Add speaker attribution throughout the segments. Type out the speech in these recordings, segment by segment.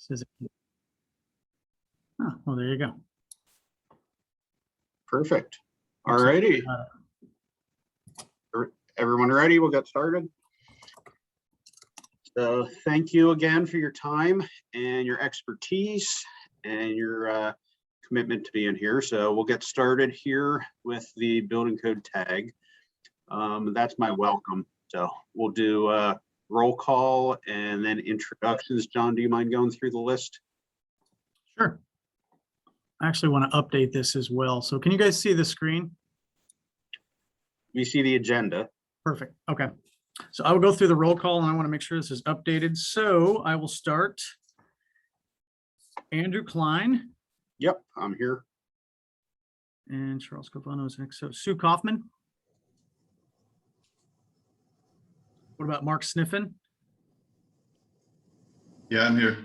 Speaker 1: Says it. Oh, well, there you go.
Speaker 2: Perfect. All righty. Everyone ready? We'll get started. So thank you again for your time and your expertise and your commitment to being here. So we'll get started here with the building code tag. That's my welcome. So we'll do a roll call and then introductions. John, do you mind going through the list?
Speaker 1: Sure. I actually want to update this as well. So can you guys see the screen?
Speaker 2: We see the agenda.
Speaker 1: Perfect. Okay. So I will go through the roll call and I want to make sure this is updated. So I will start. Andrew Klein.
Speaker 2: Yep, I'm here.
Speaker 1: And Charles Covano is next. So Sue Kaufman. What about Mark Sniffen?
Speaker 3: Yeah, I'm here.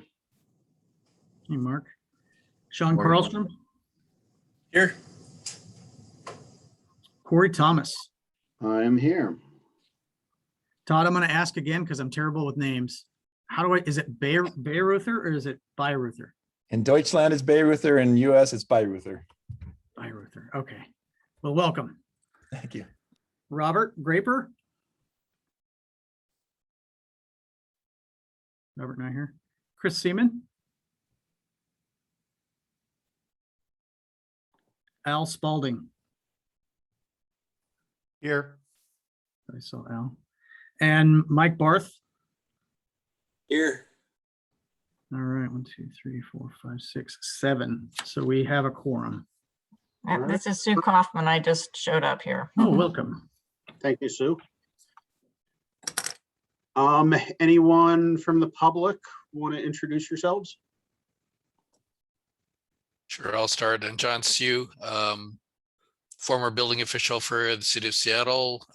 Speaker 1: Hey, Mark. Sean
Speaker 3: Morning.
Speaker 1: Carlstrom.
Speaker 4: Here.
Speaker 1: Corey Thomas.
Speaker 2: I'm here.
Speaker 1: Todd, I'm going to ask again because I'm terrible with names. How do I, is it Bayreuther or is it Bayreuther?
Speaker 4: In Deutschland, it's Bayreuther. In US, it's Bayreuther.
Speaker 1: Bayreuther. Okay. Well, welcome.
Speaker 4: Thank you.
Speaker 1: Robert Graper. Robert not here. Chris Seaman. Al Spalding.
Speaker 3: Here.
Speaker 1: I saw Al. And Mike Barth.
Speaker 4: Here.
Speaker 1: All right, 1, 2, 3, 4, 5, 6, 7. So we have a quorum.
Speaker 5: This is Sue Kaufman. I just showed up here.
Speaker 1: Oh, welcome.
Speaker 2: Thank you, Sue. Anyone from the public want to introduce yourselves?
Speaker 6: Sure, I'll start. And John Sue, former building official for the city of Seattle,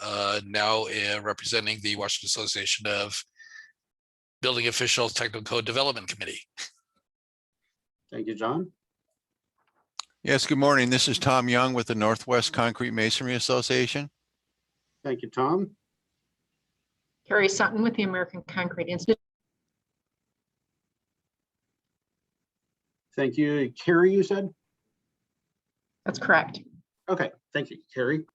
Speaker 6: now representing the Washington Association of Building Officials Technical Code Development Committee.
Speaker 2: Thank you, John.
Speaker 7: Yes, good morning. This is Tom Young with the Northwest Concrete Masonry Association.
Speaker 2: Thank you, Tom.
Speaker 8: Carrie Sutton with the American Concrete Institute.
Speaker 2: Thank you. Carrie, you said?
Speaker 8: That's correct.
Speaker 2: Okay, thank you, Carrie.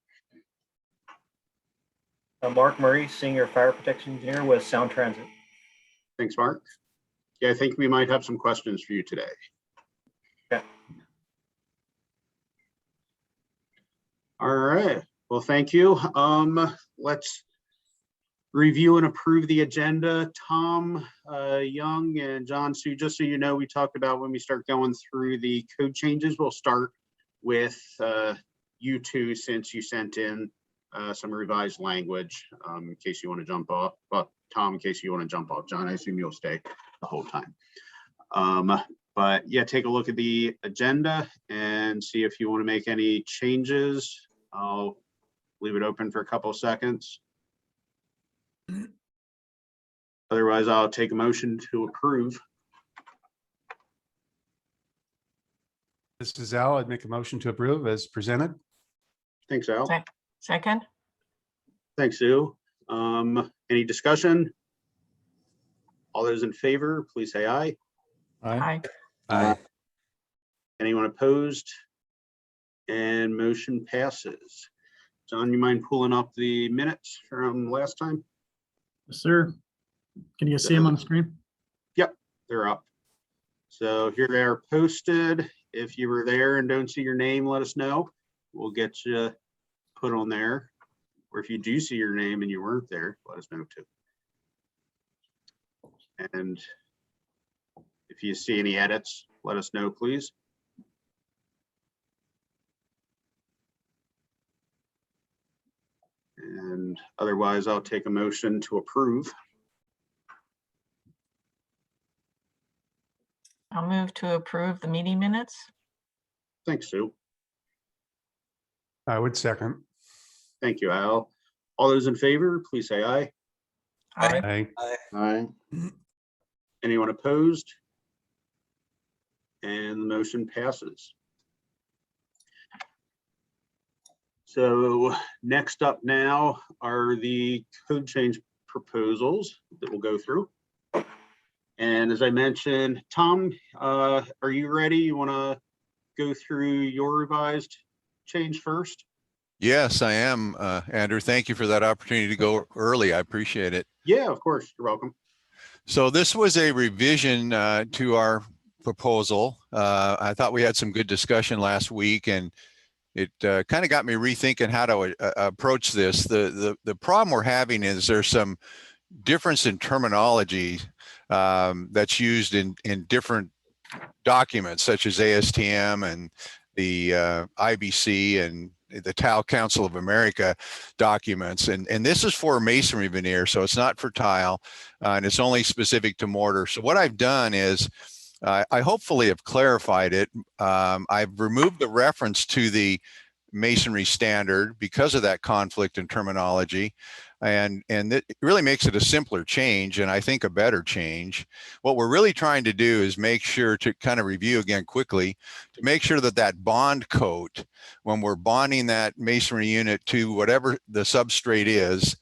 Speaker 9: Mark Murray, Senior Fire Protection Engineer with Sound Transit.
Speaker 2: Thanks, Mark. Yeah, I think we might have some questions for you today.
Speaker 9: Okay.
Speaker 2: All right. Well, thank you. Let's review and approve the agenda. Tom Young and John Sue, just so you know, we talked about when we start going through the code changes, we'll start with you two, since you sent in some revised language, in case you want to jump off. But Tom, in case you want to jump off. John, I assume you'll stay the whole time. But yeah, take a look at the agenda and see if you want to make any changes. I'll leave it open for a couple of seconds. Otherwise, I'll take a motion to approve.
Speaker 3: This is Al. I'd make a motion to approve as presented.
Speaker 2: Thanks, Al.
Speaker 5: Second.
Speaker 2: Thanks, Sue. Any discussion? All those in favor, please say aye.
Speaker 5: Aye.
Speaker 4: Aye.
Speaker 2: Anyone opposed? And motion passes. John, you mind pulling up the minutes from last time?
Speaker 1: Yes, sir. Can you guys see them on the screen?
Speaker 2: Yep, they're up. So here they are posted. If you were there and don't see your name, let us know. We'll get you put on there. Or if you do see your name and you weren't there, let us know too. And if you see any edits, let us know, please. And otherwise, I'll take a motion to approve.
Speaker 5: I'll move to approve the meeting minutes.
Speaker 2: Thanks, Sue.
Speaker 3: I would second.
Speaker 2: Thank you, Al. All those in favor, please say aye.
Speaker 5: Aye.
Speaker 3: Aye.
Speaker 2: Aye. Anyone opposed? And the motion passes. So next up now are the code change proposals that we'll go through. And as I mentioned, Tom, are you ready? You want to go through your revised change first?
Speaker 7: Yes, I am, Andrew. Thank you for that opportunity to go early. I appreciate it.
Speaker 2: Yeah, of course. You're welcome.
Speaker 7: So this was a revision to our proposal. I thought we had some good discussion last week, and it kind of got me rethinking how to approach this. The problem we're having is there's some difference in terminology that's used in different documents, such as ASTM and the IBC and the Tile Council of America documents. And this is for masonry veneer, so it's not for tile, and it's only specific to mortar. So what I've done is I hopefully have clarified it. I've removed the reference to the masonry standard because of that conflict in terminology. And it really makes it a simpler change, and I think a better change. What we're really trying to do is make sure to kind of review again quickly, to make sure that that bond coat, when we're bonding that masonry unit to whatever the substrate is,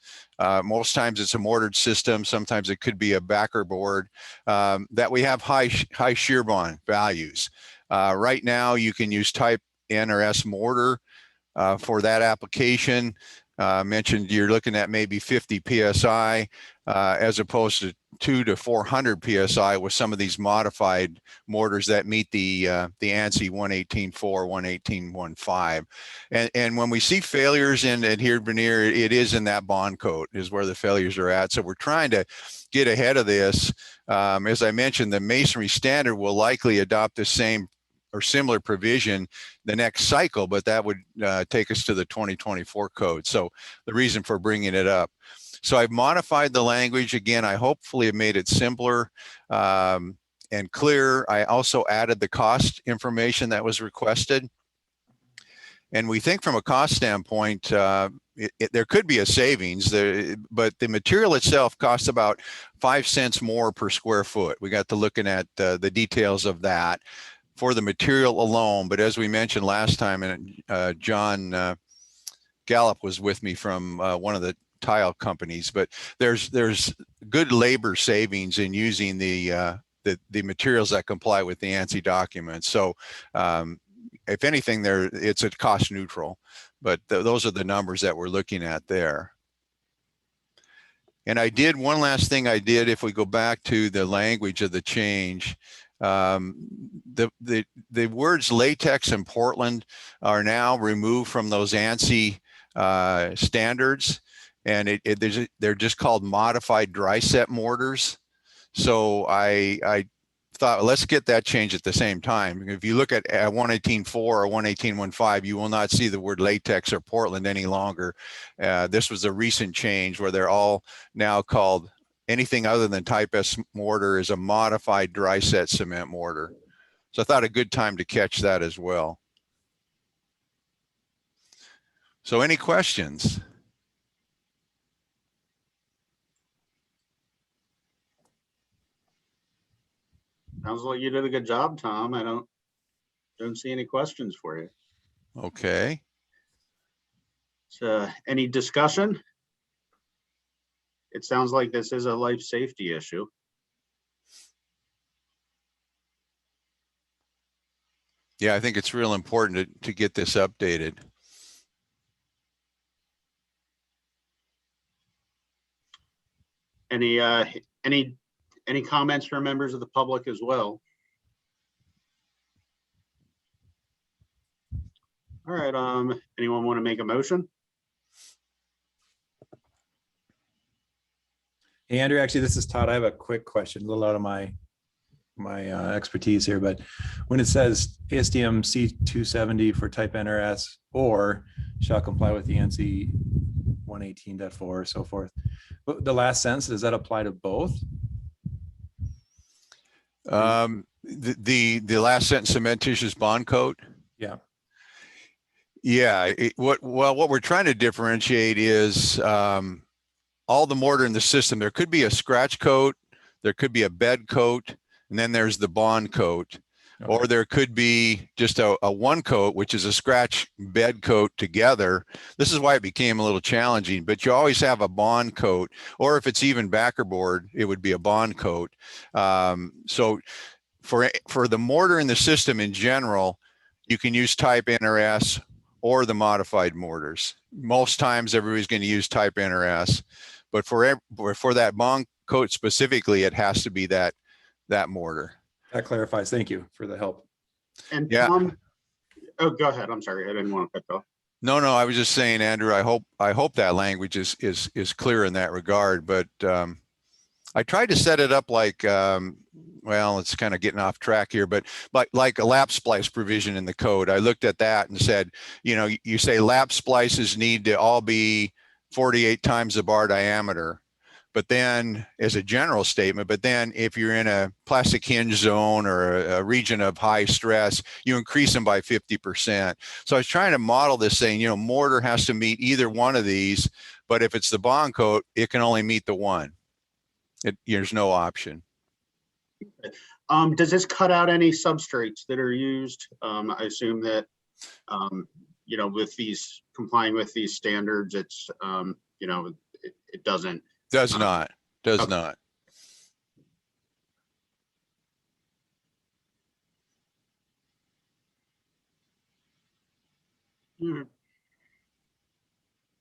Speaker 7: most times it's a mortared system, sometimes it could be a backer board, that we have high shear bond values. Right now, you can use type N or S mortar for that application. Mentioned you're looking at maybe 50 PSI as opposed to 200 to 400 PSI with some of these modified mortars that meet the ANSI 118.4, 118.15. And when we see failures in adhered veneer, it is in that bond coat is where the failures are at. So we're trying to get ahead of this. As I mentioned, the masonry standard will likely adopt the same or similar provision the next cycle, but that would take us to the 2024 code. So the reason for bringing it up. So I've modified the language. Again, I hopefully have made it simpler and clear. I also added the cost information that was requested. And we think from a cost standpoint, there could be a savings, but the material itself costs about 5 cents more per square foot. We got to looking at the details of that for the material alone. But as we mentioned last time, and John Gallup was with me from one of the tile companies, but there's good labor savings in using the materials that comply with the ANSI documents. So if anything, it's a cost neutral, but those are the numbers that we're looking at there. And I did one last thing I did, if we go back to the language of the change, the words latex and Portland are now removed from those ANSI standards, and they're just called modified dry set mortars. So I thought, let's get that changed at the same time. If you look at 118.4 or 118.15, you will not see the word latex or Portland any longer. This was a recent change where they're all now called anything other than type S mortar is a modified dry set cement mortar. So I thought a good time to catch that as well. So any questions?
Speaker 2: Sounds like you did a good job, Tom. I don't see any questions for you.
Speaker 7: Okay.
Speaker 2: So any discussion? It sounds like this is a life safety issue.
Speaker 7: Yeah, I think it's real important to get this updated.
Speaker 2: Any comments from members of the public as well? All right, anyone want to make a motion?
Speaker 4: Hey, Andrew, actually, this is Todd. I have a quick question, a little out of my expertise here, but when it says ASTM C270 for type NRS or shall comply with the ANSI 118.4 or so forth, but the last sentence, does that apply to both?
Speaker 7: The last sentence, cementitious bond coat.
Speaker 4: Yeah.
Speaker 7: Yeah. What we're trying to differentiate is all the mortar in the system. There could be a scratch coat, there could be a bed coat, and then there's the bond coat. Or there could be just a one coat, which is a scratch bed coat together. This is why it became a little challenging, but you always have a bond coat, or if it's even backer board, it would be a bond coat. So for the mortar in the system in general, you can use type NRS or the modified mortars. Most times everybody's going to use type NRS, but for that bond coat specifically, it has to be that mortar.
Speaker 4: That clarifies. Thank you for the help.
Speaker 2: And
Speaker 7: Yeah.
Speaker 2: Tom, oh, go ahead. I'm sorry. I didn't want to cut off.
Speaker 7: No, I was just saying, Andrew, I hope that language is clear in that regard, but I tried to set it up like, well, it's kind of getting off track here, but like a lap splice provision in the code. I looked at that and said, you say lap splices need to all be 48 times the bar diameter, but then as a general statement, but then if you're in a plastic hinge zone or a region of high stress, you increase them by 50%. So I was trying to model this saying, mortar has to meet either one of these, but if it's the bond coat, it can only meet the one. There's no option.
Speaker 2: Does this cut out any substrates that are used? I assume that, with these complying with these standards, it's, it doesn't.
Speaker 7: Does not.
Speaker 2: Okay.
Speaker 7: Not.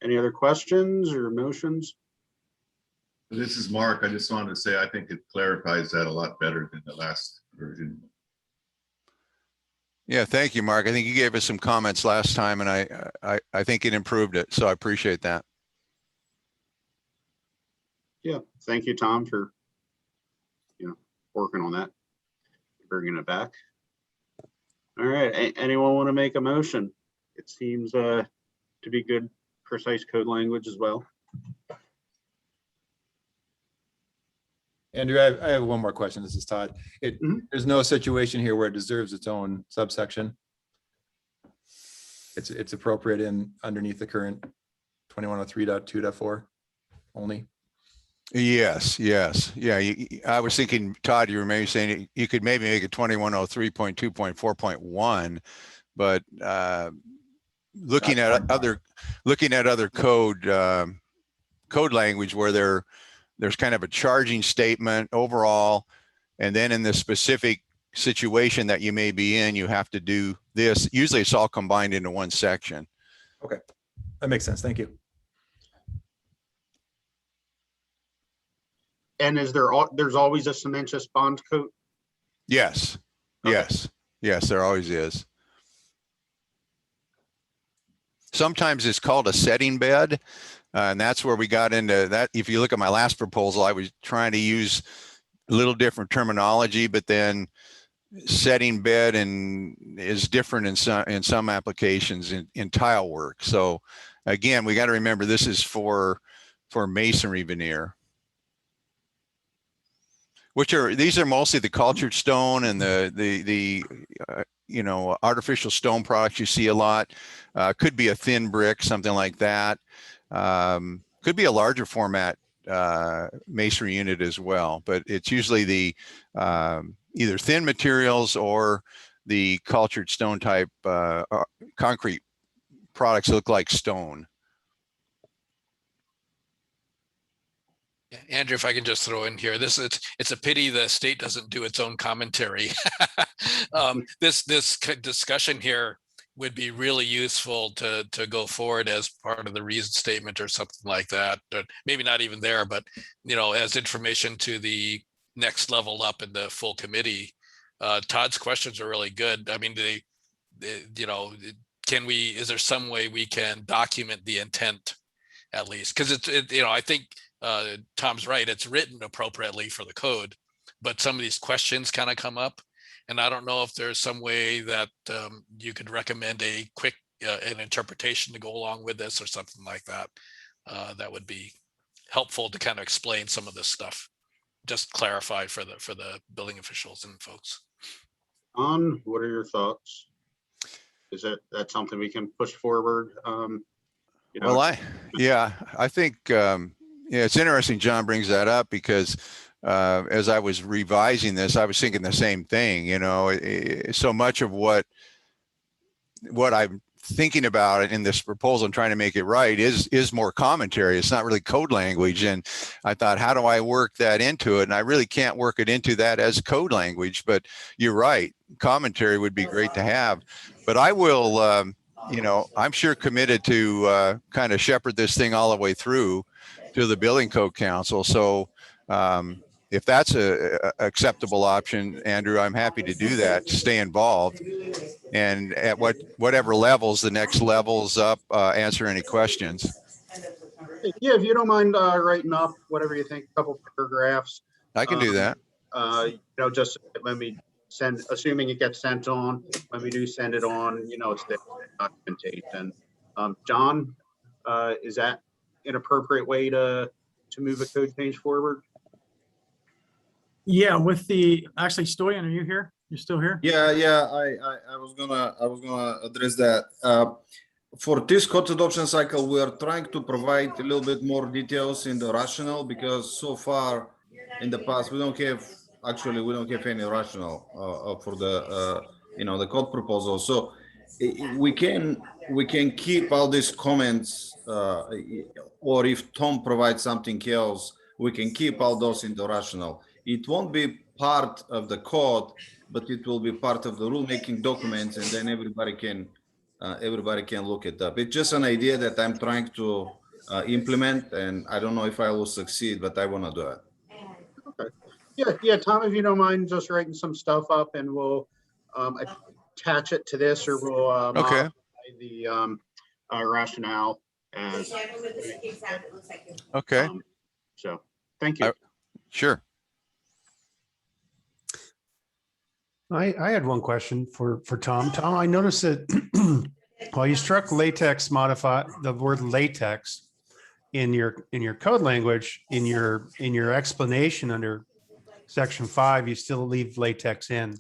Speaker 2: Any other questions or motions?
Speaker 10: This is Mark. I just wanted to say I think it clarifies that a lot better than the last version.
Speaker 7: Yeah, thank you, Mark. I think you gave us some comments last time, and I think it improved it. So I appreciate that.
Speaker 2: Yeah, thank you, Tom, for working on that, bringing it back. All right, anyone want to make a motion? It seems to be good, precise code language as well.
Speaker 4: Andrew, I have one more question. This is Todd. There's no situation here where it deserves its own subsection. It's appropriate in underneath the current 2103.2.4 only.
Speaker 7: Yes. Yeah. I was thinking, Todd, you were maybe saying you could maybe make it 2103.2.4.1, but looking at other code language where there's kind of a charging statement overall, and then in the specific situation that you may be in, you have to do this. Usually it's all combined into one section.
Speaker 4: Okay, that makes sense. Thank you.
Speaker 2: And there's always a cementitious bond coat?
Speaker 7: Yes.
Speaker 2: Okay.
Speaker 7: Yes, there always is. Sometimes it's called a setting bed. And that's where we got into that. If you look at my last proposal, I was trying to use a little different terminology, but then setting bed is different in some applications in tile work. So again, we got to remember this is for masonry veneer, these are mostly the cultured stone and the artificial stone products you see a lot. Could be a thin brick, something like that. Could be a larger format masonry unit as well, but it's usually the either thin materials or the cultured stone type concrete products that look like stone.
Speaker 6: Andrew, if I can just throw in here, it's a pity the state doesn't do its own commentary. This discussion here would be really useful to go forward as part of the reason statement or something like that. But maybe not even there, but as information to the next level up in the full committee. Todd's questions are really good. I mean, is there some way we can document the intent at least? Because I think Tom's right. It's written appropriately for the code, but some of these questions kind of come up. And I don't know if there's some way that you could recommend a quick an interpretation to go along with this or something like that. That would be helpful to kind of explain some of this stuff. Just clarify for the building officials and folks.
Speaker 2: What are your thoughts? Is that something we can push forward?
Speaker 7: Well, I think it's interesting John brings that up because as I was revising this, I was thinking the same thing, you know, so much of what I'm thinking about in this proposal and trying to make it right is more commentary. It's not really code language. And I thought, how do I work that into it? And I really can't work it into that as code language, but you're right. Commentary would be great to have, but I will, you know, I'm sure committed to kind of shepherd this thing all the way through to the Building Code Council. So if that's a acceptable option, Andrew, I'm happy to do that, to stay involved. And at whatever levels, the next levels up, answer any questions.
Speaker 2: Yeah, if you don't mind writing up whatever you think, a couple paragraphs.
Speaker 7: I can do that.
Speaker 2: You know, just when we send, assuming it gets sent on, when we do send it on, you know, it's the documentation. John, is that an appropriate way to move a code change forward?
Speaker 1: Yeah, with the, actually, Stoyan, are you here? You still here?
Speaker 11: Yeah, I was gonna address that. For this code adoption cycle, we are trying to provide a little bit more details in the rationale, because so far in the past we don't have any rationale for the you know, the code proposal. So we can keep all these comments, or if Tom provides something else, we can keep all those in the rationale. It won't be part of the code, but it will be part of the rulemaking documents, and then everybody can look it up. It's just an idea that I'm trying to implement, and I don't know if I will succeed, but I want to do it.
Speaker 2: Okay. Yeah, Tom, if you don't mind just writing some stuff up, and we'll attach it to this, or we'll
Speaker 7: Okay.
Speaker 2: modify the rationale as.
Speaker 7: Okay.
Speaker 2: So, thank you.
Speaker 7: Sure.
Speaker 3: I had one question for Tom. Tom, I noticed that while you struck latex, modify the word latex in your code language, in your explanation under section 5, you still leave latex in.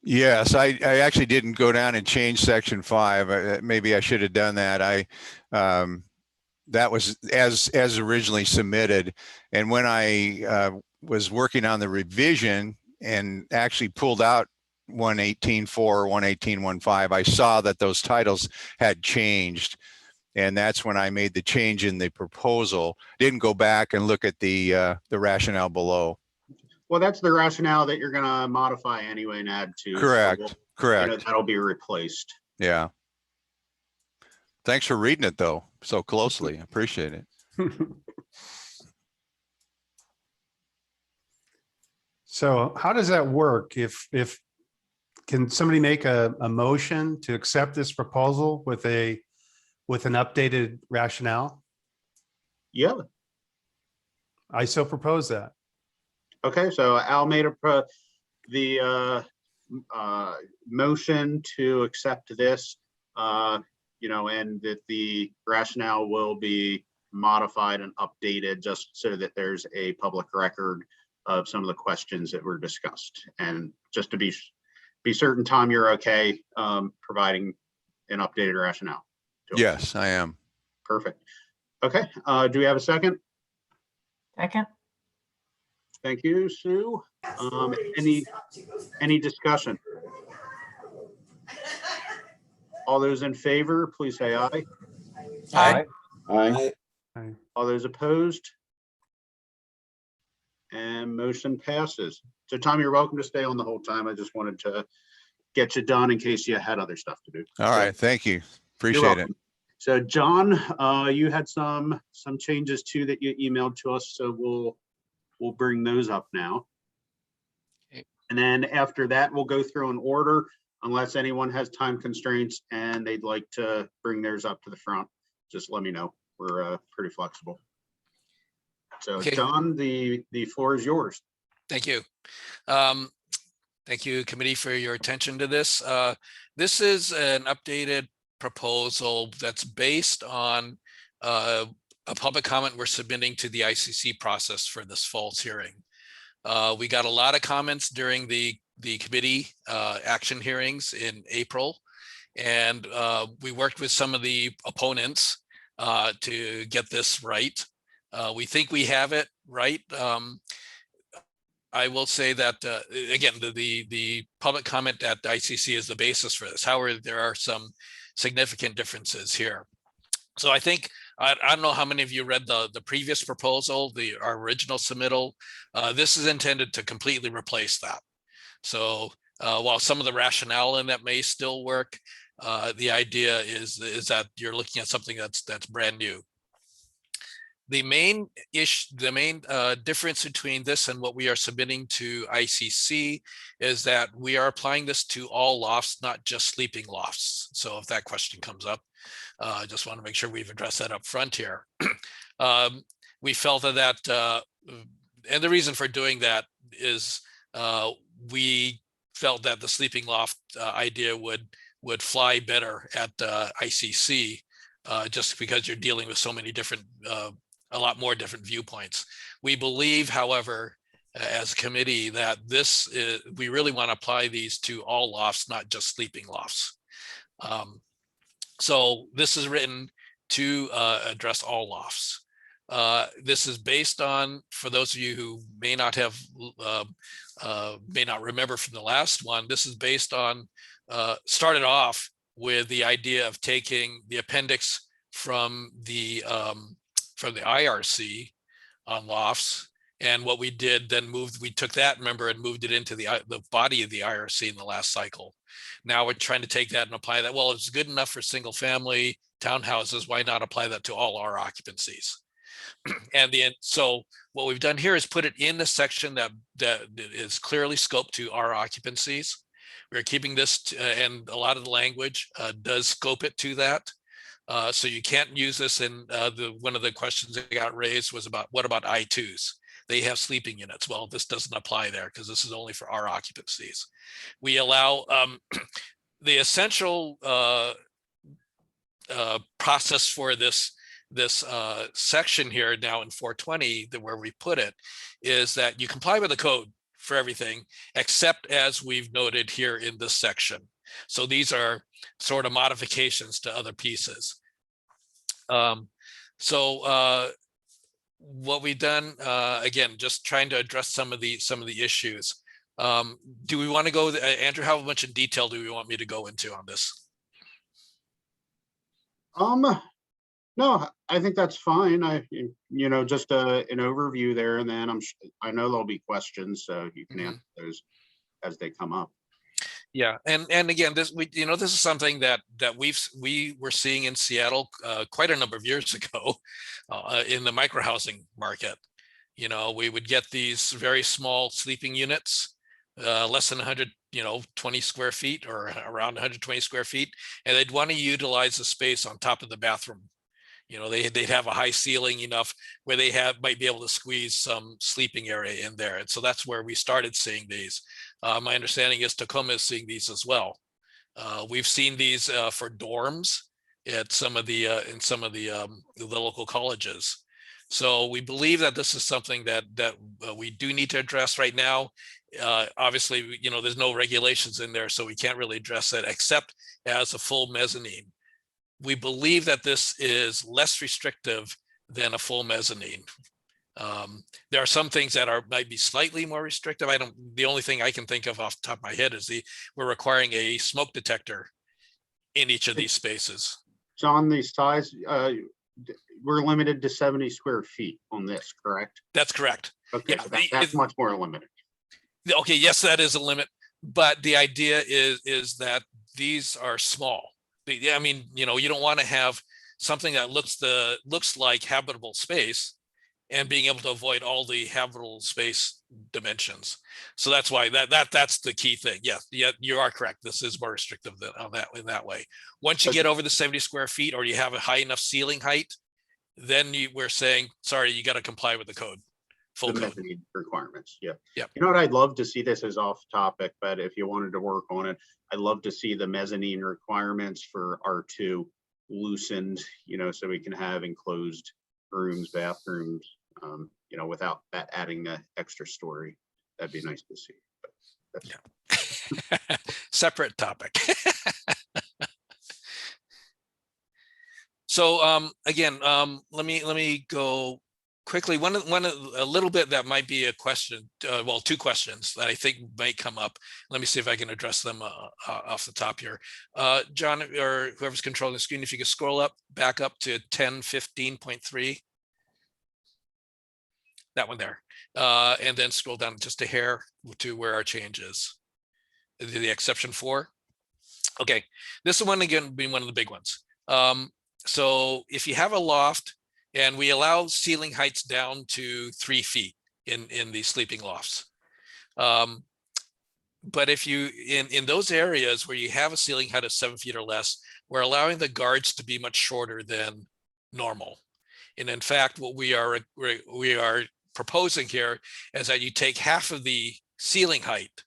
Speaker 7: Yes, I actually didn't go down and change section 5. Maybe I should have done that. That was as originally submitted. And when I was working on the revision and actually pulled out 118.4, 118.15, I saw that those titles had changed. And that's when I made the change in the proposal. Didn't go back and look at the rationale below.
Speaker 2: Well, that's the rationale that you're going to modify anyway and add to.
Speaker 7: Correct.
Speaker 2: So
Speaker 7: Correct.
Speaker 2: you know, that'll be replaced.
Speaker 7: Yeah. Thanks for reading it though so closely. Appreciate it.
Speaker 3: So how does that work? If can somebody make a motion to accept this proposal with an updated rationale?
Speaker 2: Yeah.
Speaker 3: I so propose that.
Speaker 2: Okay, so Al made the motion to accept this, you know, and that the rationale will be modified and updated just so that there's a public record of some of the questions that were discussed. And just to be certain, Tom, you're okay providing an updated rationale?
Speaker 7: Yes, I am.
Speaker 2: Perfect. Okay, do we have a second?
Speaker 5: Second.
Speaker 2: Thank you, Sue. Any discussion? All those in favor, please say aye.
Speaker 5: Aye.
Speaker 11: Aye.
Speaker 2: All those opposed? And motion passes. So Tom, you're welcome to stay on the whole time. I just wanted to get you done in case you had other stuff to do.
Speaker 7: All right. Thank you.
Speaker 2: You're
Speaker 7: Appreciate it.
Speaker 2: welcome. So John, you had some changes too that you emailed to us. So we'll bring those up now.
Speaker 6: Okay.
Speaker 2: And then after that, we'll go through an order unless anyone has time constraints and they'd like to bring theirs up to the front. Just let me know. We're pretty flexible. So
Speaker 6: Okay.
Speaker 2: John, the floor is yours.
Speaker 6: Thank you. Thank you, committee, for your attention to this. This is an updated proposal that's based on a public comment we're submitting to the ICC process for this fall's hearing. We got a lot of comments during the committee action hearings in April, and we worked with some of the opponents to get this right. We think we have it right. I will say that, again, the public comment at the ICC is the basis for this. However, there are some significant differences here. So I think, I don't know how many of you read the previous proposal, our original submittal. This is intended to completely replace that. So while some of the rationale in that may still work, the idea is that you're looking at something that's brand new. The main difference between this and what we are submitting to ICC is that we are applying this to all lofts, not just sleeping lofts. So if that question comes up, I just want to make sure we've addressed that up front here. We felt that, and the reason for doing that is we felt that the sleeping loft idea would fly better at ICC, just because you're dealing with so many different, a lot more different viewpoints. We believe, however, as a committee, that we really want to apply these to all lofts, not just sleeping lofts. So this is written to address all lofts. This is based on, for those of you who may not remember from the last one, this is based on, started off with the idea of taking the appendix from the IRC on lofts. And what we did then we took that, remember, and moved it into the body of the IRC in the last cycle. Now we're trying to take that and apply that. Well, it's good enough for single family townhouses. Why not apply that to all our occupancies? So what we've done here is put it in the section that is clearly scoped to our occupancies. We're keeping this, and a lot of the language does scope it to that. So you can't use this in one of the questions that got raised was about, what about I2s? They have sleeping units. Well, this doesn't apply there because this is only for our occupancies. We allow the essential process for this section here now in 420, where we put it, is that you comply with the code for everything except as we've noted here in this section. So these are sort of modifications to other pieces. What we've done, again, just trying to address some of the issues. Do we want to go, Andrew, how much in detail do we want me to go into on this?
Speaker 2: No, I think that's fine. Just an overview there, and then I know there'll be questions, so you can answer those as they come up.
Speaker 6: Yeah, and again, this is something that we were seeing in Seattle quite a number of years ago in the micro housing market. We would get these very small sleeping units, less than 120 square feet or around 120 square feet, and they'd want to utilize the space on top of the bathroom. They'd have a high ceiling enough where they might be able to squeeze some sleeping area in there. And so that's where we started seeing these. My understanding is Tacoma is seeing these as well. We've seen these for dorms at some of the local colleges. So we believe that this is something that we do need to address right now. Obviously, there's no regulations in there, so we can't really address it except as a full mezzanine. We believe that this is less restrictive than a full mezzanine. There are some things that might be slightly more restrictive. The only thing I can think of off the top of my head is we're requiring a smoke detector in each of these spaces.
Speaker 2: John, these size, we're limited to 70 square feet on this, correct?
Speaker 6: That's correct.
Speaker 2: Okay, yeah, that's much more limited.
Speaker 6: Okay, yes, that is a limit, but the idea is that these are small. I mean, you don't want to have something that looks like habitable space and being able to avoid all the habitable space dimensions. So that's why that's the key thing. Yeah, you are correct. This is more restrictive in that way. Once you get over the 70 square feet or you have a high enough ceiling height, then we're saying, sorry, you got to comply with the code. Full code
Speaker 2: requirements. Yeah.
Speaker 6: Yeah.
Speaker 2: You know what? I'd love to see, this is off topic, but if you wanted to work on it, I'd love to see the mezzanine requirements for R2 loosened, so we can have enclosed rooms, bathrooms, without that adding the extra story. That'd be nice to see. But
Speaker 6: yeah. Separate topic. So again, let me go quickly, a little bit that might be a question, well, two questions that I think might come up. Let me see if I can address them off the top here. John, or whoever's controlling the screen, if you could scroll back up to 1015.3. That one there. And then scroll down just a hair to where our change is. The exception 4. Okay, this is one again being one of the big ones. So if you have a loft and we allow ceiling heights down to 3 feet in these sleeping lofts. But if you, in those areas where you have a ceiling height of 7 feet or less, we're allowing the guards to be much shorter than normal. And in fact, what we are proposing here is that you take half of the ceiling height.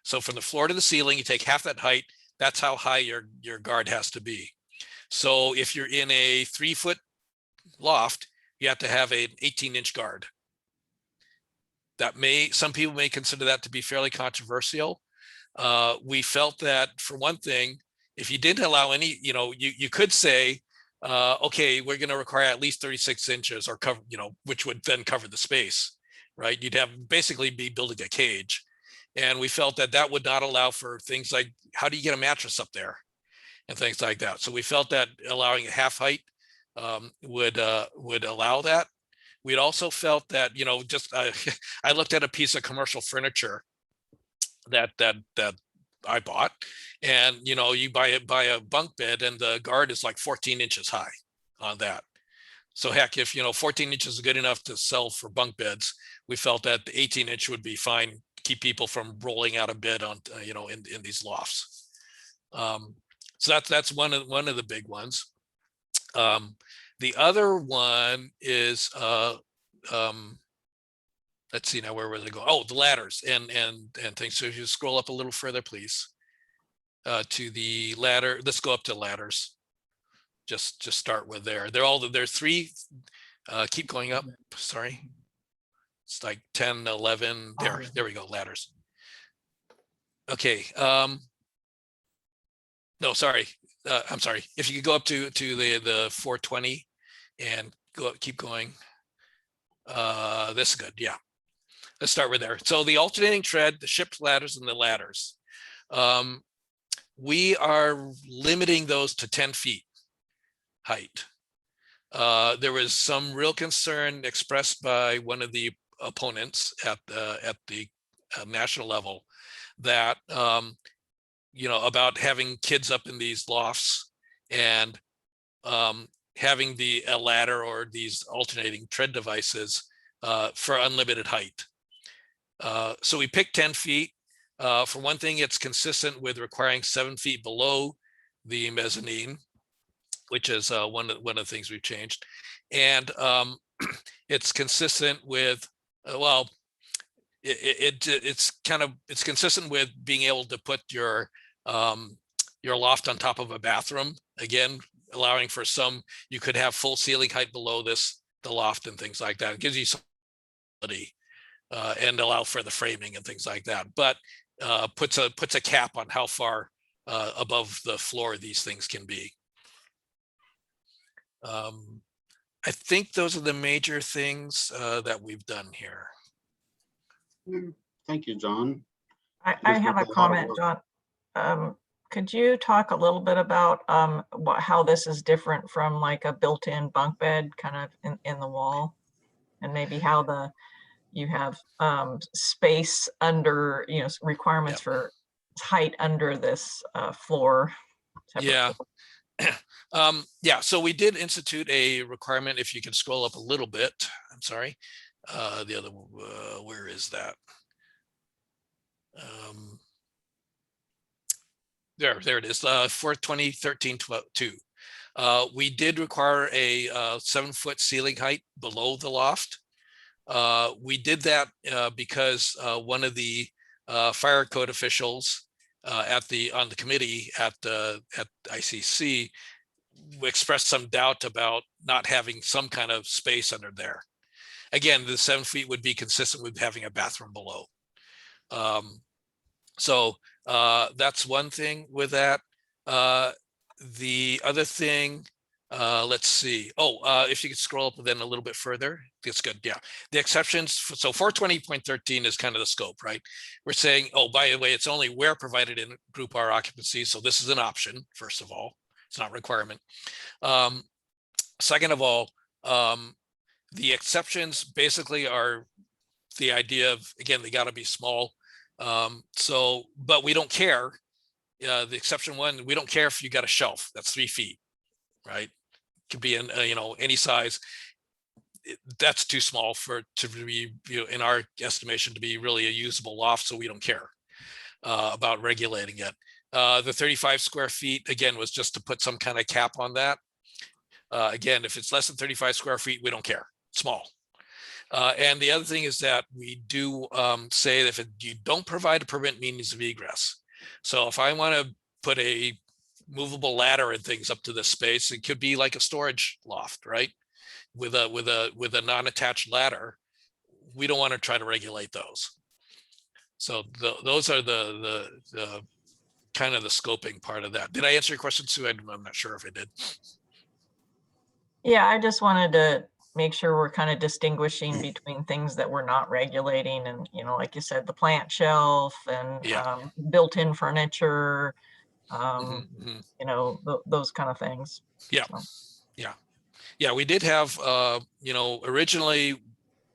Speaker 6: So from the floor to the ceiling, you take half that height. That's how high your guard has to be. So if you're in a 3-foot loft, you have to have an 18-inch guard. Some people may consider that to be fairly controversial. We felt that, for one thing, if you didn't allow any, you could say, okay, we're going to require at least 36 inches or cover, which would then cover the space, right? You'd have basically be building a cage. And we felt that that would not allow for things like, how do you get a mattress up there and things like that? So we felt that allowing a half height would allow that. We'd also felt that, I looked at a piece of commercial furniture that I bought, and you buy a bunk bed and the guard is like 14 inches high on that. So heck, if 14 inches is good enough to sell for bunk beds, we felt that the 18-inch would be fine, keep people from rolling out of bed on in these lofts. So that's one of the big ones. The other one is let's see now, where was I go? Oh, the ladders and things. So if you scroll up a little further, please, to the ladder. Let's go up to ladders. Just start with there. There's 3. Keep going up. Sorry. It's like 10, 11. There we go. Ladders. Okay. No, sorry. I'm sorry. If you could go up to the 420 and keep going. This is good. Yeah. Let's start with there. So the alternating tread, the ship's ladders, and the ladders. We are limiting those to 10 feet height. There was some real concern expressed by one of the opponents at the national level that about having kids up in these lofts and having a ladder or these alternating tread devices for unlimited height. So we picked 10 feet. For one thing, it's consistent with requiring 7 feet below the mezzanine, which is one of the things we've changed. And it's consistent with, it's consistent with being able to put your loft on top of a bathroom. Again, allowing for you could have full ceiling height below the loft and things like that. It gives you some ability and allow for the framing and things like that. But puts a cap on how far above the floor these things can be. I think those are the major things that we've done here.
Speaker 2: Thank you, John.
Speaker 5: I have a comment, John. Could you talk a little bit about how this is different from like a built-in bunk bed kind of in the wall, and maybe how you have space under, requirements for height under this floor.
Speaker 6: Yeah. Yeah, so we did institute a requirement. If you can scroll up a little bit, I'm sorry. The other, where is that? There it is, for 2013-2. We did require a 7-foot ceiling height below the loft. We did that because one of the fire code officials on the committee at ICC expressed some doubt about not having some kind of space under there. Again, the 7 feet would be consistent with having a bathroom below. So that's one thing with that. The other thing Let's see. If you could scroll up then a little bit further, that's good. Yeah. The exceptions. So 420.13 is kind of the scope, right? We're saying, oh, by the way, it's only where provided in group R occupancy. So this is an option, first of all. It's not a requirement. Second of all, the exceptions basically are the idea of, again, they got to be small. But we don't care. The exception one, we don't care if you got a shelf that's 3 feet, right? Could be in any size. That's too small to be, in our estimation, to be really a usable loft. So we don't care about regulating it. The 35 square feet again was just to put some kind of cap on that. Again, if it's less than 35 square feet, we don't care. Small. And the other thing is that we do say that if you don't provide a permanent means of egress. So if I want to put a movable ladder and things up to this space, it could be like a storage loft, right? With a non-attached ladder. We don't want to try to regulate those. So those are the kind of the scoping part of that. Did I answer your question, Sue? I'm not sure if I did.
Speaker 5: Yeah, I just wanted to make sure we're kind of distinguishing between things that we're not regulating and, like you said, the plant shelf and built-in furniture, those kind of things.
Speaker 6: Yeah. So. Yeah, we did have, originally,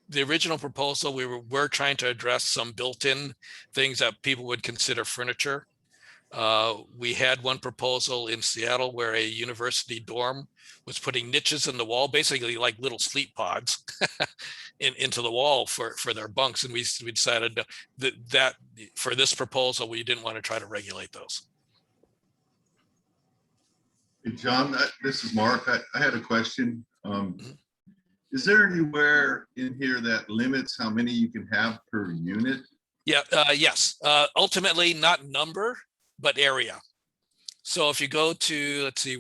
Speaker 6: the original proposal, we were trying to address some built-in things that people would consider furniture. We had one proposal in Seattle where a university dorm was putting niches in the wall, basically like little sleep pods into the wall for their bunks. And we decided that for this proposal, we didn't want to try to regulate those.
Speaker 10: Hey, John, this is Mark. I had a question. Is there anywhere in here that limits how many you can have per unit?
Speaker 6: Yeah, yes. Ultimately, not number, but area. So if you go to, let's see,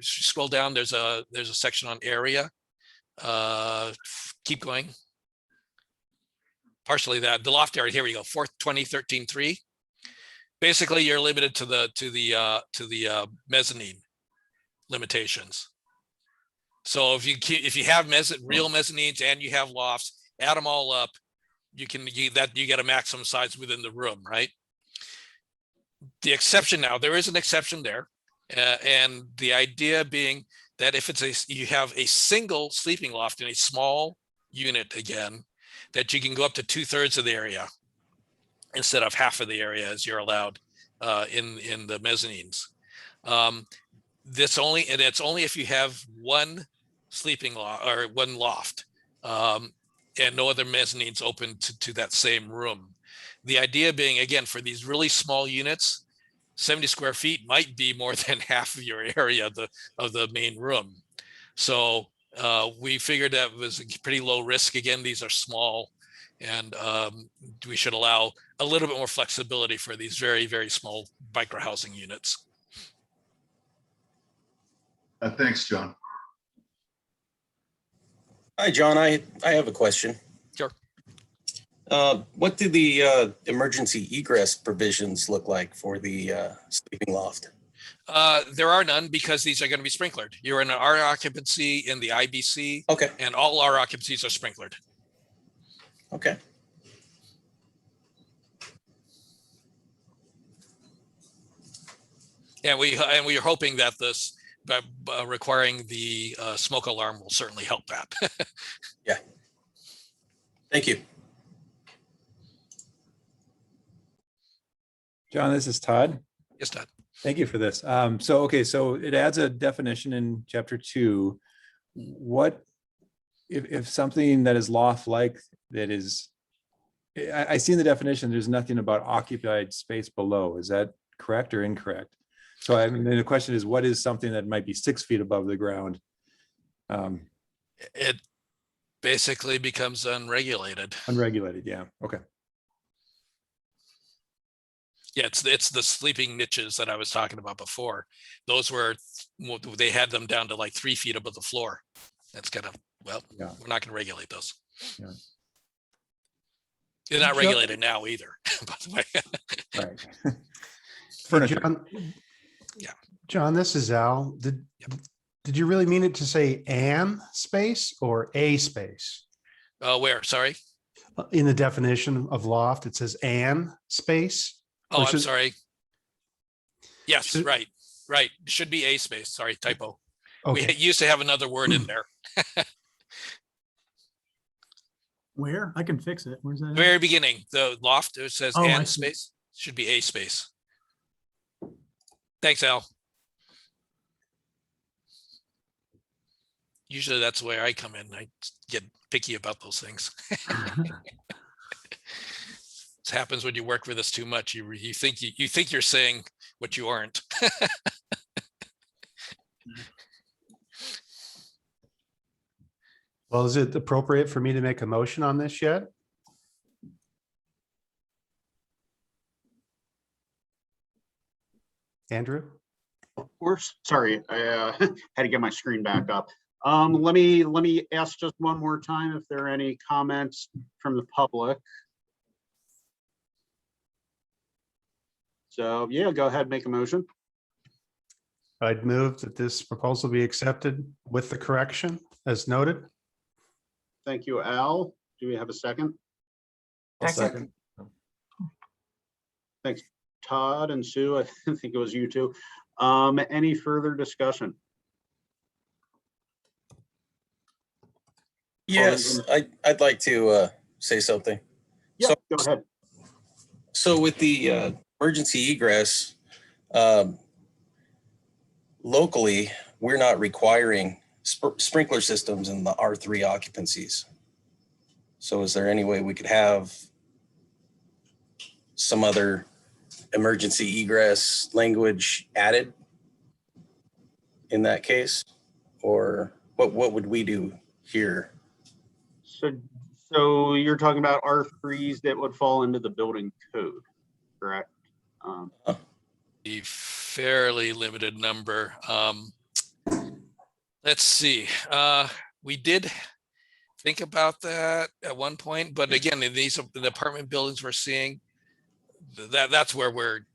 Speaker 6: scroll down, there's a section on area. Keep going. Partially that, the loft area, here we go, 420.13.3. Basically, you're limited to the mezzanine limitations. So if you have real mezzanines and you have lofts, add them all up, you get a maximum size within the room, right? The exception now, there is an exception there, and the idea being that if you have a single sleeping loft in a small unit, again, that you can go up to 2/3 of the area instead of half of the area as you're allowed in the mezzanines. It's only if you have one sleeping loft or one loft and no other mezzanines open to that same room. The idea being, again, for these really small units, 70 square feet might be more than half of your area of the main room. So we figured that was a pretty low risk. Again, these are small, and we should allow a little bit more flexibility for these very, very small micro housing units.
Speaker 10: Thanks, John.
Speaker 12: Hi, John. I have a question.
Speaker 6: Sure.
Speaker 12: What do the emergency egress provisions look like for the sleeping loft?
Speaker 6: There are none because these are going to be sprinklered. You're in an R occupancy in the IBC.
Speaker 12: Okay.
Speaker 6: And all R occupancies are sprinklered.
Speaker 12: Okay.
Speaker 6: And we are hoping that this, by requiring the smoke alarm, will certainly help that.
Speaker 12: Yeah. Thank you.
Speaker 4: John, this is Todd.
Speaker 6: Yes, Todd.
Speaker 4: Thank you for this. So it adds a definition in chapter 2. What if something that is loft-like that is, I see in the definition, there's nothing about occupied space below. Is that correct or incorrect? So I mean, the question is, what is something that might be 6 feet above the ground?
Speaker 6: It basically becomes unregulated.
Speaker 4: Unregulated, yeah. Okay.
Speaker 6: Yeah, it's the sleeping niches that I was talking about before. Those they had them down to like 3 feet above the floor. That's kind of, well, yeah. We're not going to regulate those. Yeah. They're not regulated now either, by the way.
Speaker 3: Right. John, yeah. John, this is Al. did you really mean it to say an space or a space?
Speaker 6: Where, sorry?
Speaker 3: In the definition of loft, it says an space.
Speaker 6: Oh,
Speaker 3: Or
Speaker 6: I'm
Speaker 3: should-
Speaker 6: sorry. Yes,
Speaker 3: should-
Speaker 6: right. Should be a space. Sorry, typo. We
Speaker 3: Okay,
Speaker 6: used to have another word in there.
Speaker 1: Where? I can fix it. Where's that? at?
Speaker 6: Very beginning, the loft, it says
Speaker 1: Oh, I
Speaker 6: and
Speaker 1: see.
Speaker 6: space, should be a space. Thanks, Al. Usually that's where I come in. I get picky about those things. This happens when you work with us too much. You think you're saying what you aren't.
Speaker 3: well, is it appropriate for me to make a motion on this yet? Andrew?
Speaker 2: Of course, sorry, I had to get my screen back up. Let me ask just one more time if there are any comments from the public. So yeah, go ahead, make a motion.
Speaker 3: I'd move that this proposal be accepted with the correction as noted.
Speaker 2: Thank you, Al. Do we have a second?
Speaker 5: Second.
Speaker 2: Thanks, Todd and Sue. I think it was you two. Any further discussion?
Speaker 12: Yes, I'd like to say something.
Speaker 2: Yeah,
Speaker 12: So-
Speaker 2: go ahead.
Speaker 12: So with the emergency egress, locally, we're not requiring sprinkler systems in the R3 occupancies. So is there any way we could have some other emergency egress language added in that case? Or what would we do here?
Speaker 2: So you're talking about R3s that would fall into the building code, correct?
Speaker 6: A fairly limited number. Let's see. We did think about that at one point, but again, in these the apartment buildings we're seeing, that's where we're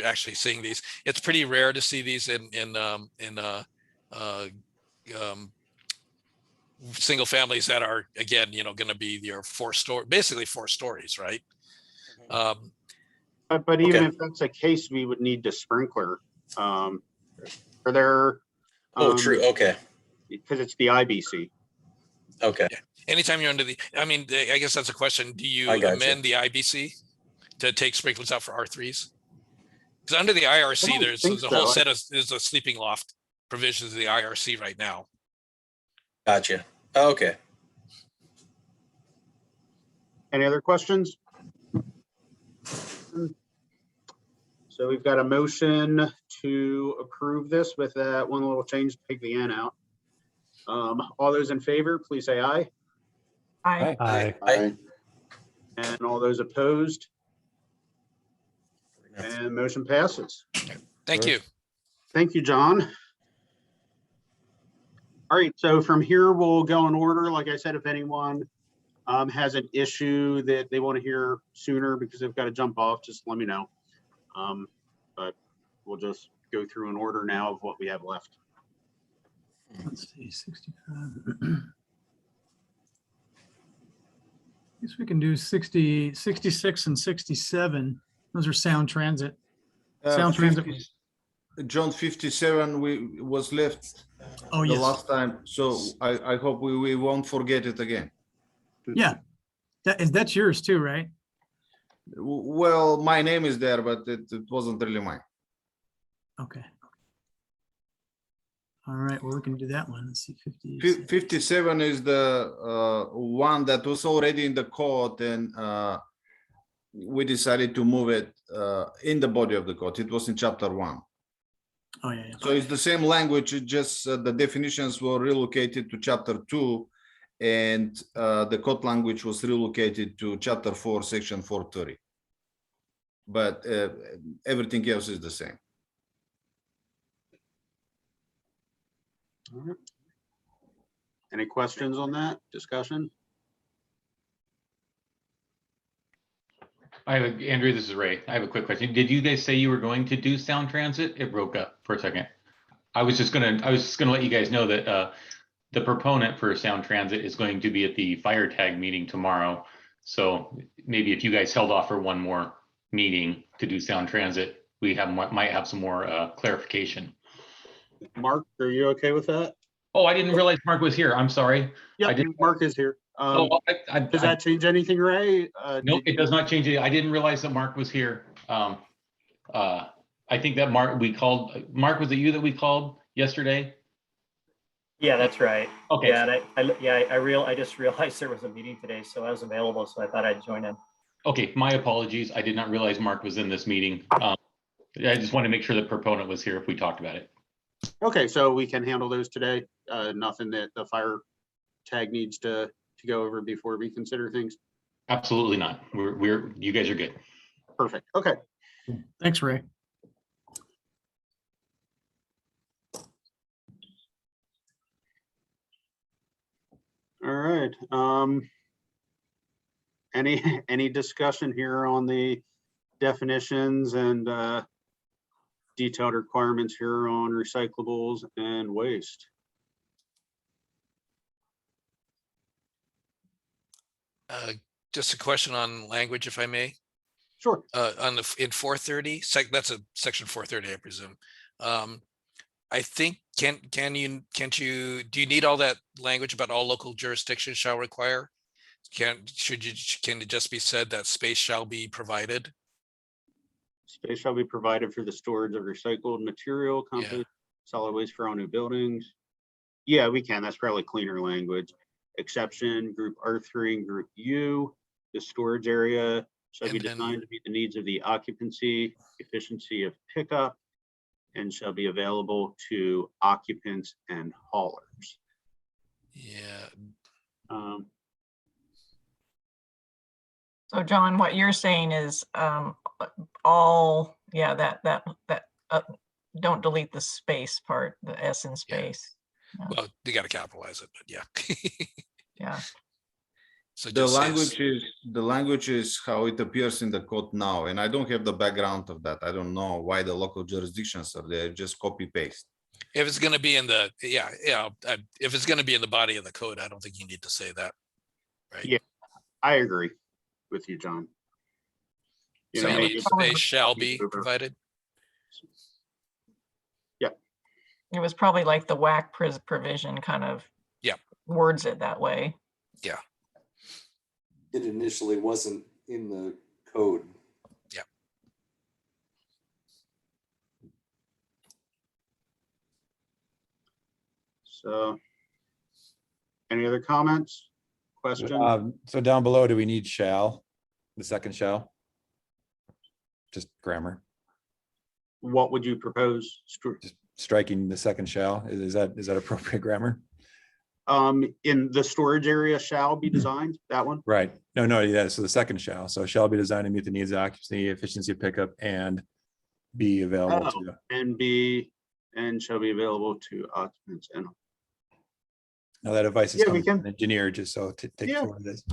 Speaker 6: actually seeing these. It's pretty rare to see these in single families that are, again, going to be your basically four stories, right?
Speaker 2: But even
Speaker 12: Okay.
Speaker 2: if that's the case, we would need to sprinkler. Are there?
Speaker 12: Oh, true. Okay.
Speaker 2: Because it's the IBC.
Speaker 12: Okay.
Speaker 6: Anytime you're under I guess that's a question. Do you
Speaker 12: I gotcha.
Speaker 6: amend the IBC to take sprinklers out for R3s? Because under the
Speaker 2: I
Speaker 6: IRC,
Speaker 2: don't
Speaker 6: there's
Speaker 2: think
Speaker 6: a whole
Speaker 2: so.
Speaker 6: set of, there's a sleeping loft provisions of the IRC right now.
Speaker 12: Gotcha. Okay.
Speaker 2: Any other questions? So we've got a motion to approve this with that one little change, take the N out. All those in favor, please say aye.
Speaker 5: Aye.
Speaker 3: Aye.
Speaker 2: And all those opposed? And motion passes.
Speaker 6: Thank you.
Speaker 2: Thank you, John. All right, so from here, we'll go in order. Like I said, if anyone has an issue that they want to hear sooner because they've got to jump off, just let me know. But we'll just go through an order now of what we have left.
Speaker 1: Let's see, 65. Guess we can do 60, 66 and 67. Those are sound transit. Sound transit.
Speaker 11: 50 John 57 was left
Speaker 1: Oh,
Speaker 11: the
Speaker 1: yes.
Speaker 11: last time, so I hope we won't forget it again.
Speaker 1: Yeah. That's yours too, right?
Speaker 11: Well, my name is there, but it wasn't really mine.
Speaker 1: Okay. All right, well, we can do that one. Let's see, 50.
Speaker 11: 57 is the one that was already in the code, and we decided to move it in the body of the code. It was in chapter 1.
Speaker 1: Oh, yeah, yeah.
Speaker 11: So it's the same language, it just the definitions were relocated to chapter 2, and the code language was relocated to chapter 4, section 430. But everything else is the same.
Speaker 2: All right. Any questions on that discussion?
Speaker 13: Andrew, this is Ray. I have a quick question. Did you guys say you were going to do sound transit? It broke up for a second. I was just gonna let you guys know that the proponent for Sound Transit is going to be at the fire tag meeting tomorrow. So maybe if you guys held off for one more meeting to do Sound Transit, we might have some more clarification.
Speaker 2: Mark, are you okay with that?
Speaker 13: Oh, I didn't realize Mark was here. I'm sorry.
Speaker 2: Yeah, Mark is here. Does that change anything, Ray?
Speaker 13: Nope, it does not change it. I didn't realize that Mark was here. I think that Mark, Mark, was it you that we called yesterday?
Speaker 9: Yeah, that's right.
Speaker 13: Okay.
Speaker 9: Yeah, and I just realized there was a meeting today, so I was available, so I thought I'd join in.
Speaker 13: Okay, my apologies. I did not realize Mark was in this meeting. I just want to make sure the proponent was here if we talked about it.
Speaker 2: Okay, so we can handle those today. Nothing that the fire tag needs to go over before we consider things.
Speaker 13: Absolutely not. You guys are good.
Speaker 2: Perfect. Okay.
Speaker 1: Thanks, Ray.
Speaker 2: All right. Any discussion here on the definitions and detailed requirements here on recyclables and waste?
Speaker 6: Just a question on language, if I may.
Speaker 2: Sure.
Speaker 6: In 430, that's a section 430, I presume. I think do you need all that language about all local jurisdictions shall require? Can it just be said that space shall be provided?
Speaker 2: Space shall be provided for the storage of recycled material, compost, solid waste for all new buildings. Yeah, we can. That's probably cleaner language. Exception, group R3 and group U, the storage area shall be designed to meet the needs of the occupancy, efficiency of pickup, and shall be available to occupants and haulers.
Speaker 6: Yeah.
Speaker 5: So John, what you're saying is don't delete the space part, the S in space.
Speaker 6: Yeah. Well, you got to capitalize it, but yeah.
Speaker 5: Yeah.
Speaker 6: So
Speaker 11: the language is how it appears in the code now, and I don't have the background of that. I don't know why the local jurisdictions are there. Just copy paste.
Speaker 6: If it's going to be in the if it's going to be in the body of the code, I don't think you need to say that, right?
Speaker 2: Yeah, I agree with you, John.
Speaker 6: So space shall be provided.
Speaker 2: Yeah.
Speaker 5: It was probably like the WAC provision kind of words it that way.
Speaker 6: Yeah.
Speaker 14: It initially wasn't in the code.
Speaker 6: Yeah.
Speaker 2: So any other comments, questions?
Speaker 4: So down below, do we need shall, the second shall? Just grammar.
Speaker 2: What would you propose?
Speaker 4: Just striking the second shall. Is that appropriate grammar?
Speaker 2: In the storage area shall be designed, that one?
Speaker 4: Right. No, yeah. So the second shall. So shall be designed to meet the needs of occupancy, efficiency of pickup, and be available to.
Speaker 2: And shall be available to occupants and.
Speaker 4: Now that advice is coming from an engineer, just so to take for what it is.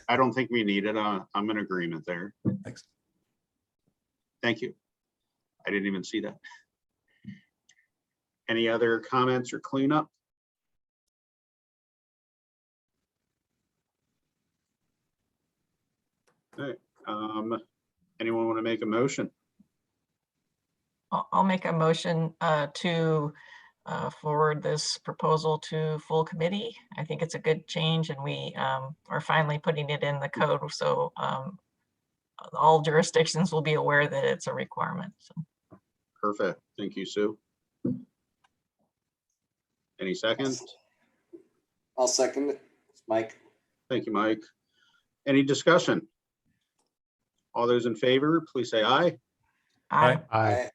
Speaker 2: I don't think we need it. I'm in agreement there.
Speaker 4: Thanks.
Speaker 2: Thank you. I didn't even see that. Any other comments or cleanup? All right. Anyone want to make a motion?
Speaker 5: I'll make a motion to forward this proposal to full committee. I think it's a good change, and we are finally putting it in the code, so all jurisdictions will be aware that it's a requirement. So.
Speaker 2: Perfect. Thank you, Sue. Any seconds?
Speaker 14: I'll second it. It's Mike.
Speaker 2: Thank you, Mike. Any discussion? All those in favor, please say aye.
Speaker 5: Aye.
Speaker 3: Aye.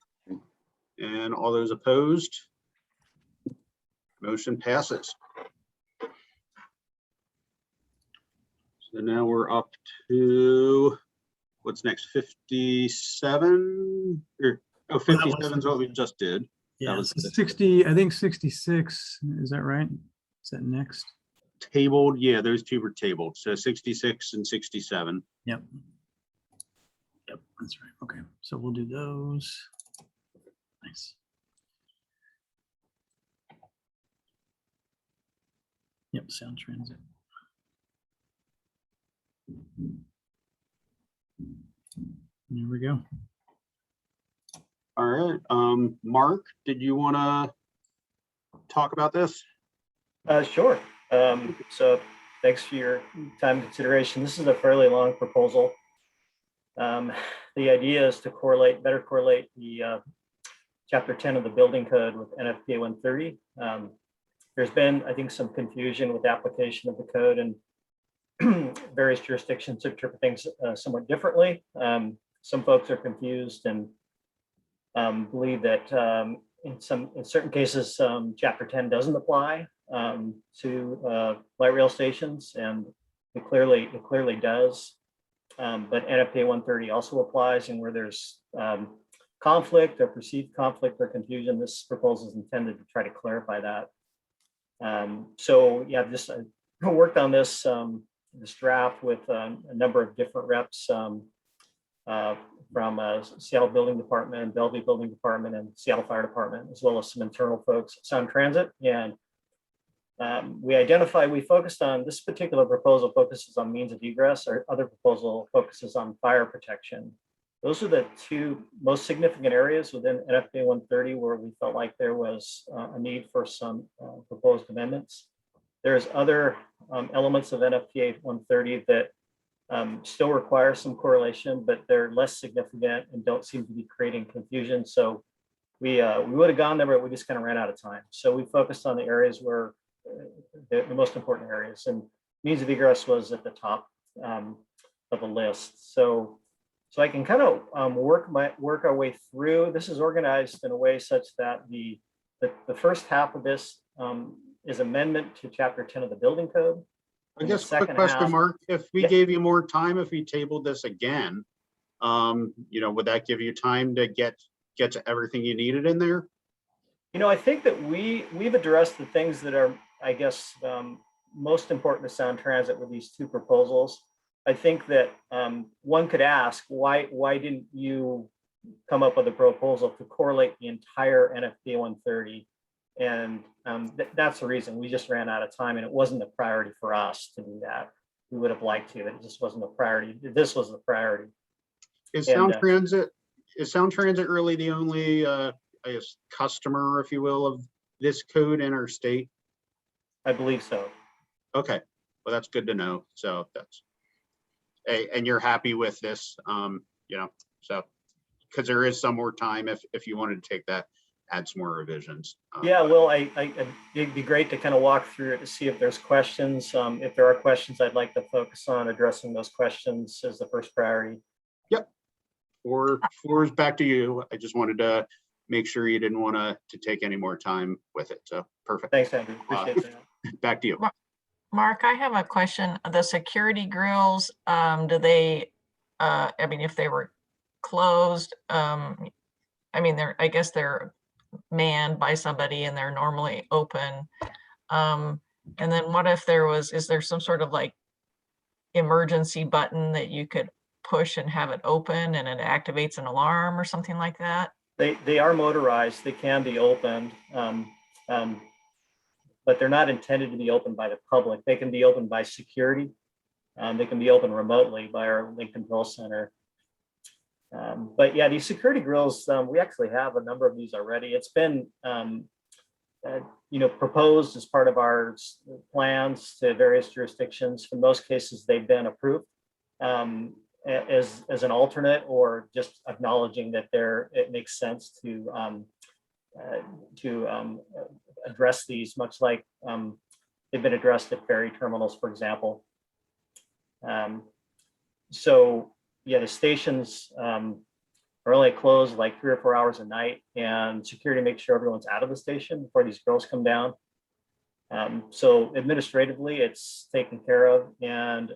Speaker 2: And all those opposed? Motion passes. So now we're up to, what's next, 57? Or, 57 is what we just did.
Speaker 1: Yeah,
Speaker 2: that was
Speaker 1: 60, I think 66, is that right? Is that next?
Speaker 2: Tabled, yeah, those two were tabled. So 66 and 67.
Speaker 1: Yep. Yep, that's right. Okay, so we'll do those. Nice. Yep, Sound Transit. There we go.
Speaker 2: All right, Mark, did you want to talk about this?
Speaker 9: Sure. So thanks for your time and consideration. This is a fairly long proposal. The idea is to better correlate the Chapter 10 of the building code with NFPA 130. There's been, I think, some confusion with application of the code, and various jurisdictions interpret things somewhat differently. Some folks are confused and believe that in certain cases, Chapter 10 doesn't apply to light rail stations, and it clearly does. But NFPA 130 also applies, and where there's conflict or perceived conflict or confusion, this proposal is intended to try to clarify that. So yeah, I worked on this draft with a number of different reps from Seattle Building Department, Bellevue Building Department, and Seattle Fire Department, as well as some internal folks at Sound Transit. And we focused on this particular proposal focuses on means of egress. Our other proposal focuses on fire protection. Those are the two most significant areas within NFPA 130 where we felt like there was a need for some proposed amendments. There's other elements of NFPA 130 that still require some correlation, but they're less significant and don't seem to be creating confusion. So we would have gone there, but we just kind of ran out of time. So we focused on the areas where the most important areas, and means of egress was at the top of the list. So I can kind of work our way through. This is organized in a way such that the first half of this is amendment to Chapter 10 of the building code.
Speaker 2: I guess quick question, Mark, if we gave you more time, if we tabled this again, would that give you time to get to everything you needed in there?
Speaker 9: I think that we've addressed the things that are, I guess, most important to Sound Transit with these two proposals. I think that one could ask, why didn't you come up with a proposal to correlate the entire NFPA 130? And that's the reason. We just ran out of time, and it wasn't a priority for us to do that. We would have liked to, but it just wasn't a priority. This was the priority.
Speaker 2: Is Sound Transit really the only I guess customer, if you will, of this code in our state?
Speaker 9: I believe so.
Speaker 2: Okay, well, that's good to know. So and you're happy with this, so because there is some more time if you wanted to take that, add some more revisions.
Speaker 9: Yeah, well, it'd be great to kind of walk through it to see if there's questions. If there are questions, I'd like to focus on addressing those questions as the first priority.
Speaker 2: Yep. Floor is back to you. I just wanted to make sure you didn't want to take any more time with it. So perfect.
Speaker 9: Thanks, Andrew. Appreciate that.
Speaker 2: Back to you.
Speaker 5: Mark, I have a question. The security grills, do they, if they were closed, I guess they're manned by somebody and they're normally open. And then what if is there some sort of like emergency button that you could push and have it open and it activates an alarm or something like that?
Speaker 9: They are motorized. They can be opened, but they're not intended to be opened by the public. They can be opened by security. They can be opened remotely by our link control center. But yeah, these security grills, we actually have a number of these already. It's been, proposed as part of our plans to various jurisdictions. For most cases, they've been approved as an alternate, or just acknowledging that it makes sense to address these, much like they've been addressed at ferry terminals, for example. So yeah, the stations are only closed like 3 or 4 hours a night, and security makes sure everyone's out of the station before these grills come down. So administratively, it's taken care of, and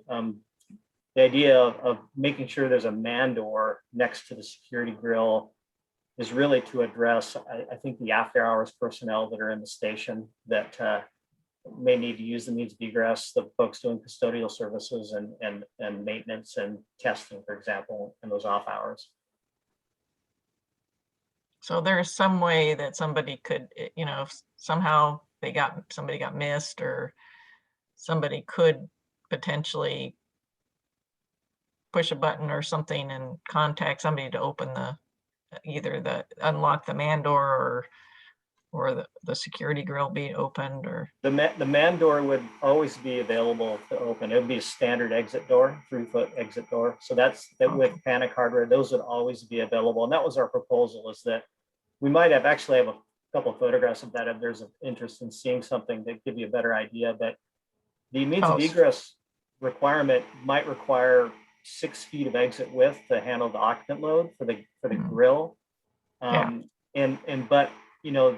Speaker 9: the idea of making sure there's a man door next to the security grill is really to address, I think, the after hours personnel that are in the station that may need to use the means of egress, the folks doing custodial services and maintenance and testing, for example, in those off hours.
Speaker 5: So there's some way that somebody could, if somehow somebody got missed or somebody could potentially push a button or something and contact somebody to open unlock the man door, or the security grill be opened, or
Speaker 9: The man door would always be available to open. It would be a standard exit door, 3-foot exit door. So that with panic hardware, those would always be available. And that was our proposal, is that we might actually have a couple of photographs of that if there's an interest in seeing something that give you a better idea. But the means of egress requirement might require 6 feet of exit width to handle the occupant load for the grill. But you know,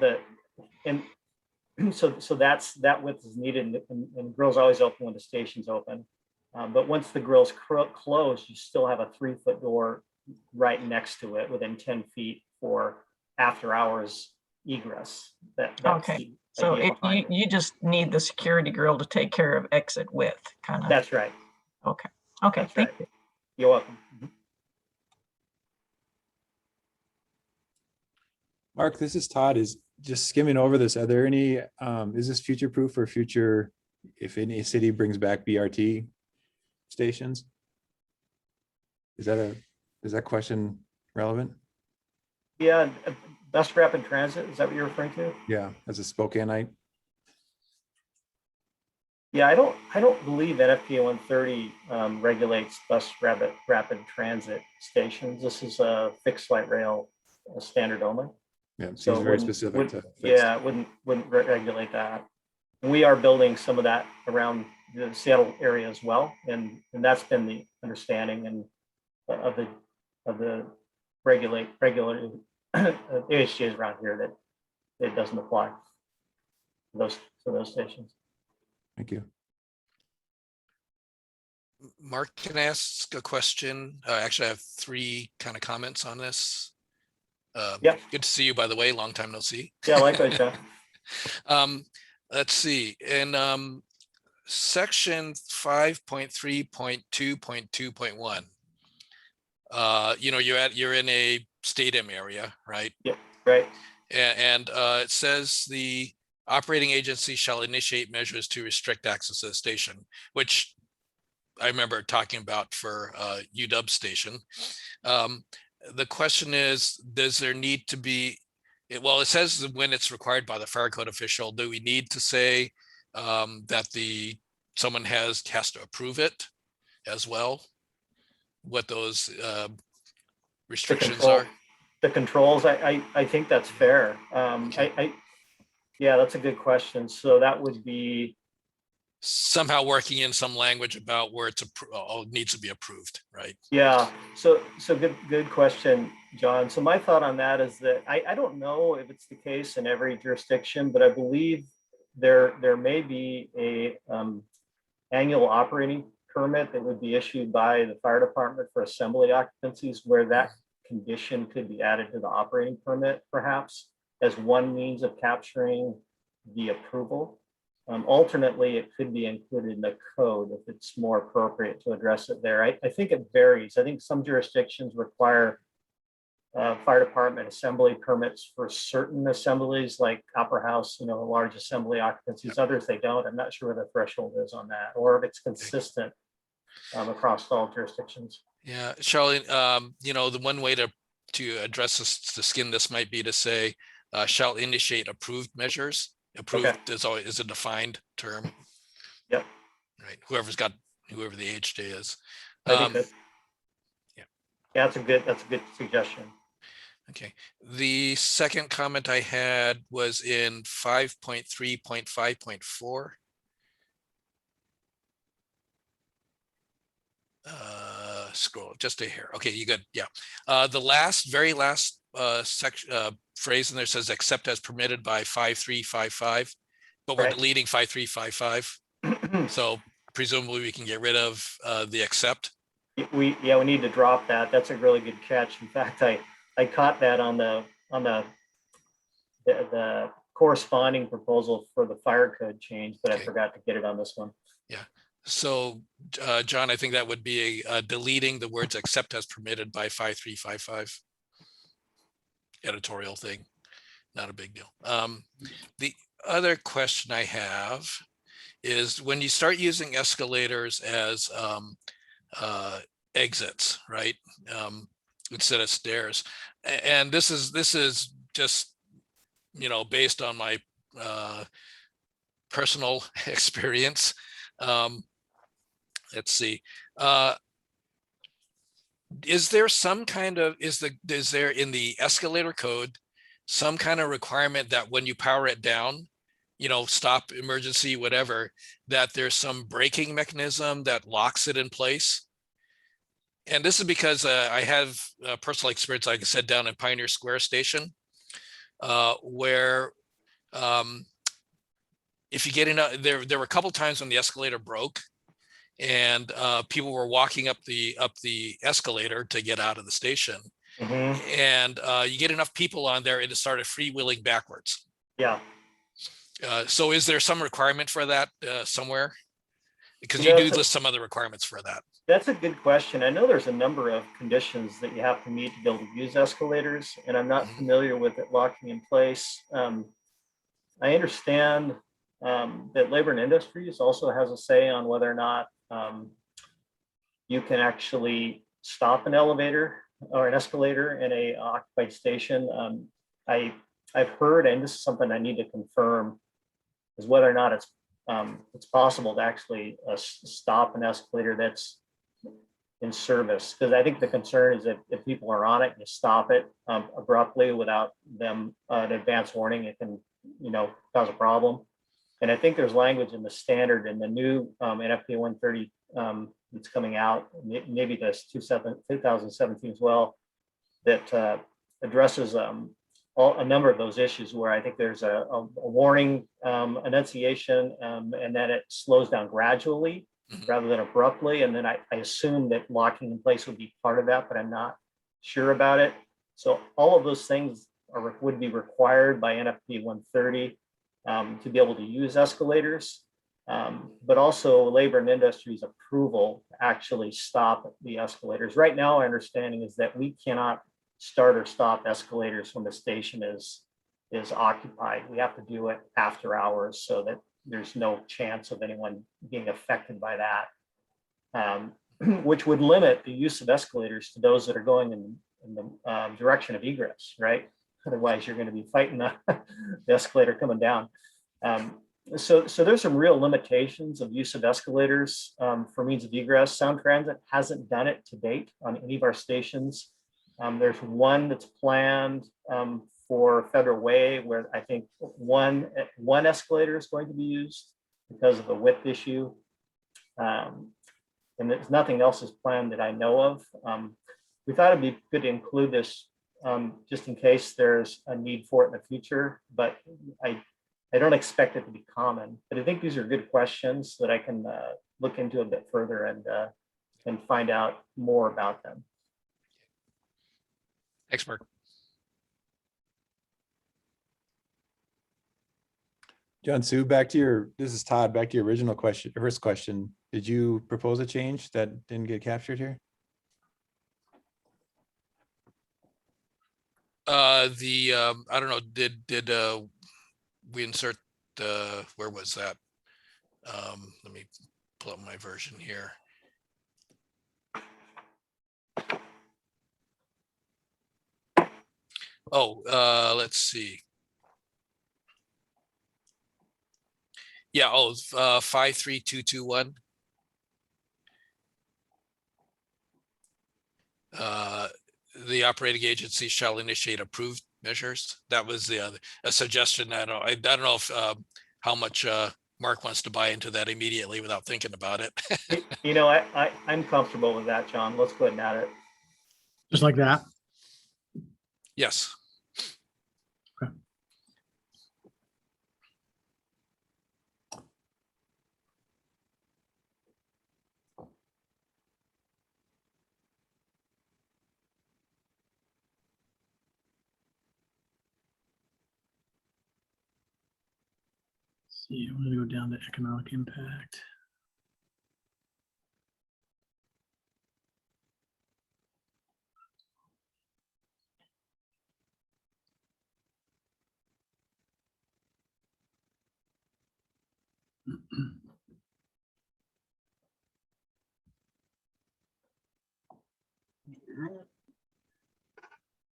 Speaker 9: so that width is needed, and grill's always open when the station's open. But once the grill's closed, you still have a 3-foot door right next to it within 10 feet for after hours egress.
Speaker 5: Okay. So you just need the security grill to take care of exit width, kind of.
Speaker 9: That's right.
Speaker 5: Okay. Thank you.
Speaker 9: You're welcome.
Speaker 4: Mark, this is Todd. Is just skimming over this. Are there any, is this future proof for future, if any city brings back BRT stations? Is that question relevant?
Speaker 9: Yeah, bus rapid transit, is that what you're referring to?
Speaker 4: Yeah, as a Spokaneite.
Speaker 9: Yeah, I don't believe NFPA 130 regulates bus rapid transit stations. This is a fixed light rail standard only.
Speaker 4: Yeah, it seems very specific to fixed.
Speaker 9: Yeah, it wouldn't regulate that. And we are building some of that around the Seattle area as well, and that's been the understanding and of the regular AHJs around here, that it doesn't apply to those stations.
Speaker 4: Thank you.
Speaker 6: Mark, can I ask a question? Actually, I have 3 kind of comments on this.
Speaker 9: Yeah.
Speaker 6: Good to see you, by the way. Long time no see.
Speaker 9: Yeah, likewise, John.
Speaker 6: Let's see. In section 5.3.2.2.1, you know, you're in a stadium area, right?
Speaker 9: Yeah, right.
Speaker 6: And it says the operating agency shall initiate measures to restrict access to the station, which I remember talking about for UW station. The question is, does there need to be, well, it says when it's required by the fire code official, do we need to say that someone has to approve it as well? What those restrictions are?
Speaker 9: The controls, I think that's fair. Yeah, that's a good question. So that would be
Speaker 6: somehow working in some language about where it's needs to be approved, right?
Speaker 9: Yeah. So good question, John. So my thought on that is that I don't know if it's the case in every jurisdiction, but I believe there may be a annual operating permit that would be issued by the fire department for assembly occupancies, where that condition could be added to the operating permit, perhaps as one means of capturing the approval. Alternately, it could be included in the code if it's more appropriate to address it there. I think it varies. I think some jurisdictions require fire department assembly permits for certain assemblies, like Opera House, you know, large assembly occupancies. Others they don't. I'm not sure where the threshold is on that, or if it's consistent across all jurisdictions.
Speaker 6: Yeah, Charlie, you know, the one way to address the skin this might be to say shall initiate approved measures. Approved is a defined term.
Speaker 9: Yep.
Speaker 6: Right. Whoever the AHJ is.
Speaker 9: I think
Speaker 6: yeah,
Speaker 9: that's a good suggestion.
Speaker 6: Okay. The second comment I had was in 5.3.5.4. Scroll just a hair. Okay, you good? Yeah. The very last section phrase in there says except as permitted by 5355, but we're deleting 5355. So presumably we can get rid of the except.
Speaker 9: We need to drop that. That's a really good catch. In fact, I caught that on the corresponding proposal for the fire code change, but I forgot to get it on this one.
Speaker 6: Yeah. So, John, I think that would be deleting the words except as permitted by 5355. Editorial thing, not a big deal. The other question I have is when you start using escalators as exits, right? Instead of stairs. And this is just, you know, based on my personal experience. Let's see. Is there some kind of, is there in the escalator code some kind of requirement that when you power it down, you know, stop, emergency, whatever, that there's some braking mechanism that locks it in place? And this is because I have personal experience, like I said, down in Pioneer Square Station, where if you get in, there were a couple times when the escalator broke, and people were walking up the escalator to get out of the station, and you get enough people on there, and it started freewheeling backwards.
Speaker 9: Yeah.
Speaker 6: So is there some requirement for that somewhere? Because
Speaker 9: You
Speaker 6: you
Speaker 9: know,
Speaker 6: do
Speaker 9: so-
Speaker 6: list some other requirements for that.
Speaker 9: That's a good question. I know there's a number of conditions that you have to meet to be able to use escalators, and I'm not familiar with it locking in place. I understand that Labor and Industries also has a say on whether or not you can actually stop an elevator or an escalator in a occupied station. I've heard, and this is something I need to confirm, is whether or not it's possible to actually stop an escalator that's in service. Because I think the concern is that if people are on it, you stop it abruptly without them an advance warning, it can, you know, cause a problem. And I think there's language in the standard in the new NFPA 130 that's coming out, maybe this 2017 as well, that addresses a number of those issues where I think there's a warning enunciation, and then it slows down gradually rather than abruptly. And then I assume that locking in place would be part of that, but I'm not sure about it. So all of those things would be required by NFPA 130 to be able to use escalators, but also Labor and Industries approval to actually stop the escalators. Right now, our understanding is that we cannot start or stop escalators when the station is occupied. We have to do it after hours so that there's no chance of anyone being affected by that, which would limit the use of escalators to those that are going in the direction of egress, right? Otherwise, you're going to be fighting the escalator coming down. So there's some real limitations of use of escalators for means of egress. Sound Transit hasn't done it to date on any of our stations. There's one that's planned for Federal Way, where I think one escalator is going to be used because of a width issue. And there's nothing else is planned that I know of. We thought it'd be good to include this just in case there's a need for it in the future, but I don't expect it to be common. But I think these are good questions that I can look into a bit further and find out more about them.
Speaker 6: Thanks, Mark.
Speaker 4: John Sue, this is Todd, back to your original question, first question. Did you propose a change that didn't get captured here?
Speaker 6: I don't know, did we insert where was that? Let me pull up my version here. Oh, let's see. Yeah, 53221. The operating agency shall initiate approved measures. That was a suggestion. I don't know if how much Mark wants to buy into that immediately without thinking about it.
Speaker 9: You know, I'm comfortable with that, John. Let's go ahead and add it.
Speaker 1: Just like that.
Speaker 6: Yes.
Speaker 1: Okay. See, I'm going to go down to economic impact.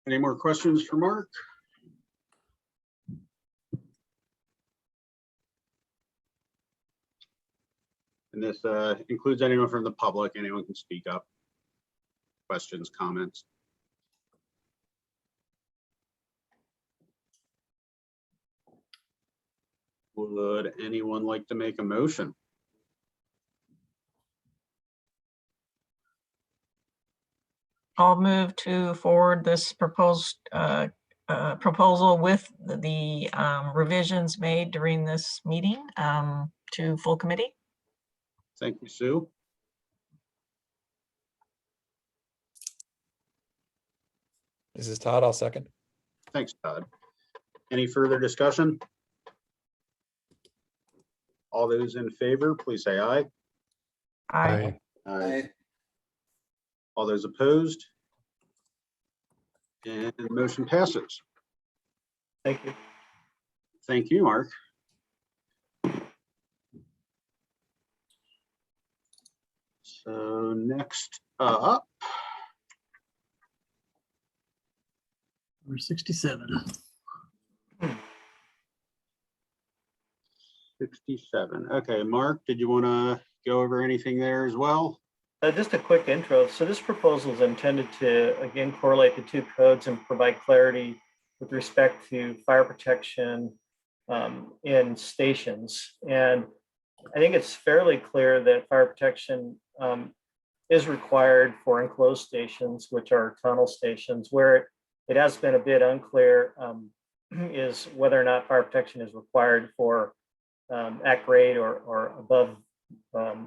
Speaker 2: Any more questions for Mark? And this includes anyone from the public. Anyone can speak up. Questions, comments. Would anyone like to make a motion?
Speaker 5: I'll move to forward this proposed proposal with the revisions made during this meeting to full committee.
Speaker 2: Thank you, Sue.
Speaker 4: This is Todd. I'll second.
Speaker 2: Thanks, Todd. Any further discussion? All those in favor, please say aye.
Speaker 5: Aye.
Speaker 2: Aye. All those opposed? And the motion passes.
Speaker 9: Thank you.
Speaker 2: Thank you, Mark. So next up,
Speaker 1: Number 67.
Speaker 2: 67. Okay, Mark, did you want to go over anything there as well?
Speaker 9: Just a quick intro. So this proposal is intended to, again, correlate the two codes and provide clarity with respect to fire protection in stations. And I think it's fairly clear that fire protection is required for enclosed stations, which are tunnel stations. Where it has been a bit unclear is whether or not fire protection is required for at grade or above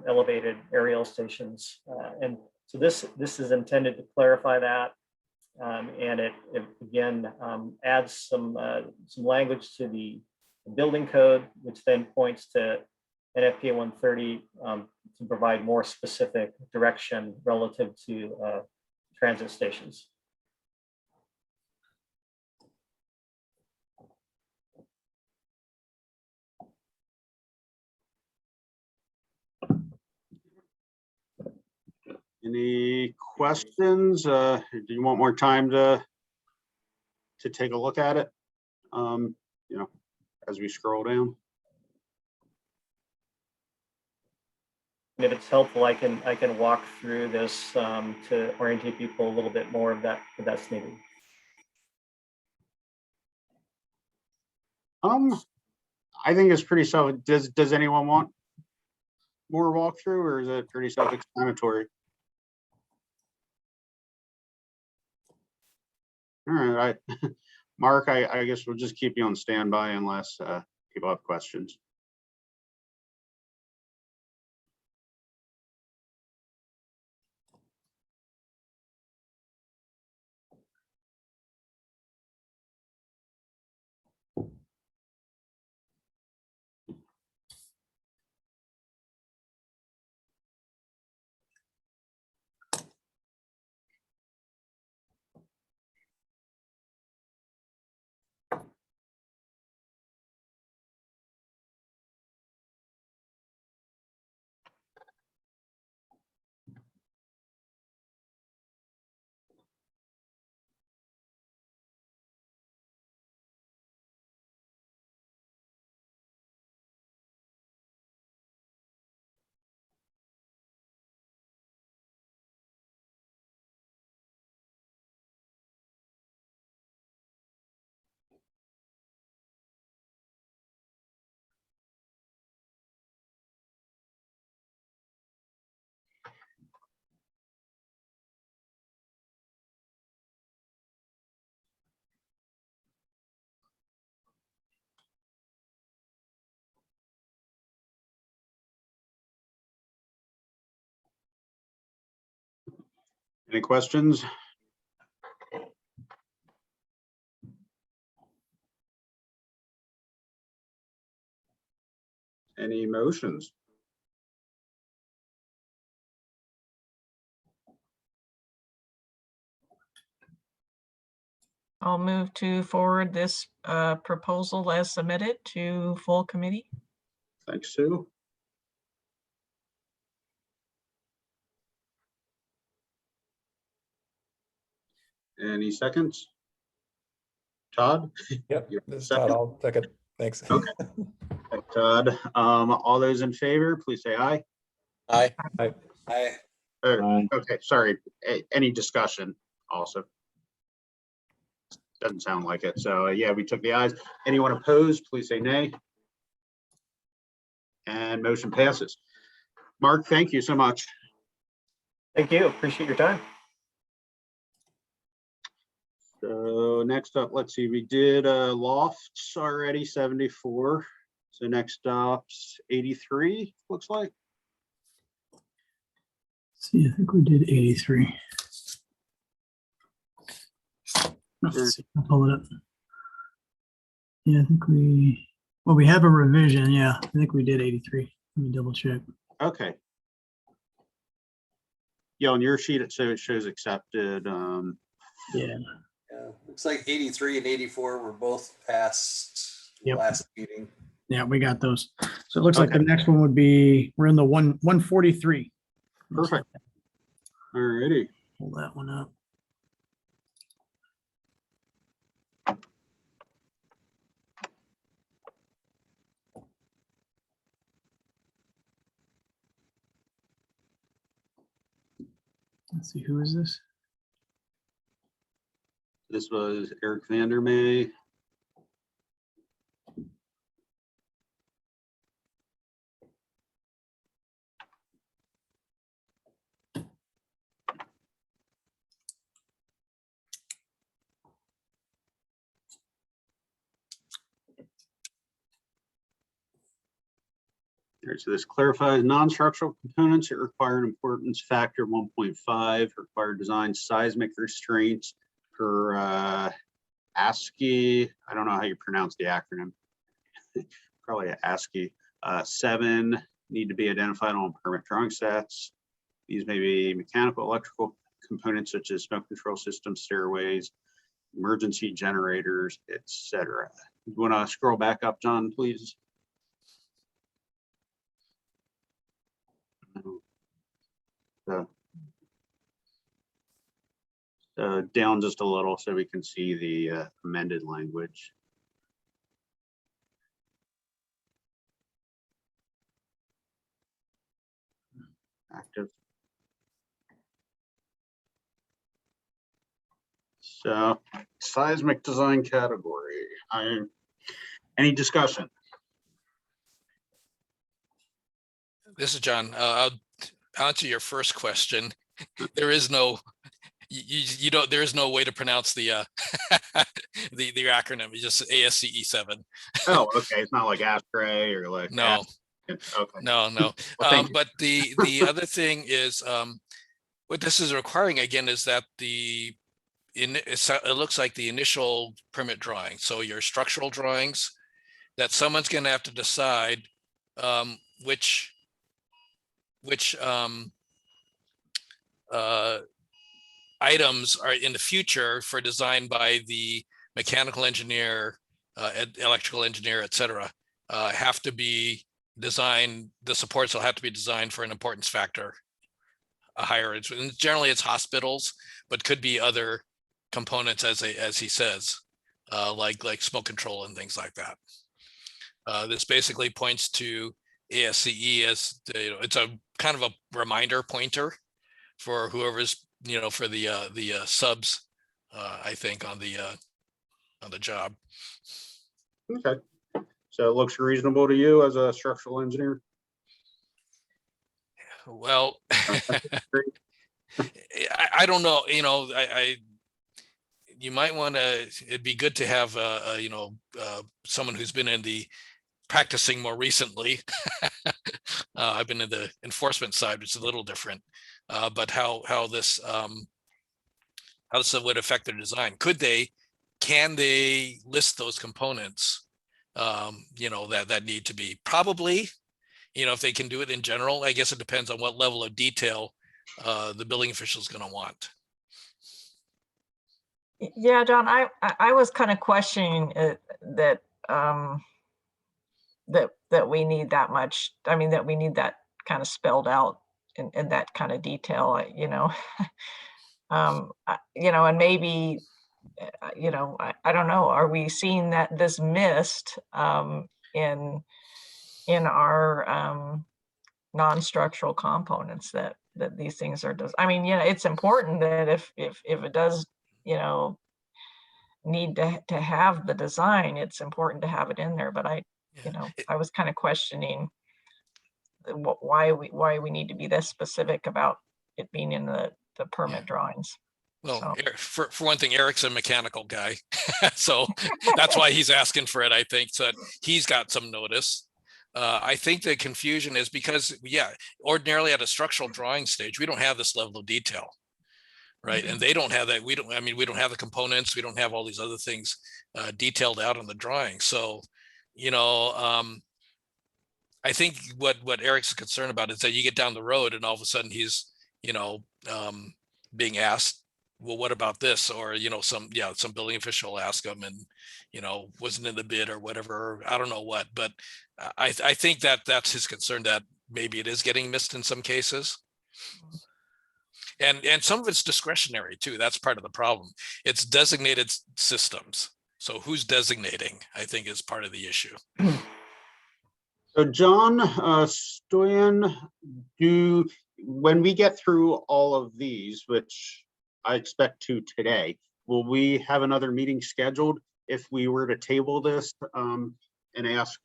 Speaker 9: elevated aerial stations. And so this is intended to clarify that. And it again adds some language to the building code, which then points to NFPA 130 to provide more specific direction relative to transit stations.
Speaker 2: Any questions? Do you want more time to take a look at it? You know, as we scroll down.
Speaker 9: And if it's helpful, I can walk through this to orientate people a little bit more of that if that's needed.
Speaker 2: I think it's pretty self. Does anyone want more walkthrough, or is it pretty self-explanatory? All right, Mark, I guess we'll just keep you on standby unless people have questions. Any questions? Any motions?
Speaker 5: I'll move to forward this proposal as submitted to full committee.
Speaker 2: Thanks, Sue. Any seconds? Todd?
Speaker 4: Yep,
Speaker 2: You're
Speaker 4: this is
Speaker 2: second?
Speaker 4: Todd. I'll second. Thanks.
Speaker 2: Okay. Thanks, Todd. All those in favor, please say aye.
Speaker 12: Aye.
Speaker 14: I,
Speaker 2: Okay, sorry. Any discussion also? Doesn't sound like it. So yeah, we took the ayes. Anyone opposed, please say nay. And motion passes. Mark, thank you so much.
Speaker 9: Thank you. Appreciate your time.
Speaker 2: So next up, let's see, we did lofts already, 74. So next up's 83, looks like.
Speaker 1: See, I think we did 83. Let's see, I'll pull it up. Yeah, I think we have a revision. Yeah, I think we did 83. Let me double check.
Speaker 2: Okay. Yeah, on your sheet, it shows accepted.
Speaker 1: Yeah.
Speaker 14: yeah, looks like 83 and 84 were both passed
Speaker 1: Yep.
Speaker 14: last meeting.
Speaker 1: Yeah, we got those. So it looks like
Speaker 2: Okay.
Speaker 1: the next one would be, we're in the 143.
Speaker 2: Perfect. All righty.
Speaker 1: Pull that one up. Let's see, who is this?
Speaker 2: This was Eric Vandermeer. All right, so this clarifies non-structural components that require an importance factor 1.5, require design seismic restraints per ASCII. I don't know how you pronounce the acronym. Probably ASCII. 7 need to be identified on permit drawing sets. These may be mechanical, electrical components such as smoke control systems, stairways, emergency generators, etc. You want to scroll back up, John, please? Down just a little so we can see the amended language. Active. So seismic design category. Any discussion?
Speaker 6: This is John. I'll answer your first question. There is no, you don't, there is no way to pronounce the the acronym. It's just ASCE 7.
Speaker 2: Oh, okay. It's not like ASTRAE or like
Speaker 6: No.
Speaker 2: Okay.
Speaker 6: No.
Speaker 2: Well, thank you.
Speaker 6: But the other thing is, what this is requiring again is that it looks like the initial permit drawing. So your structural drawings, that someone's going to have to decide which items are in the future for design by the mechanical engineer, electrical engineer, etc. Have to be designed. The supports will have to be designed for an importance factor, a higher. And generally, it's hospitals, but could be other components, as he says, like smoke control and things like that. This basically points to ASCE as it's a kind of a reminder pointer for whoever's for the subs, I think on the job.
Speaker 2: Okay. So it looks reasonable to you as a structural engineer?
Speaker 6: Well, I don't know. You might want to. It'd be good to have someone who's been in the practicing more recently. I've been in the enforcement side, which is a little different. But how this would affect their design? Can they list those components? That need to be probably. If they can do it in general, I guess it depends on what level of detail the building official is going to want.
Speaker 5: Yeah, John, I was kind of questioning that we need that much. I mean, that we need that kind of spelled out in that kind of detail, and maybe you know, I don't know, are we seeing that this missed in our non-structural components that these things are just, I mean, yeah, it's important that if it does, you know, need to have the design, it's important to have it in there. But you know, I was kind of questioning why we need to be this specific about it being in the permit drawings.
Speaker 6: Well, for one thing, Eric's a mechanical guy, so that's why he's asking for it. I think so he's got some notice. I think the confusion is because, yeah, ordinarily at a structural drawing stage, we don't have this level of detail, right? And they don't have that. We don't have the components. We don't have all these other things detailed out on the drawing. So, you know, I think what Eric's concerned about is that you get down the road and all of a sudden he's, you know, being asked, well, what about this? Or, you know, some building official will ask him and, you know, wasn't in the bid or whatever. I don't know what, but I think that's his concern, that maybe it is getting missed in some cases. And some of it's discretionary too. That's part of the problem. It's designated systems. So who's designating, I think, is part of the issue.
Speaker 2: So John Stoyan, when we get through all of these, which I expect to today, will we have another meeting scheduled if we were to table this and ask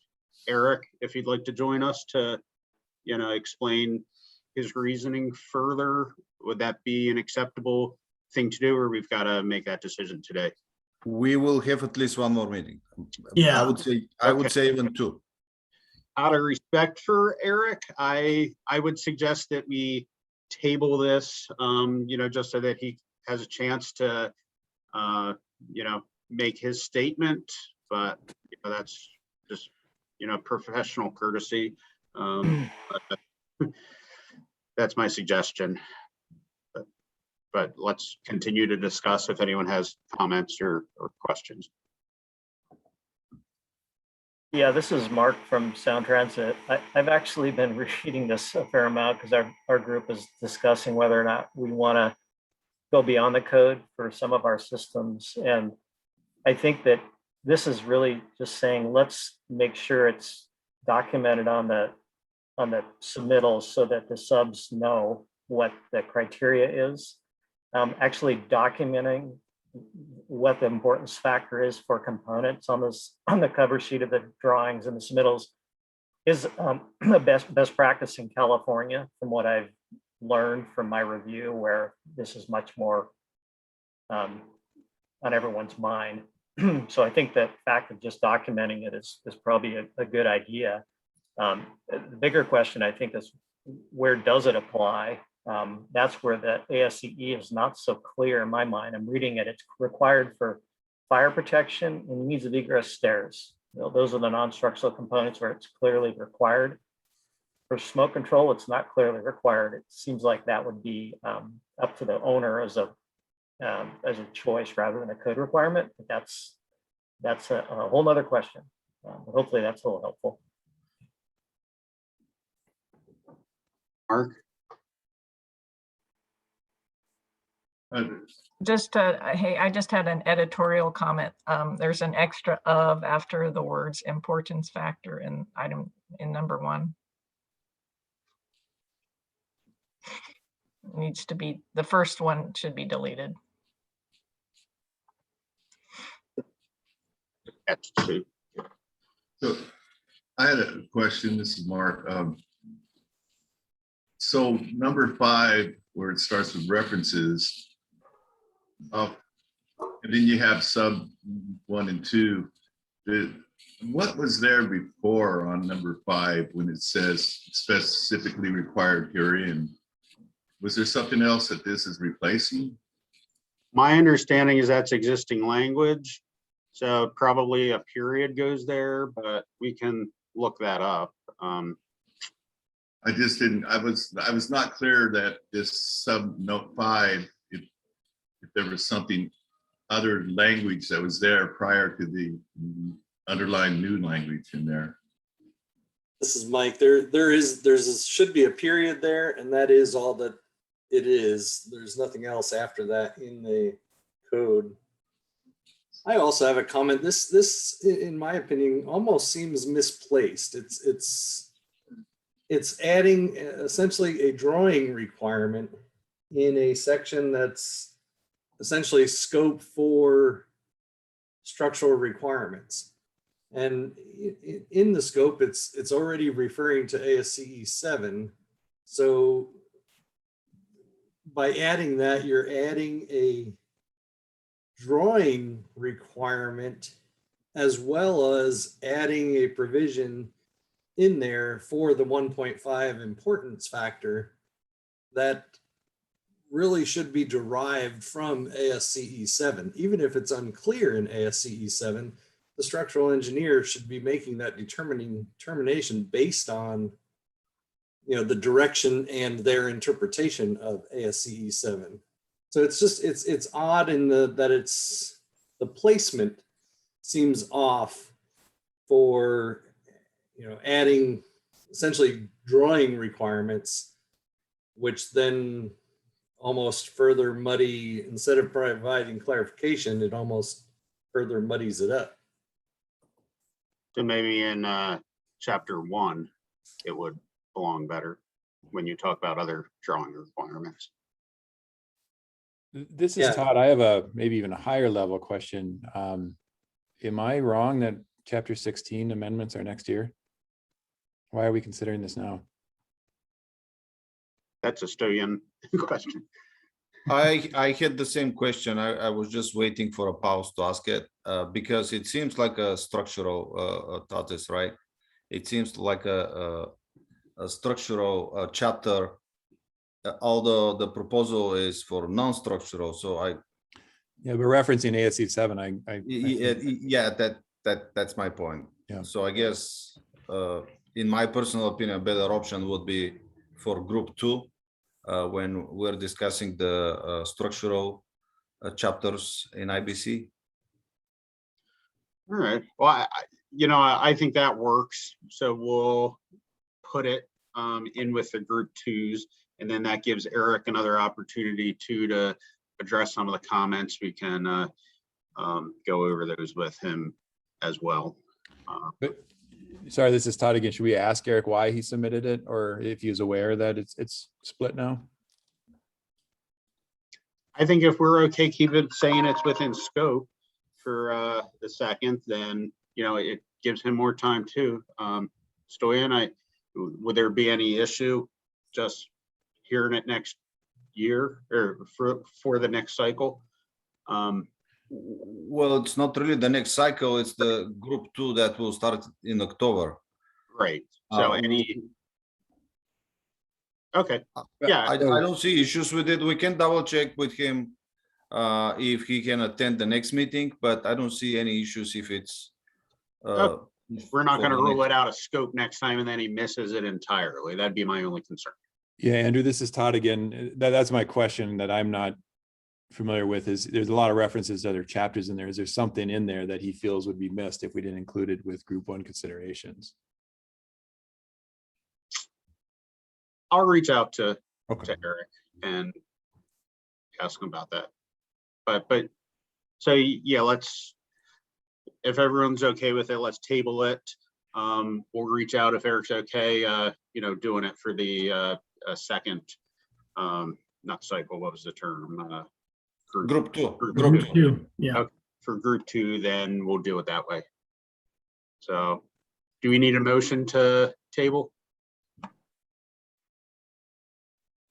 Speaker 2: Eric if he'd like to join us to, you know, explain his reasoning further? Would that be an acceptable thing to do, or we've got to make that decision today?
Speaker 11: We will have at least one more meeting.
Speaker 1: Yeah.
Speaker 11: I would say even two.
Speaker 2: Out of respect for Eric, I would suggest that we table this, you know, just so that he has a chance to, you know, make his statement. But you know, that's just, you know, professional courtesy. That's my suggestion. But let's continue to discuss if anyone has comments or questions.
Speaker 9: Yeah, this is Mark from Sound Transit. I've actually been reading this a fair amount because our group is discussing whether or not we want to go beyond the code for some of our systems. And I think that this is really just saying, let's make sure it's documented on the submittals so that the subs know what the criteria is. Actually documenting what the importance factor is for components on the cover sheet of the drawings and the submittals is the best practice in California, from what I've learned from my review, where this is much more on everyone's mind. So I think that fact of just documenting it is probably a good idea. The bigger question, I think, is where does it apply? That's where the ASCE is not so clear in my mind. I'm reading it. It's required for fire protection and means of egress stairs. You know, those are the non-structural components where it's clearly required. For smoke control, it's not clearly required. It seems like that would be up to the owner as a choice rather than a code requirement. But that's a whole nother question. Hopefully that's a little helpful.
Speaker 2: Mark?
Speaker 5: Hey, I just had an editorial comment. There's an extra of after the words importance factor in number 1. It needs to be, the first one should be deleted.
Speaker 10: So I had a question. This is Mark. So number 5, where it starts with references, and then you have sub 1 and 2. What was there before on number 5 when it says specifically required herein? Was there something else that this is replacing?
Speaker 2: My understanding is that's existing language. So probably a period goes there, but we can look that up.
Speaker 10: I just didn't, I was not clear that this sub note 5, if there was something other language that was there prior to the underlying new language in there.
Speaker 14: This is Mike. Should be a period there, and that is all that it is. There's nothing else after that in the code. I also have a comment. This, in my opinion, almost seems misplaced. It's adding essentially a drawing requirement in a section that's essentially scope for structural requirements. And in the scope, it's already referring to ASCE 7. So by adding that, you're adding a drawing requirement as well as adding a provision in there for the 1.5 importance factor that really should be derived from ASCE 7. Even if it's unclear in ASCE 7, the structural engineer should be making that determination based on, you know, the direction and their interpretation of ASCE 7. So it's just, it's odd in that it's, the placement seems off for, you know, adding essentially drawing requirements, which then almost further muddy, instead of providing clarification, it almost further muddies it up.
Speaker 2: So maybe in chapter 1, it would belong better when you talk about other drawing requirements.
Speaker 4: This is
Speaker 14: Yeah.
Speaker 4: Todd. I have a maybe even a higher level question. Am I wrong that chapter 16 amendments are next year? Why are we considering this now?
Speaker 2: That's a Stoyan question.
Speaker 11: I had the same question. I was just waiting for a pause to ask it because it seems like a structural thesis, right? It seems like a structural chapter, although the proposal is for non-structural. So
Speaker 4: Yeah, we're referencing ASC 7.
Speaker 11: yeah, that's my point.
Speaker 4: Yeah.
Speaker 11: So I guess, in my personal opinion, a better option would be for group 2 when we're discussing the structural chapters in IBC.
Speaker 2: All right. Well, I think that works. So we'll put it in with the group 2s, and then that gives Eric another opportunity to address some of the comments. We can go over those with him as well.
Speaker 4: But sorry, this is Todd again. Should we ask Eric why he submitted it, or if he was aware that it's split now?
Speaker 2: I think if we're okay, keep it saying it's within scope for the second, then, it gives him more time too. Stoyan, would there be any issue just hearing it next year or for the next cycle?
Speaker 11: Well, it's not really the next cycle. It's the group 2 that will start in October.
Speaker 2: Right. So okay. Yeah.
Speaker 11: I don't see issues with it. We can double check with him if he can attend the next meeting, but I don't see any issues if it's.
Speaker 2: We're not going to rule it out of scope next time and then he misses it entirely. That'd be my only concern.
Speaker 4: Yeah, Andrew, this is Todd again. That's my question that I'm not familiar with. Is there's a lot of references to other chapters in there. Is there something in there that he feels would be missed if we didn't include it with group 1 considerations?
Speaker 2: I'll reach out to Eric and ask him about that. But so yeah, if everyone's okay with it, let's table it. We'll reach out if Eric's okay, doing it for the second, not cycle, what was the term?
Speaker 11: Group 2.
Speaker 1: Group 2, yeah.
Speaker 2: Okay, for group 2, then we'll do it that way. So do we need a motion to table?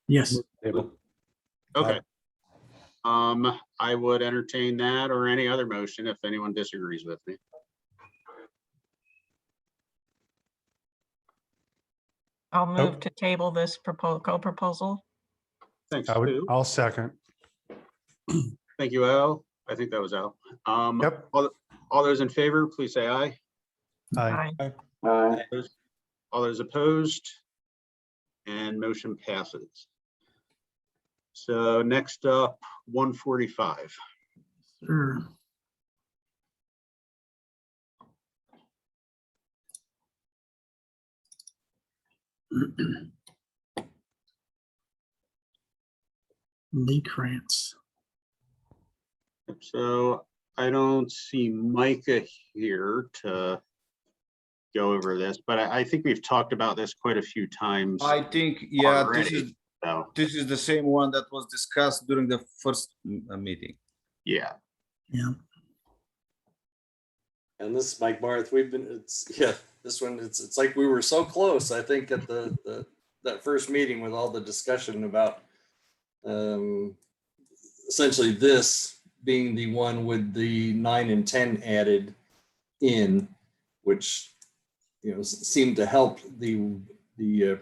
Speaker 1: Yes.
Speaker 4: Table.
Speaker 2: Okay. I would entertain that or any other motion if anyone disagrees with me.
Speaker 5: I'll move to table this co-proposal.
Speaker 2: Thanks,
Speaker 3: I would,
Speaker 2: Sue.
Speaker 3: I'll second.
Speaker 2: Thank you, Al. I think that was Al.
Speaker 3: Yep.
Speaker 2: All those in favor, please say aye.
Speaker 3: Aye.
Speaker 5: Aye.
Speaker 2: All those opposed? And motion passes. So next up, 145.
Speaker 1: Sure. Lee Krantz.
Speaker 2: So I don't see Micah here to go over this, but I think we've talked about this quite a few times.
Speaker 11: I think, yeah,
Speaker 2: already, so,
Speaker 11: this is the same one that was discussed during the first meeting.
Speaker 2: yeah.
Speaker 1: Yeah.
Speaker 14: And this is Mike Barth. This one, it's like we were so close, I think, at that first meeting with all the discussion about essentially this being the one with the 9 and 10 added in, which, you know, seemed to help the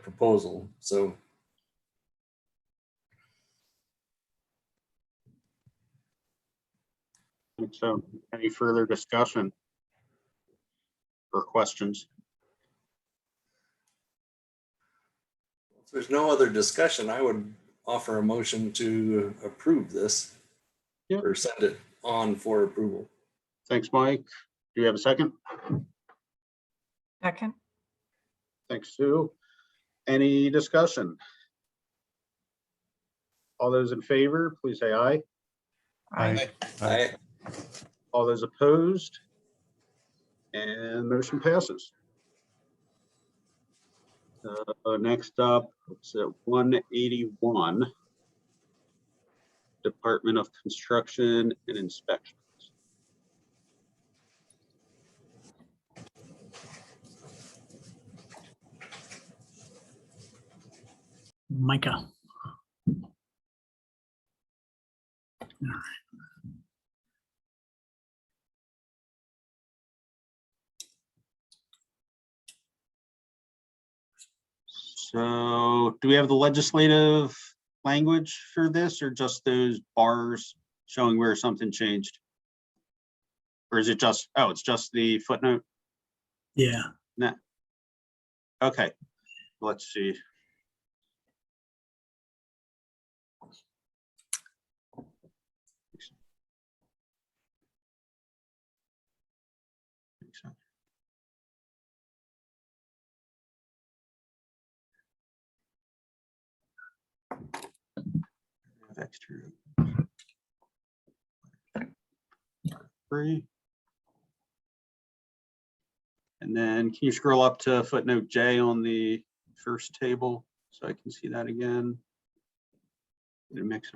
Speaker 14: proposal. So
Speaker 2: So any further discussion or questions?
Speaker 14: if there's no other discussion, I would offer a motion to approve this.
Speaker 2: Yep.
Speaker 14: Or send it on for approval.
Speaker 2: Thanks, Mike. Do you have a second?
Speaker 5: Second.
Speaker 2: Thanks, Sue. Any discussion? All those in favor, please say aye.
Speaker 14: Aye.
Speaker 2: All those opposed? And motion passes. Next up, it's at 181. Department of Construction and Inspections.
Speaker 1: Micah.
Speaker 2: So do we have the legislative language for this, or just those bars showing where something changed? Or is it just, oh, it's just the footnote?
Speaker 1: Yeah.
Speaker 2: No. Okay, let's see. Extra. Three. And then can you scroll up to footnote J on the first table so I can see that again? The mix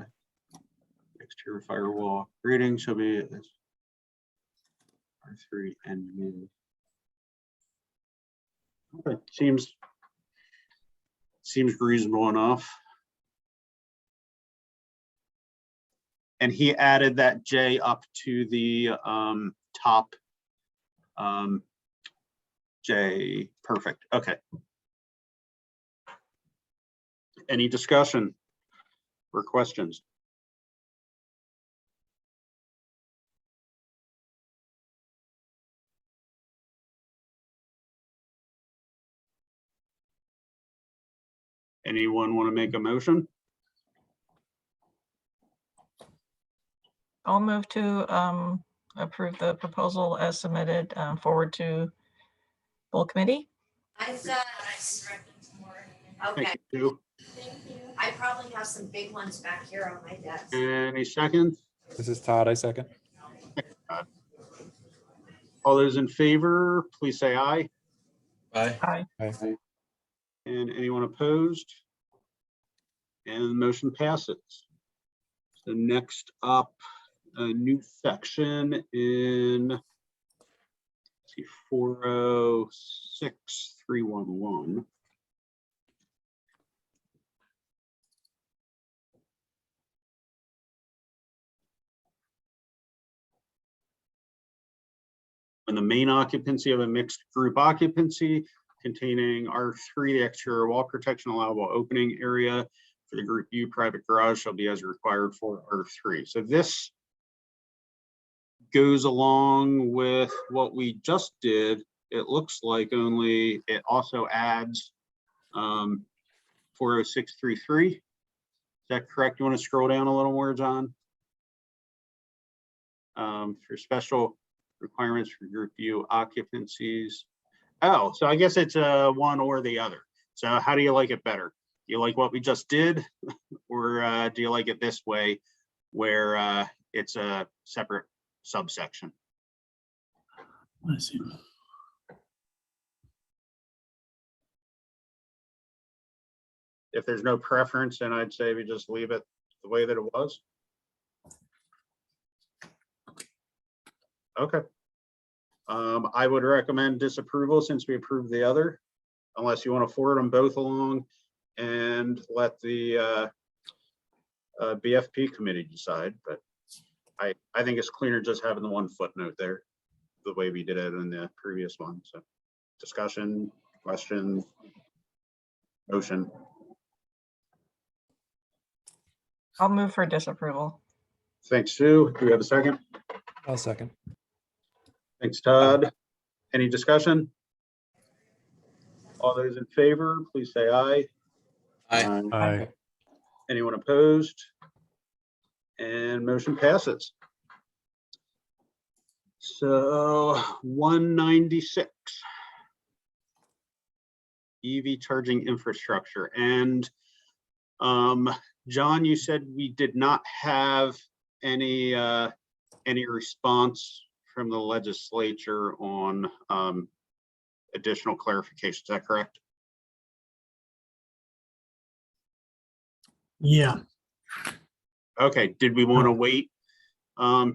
Speaker 2: exterior firewall rating shall be this R3 and U. Okay, seems reasonable enough. And he added that J up to the top J. Perfect. Okay. Any discussion or questions? Anyone want to make a motion?
Speaker 5: I'll move to approve the proposal as submitted, forward to full committee.
Speaker 15: I've got. Okay.
Speaker 2: Thank you.
Speaker 15: Thank you. I probably have some big ones back here on my desk.
Speaker 2: Any seconds?
Speaker 4: This is Todd, I second.
Speaker 2: All those in favor, please say aye.
Speaker 5: Aye.
Speaker 2: And anyone opposed? And the motion passes. So next up, a new section in, let's see, 406-311. When the main occupancy of a mixed group occupancy containing R3, the exterior wall protection allowable opening area for the group U private garage shall be as required for R3. So this goes along with what we just did. It looks like, only it also adds 40633. Is that correct? You want to scroll down a little more, John? For special requirements for group U occupancies. Oh, so I guess it's one or the other. So how do you like it better? Do you like what we just did, or do you like it this way, where it's a separate subsection.
Speaker 1: I see.
Speaker 2: If there's no preference, then I'd say we just leave it the way that it was. Okay. I would recommend disapproval since we approved the other, unless you want to forward them both along and let the BFP committee decide, but I think it's cleaner just having the one footnote there, the way we did it in the previous one. So discussion, question, motion.
Speaker 5: I'll move for disapproval.
Speaker 2: Thanks, Sue. Do we have a second?
Speaker 4: I'll second.
Speaker 2: Thanks, Todd. Any discussion? All those in favor, please say aye.
Speaker 12: Aye.
Speaker 3: Aye.
Speaker 2: Anyone opposed? And motion passes. So 196. EV charging infrastructure. And John, you said we did not have any response from the legislature on additional clarification. Is that correct?
Speaker 1: Yeah.
Speaker 2: Okay. Did we want to wait,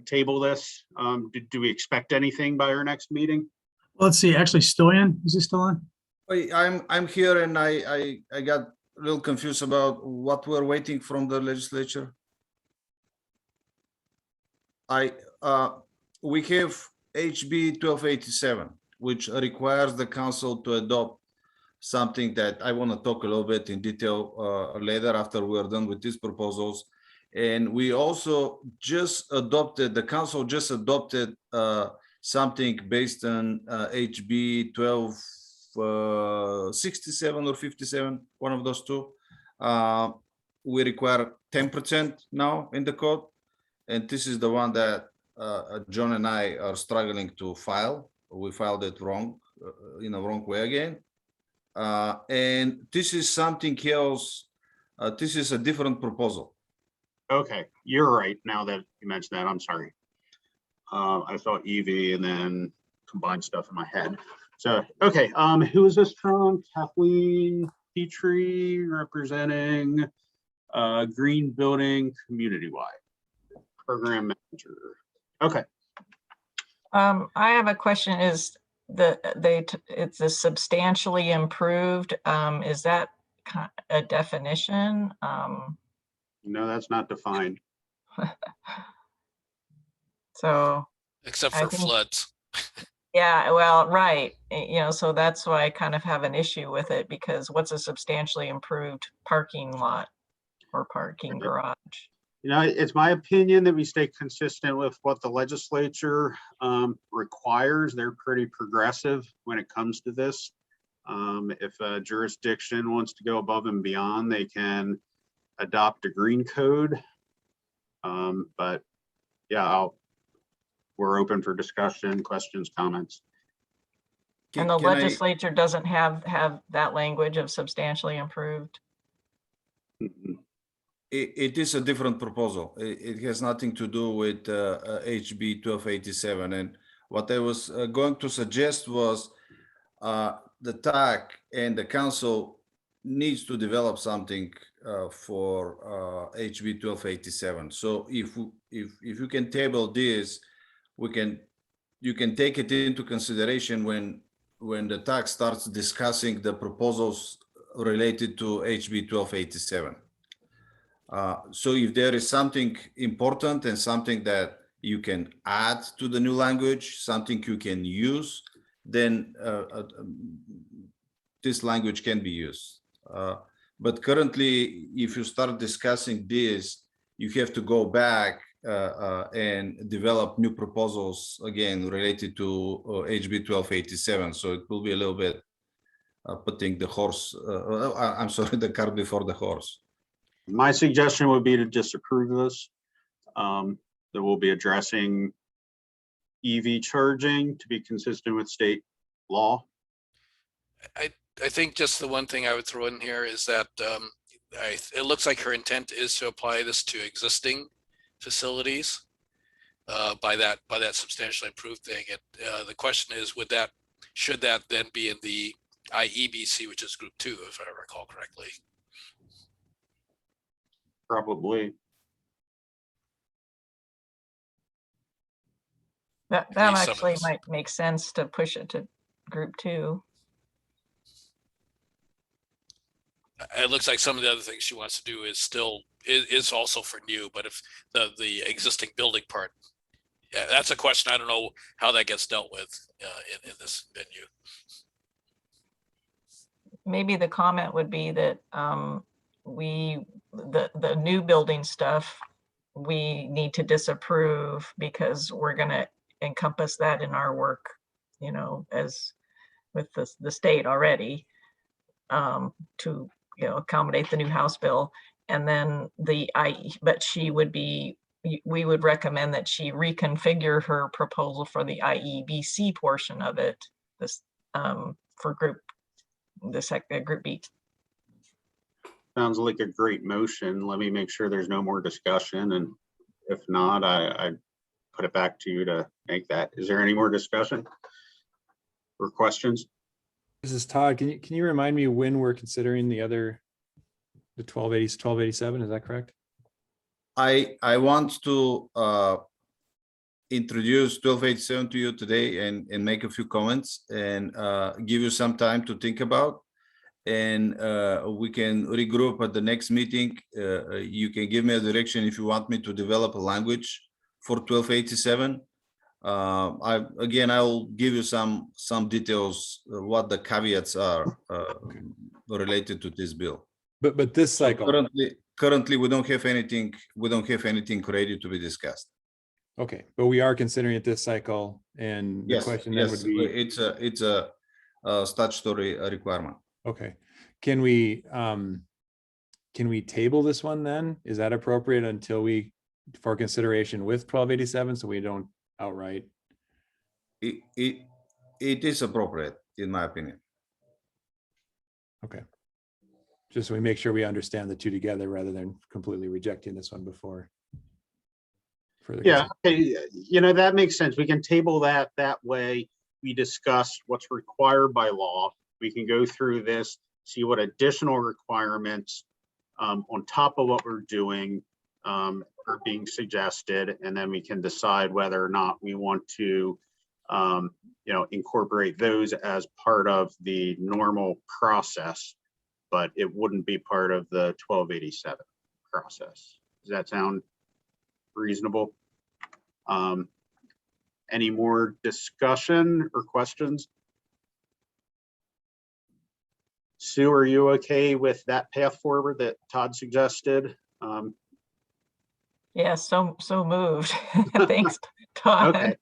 Speaker 2: table this? Do we expect anything by our next meeting?
Speaker 1: Let's see, actually Stoyan, is he still on?
Speaker 11: I'm here and I got a little confused about what we're waiting from the legislature. We have HB 1287, which requires the council to adopt something that I want to talk a little bit in detail later after we're done with these proposals. And we also just adopted, the council just adopted something based on HB 1267 or 57, one of those two. We require 10% now in the code. And this is the one that John and I are struggling to file. We filed it wrong, in a wrong way again. And this is something else. This is a different proposal.
Speaker 2: Okay, you're right. Now that you mentioned that, I'm sorry. I thought EV and then combined stuff in my head. So, okay, who is this from? Kathleen Petrie representing Green Building Community-Wide Program Manager. Okay.
Speaker 5: I have a question. Is it's a substantially improved? Is that a definition?
Speaker 2: No, that's not defined.
Speaker 5: So.
Speaker 6: Except
Speaker 5: I
Speaker 6: for
Speaker 5: think-
Speaker 6: floods.
Speaker 5: Yeah, well, right. So that's why I kind of have an issue with it, because what's a substantially improved parking lot or parking garage?
Speaker 2: It's my opinion that we stay consistent with what the legislature requires. They're pretty progressive when it comes to this. If a jurisdiction wants to go above and beyond, they can adopt a green code. But yeah, we're open for discussion, questions, comments.
Speaker 5: And the legislature doesn't have that language of substantially improved?
Speaker 11: It is a different proposal. It has nothing to do with HB 1287. And what I was going to suggest was the TAC and the council needs to develop something for HB 1287. So if you can table this, you can take it into consideration when the TAC starts discussing the proposals related to HB 1287. So if there is something important and something that you can add to the new language, something you can use, then this language can be used. But currently, if you start discussing this, you have to go back and develop new proposals again related to HB 1287. So it will be a little bit putting the the cart before the horse.
Speaker 2: My suggestion would be to disapprove this. That we'll be addressing EV charging to be consistent with state law.
Speaker 6: I think just the one thing I would throw in here is that it looks like her intent is to apply this to existing facilities. by that substantially improved thing. And the question is, should that then be in the IEBC, which is group 2, if I recall correctly?
Speaker 2: Probably.
Speaker 5: That
Speaker 6: At least some of
Speaker 5: actually
Speaker 6: this.
Speaker 5: might make sense to push it to group 2.
Speaker 6: It looks like some of the other things she wants to do is also for new, but if the existing building part, yeah, that's a question. I don't know how that gets dealt with in this venue.
Speaker 5: Maybe the comment would be that the new building stuff, we need to disapprove because we're going to encompass that in our work, as with the state already, to accommodate the new House bill. And then but we would recommend that she reconfigure her proposal for the IEBC portion of it, this for group B.
Speaker 2: Sounds like a great motion. Let me make sure there's no more discussion, and if not, I put it back to you to make that. Is there any more discussion or questions?
Speaker 4: This is Todd. Can you remind me when we're considering the 1287? Is that correct?
Speaker 11: I want to introduce 1287 to you today and make a few comments and give you some time to think about. And we can regroup at the next meeting. You can give me a direction if you want me to develop a language for 1287. I'll give you some details what the caveats are related to this bill.
Speaker 4: But this cycle
Speaker 11: currently we don't have anything ready to be discussed.
Speaker 4: Okay, but we are considering it this cycle, and the question then would be,
Speaker 11: it's a statutory requirement.
Speaker 4: Okay, can we table this one then? Is that appropriate until for consideration with 1287, so we don't outright?
Speaker 11: It is appropriate in my opinion.
Speaker 4: Okay, just so we make sure we understand the two together rather than completely rejecting this one before further.
Speaker 2: Yeah, okay. That makes sense. We can table that way. We discuss what's required by law. We can go through this, see what additional requirements on top of what we're doing are being suggested, and then we can decide whether or not we want to incorporate those as part of the normal process, but it wouldn't be part of the 1287 process. Does that sound reasonable? Any more discussion or questions? Sue, are you okay with that path forward that Todd suggested?
Speaker 5: Yeah, so moved. Thanks, Todd.
Speaker 2: Okay.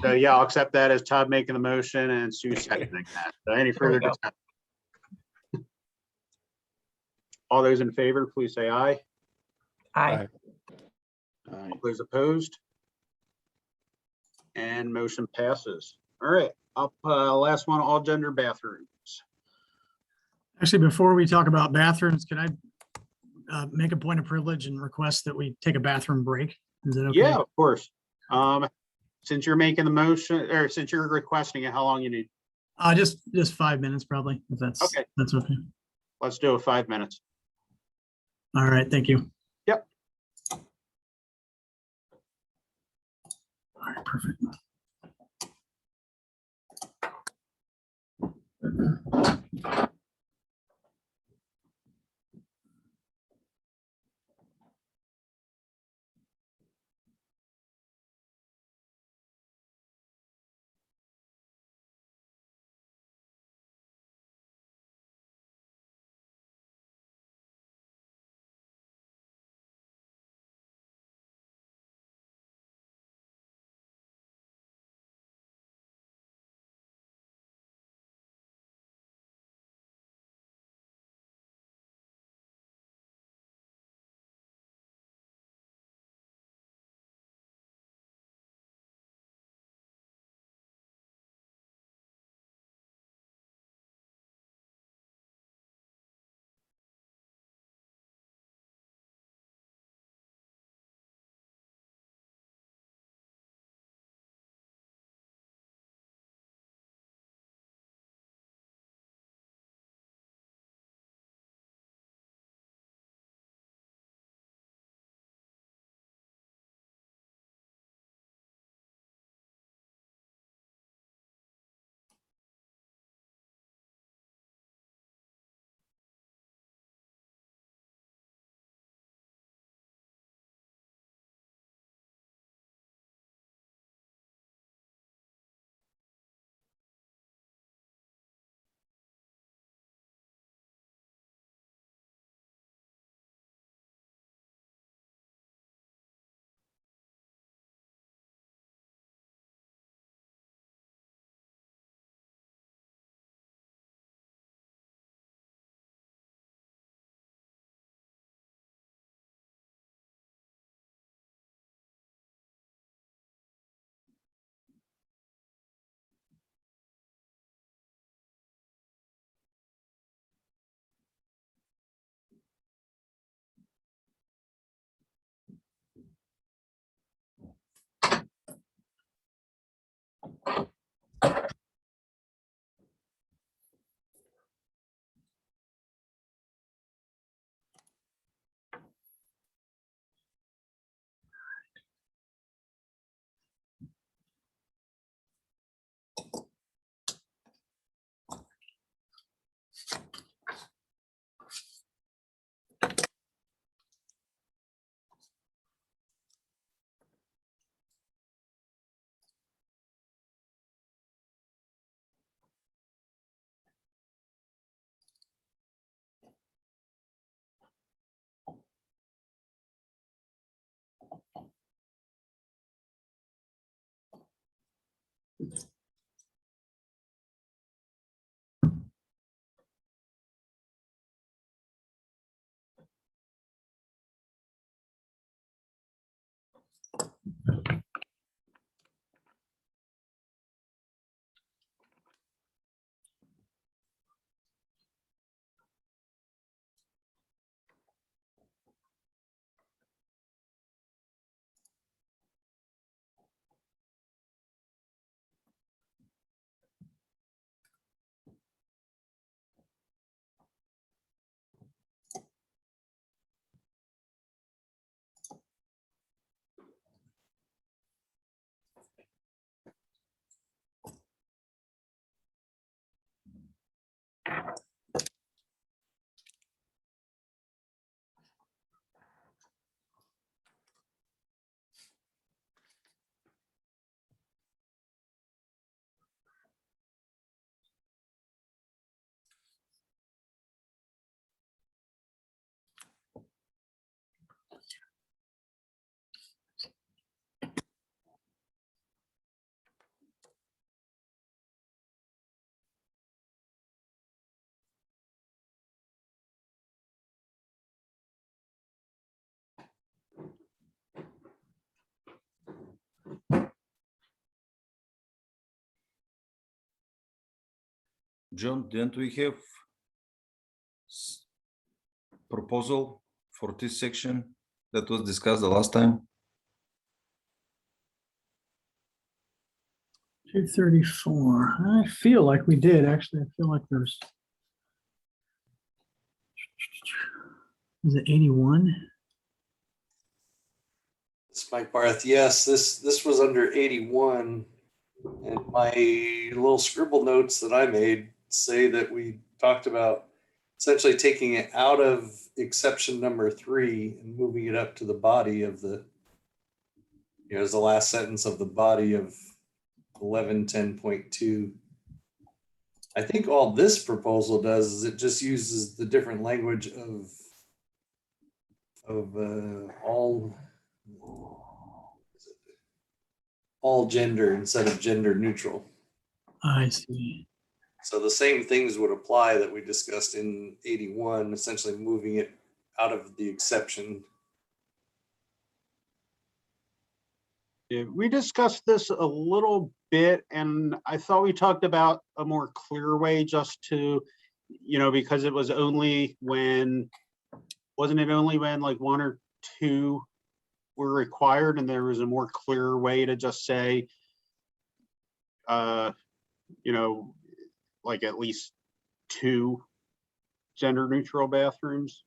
Speaker 2: So yeah, I'll accept that as Todd making the motion and Sue seconding that. So any further discussion? All those in favor, please say aye.
Speaker 5: Aye.
Speaker 2: All those opposed? And motion passes. All right, up last one, all gender bathrooms.
Speaker 1: Actually, before we talk about bathrooms, can I make a point of privilege and request that we take a bathroom break? Is that okay?
Speaker 2: Yeah, of course. Since you're making the motion, or since you're requesting it, how long you need?
Speaker 1: Just 5 minutes probably, if that's okay. That's okay.
Speaker 2: Let's do it 5 minutes.
Speaker 1: All right, thank you.
Speaker 2: Yep.
Speaker 1: All right, perfect.
Speaker 11: John, didn't we have proposal for this section that was discussed the last time?
Speaker 1: 234. I feel like we did, actually. I feel like there's. Is it 81?
Speaker 14: It's Mike Barth. Yes, this was under 81. And my little scribble notes that I made say that we talked about essentially taking it out of exception number 3 and moving it up to the body of the, as the last sentence of the body of 1110.2. I think all this proposal does is it just uses the different language of all gender instead of gender neutral.
Speaker 1: I see.
Speaker 14: So the same things would apply that we discussed in 81, essentially moving it out of the exception.
Speaker 2: Yeah, we discussed this a little bit, and I thought we talked about a more clear way just to, because it was only when, wasn't it only when like 1 or 2 were required, and there was a more clear way to just say, like at least 2 gender neutral bathrooms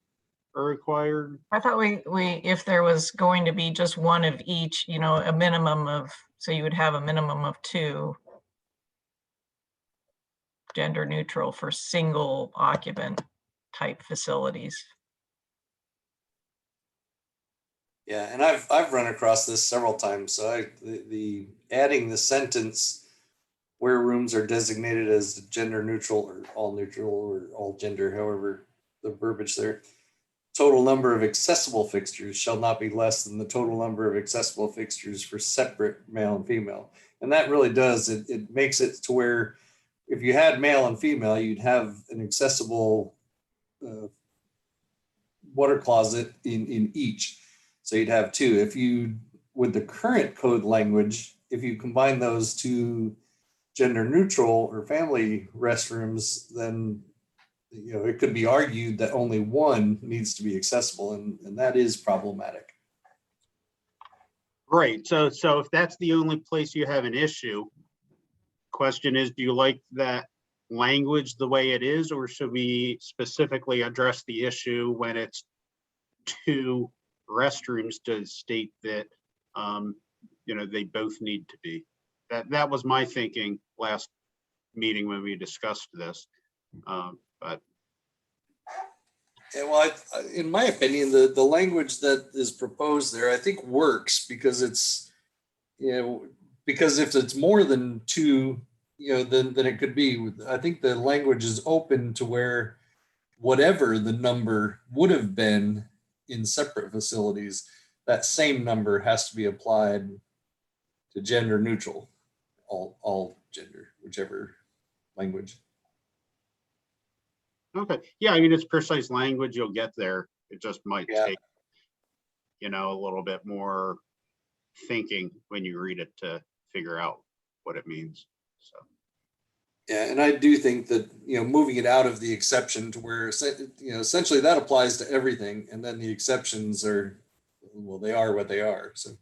Speaker 2: are required.
Speaker 5: I thought we if there was going to be just one of each, a minimum of, so you would have a minimum of 2 gender neutral for single occupant type facilities.
Speaker 14: Yeah, and I've run across this several times. So the adding the sentence where rooms are designated as gender neutral or all gender, however the verbiage there. Total number of accessible fixtures shall not be less than the total number of accessible fixtures for separate male and female. And that really does, it makes it to where if you had male and female, you'd have an accessible water closet in each. So you'd have 2. If you, with the current code language, if you combine those 2 gender neutral or family restrooms, then it could be argued that only 1 needs to be accessible, and that is problematic.
Speaker 2: Right. So if that's the only place you have an issue, question is, do you like that language the way it is, or should we specifically address the issue when it's 2 restrooms to state that they both need to be? That was my thinking last meeting when we discussed this. But
Speaker 14: yeah, well, in my opinion, the language that is proposed there, I think works because it's, because if it's more than 2, then it could be. I think the language is open to where whatever the number would have been in separate facilities, that same number has to be applied to gender neutral. all gender, whichever language.
Speaker 2: Okay, yeah, I mean, it's precise language, you'll get there. It just might
Speaker 14: Yeah.
Speaker 2: take, a little bit more thinking when you read it to figure out what it means, so.
Speaker 14: Yeah, and I do think that, moving it out of the exception to where, essentially that applies to everything, and then the exceptions are, well, they are what they are, so.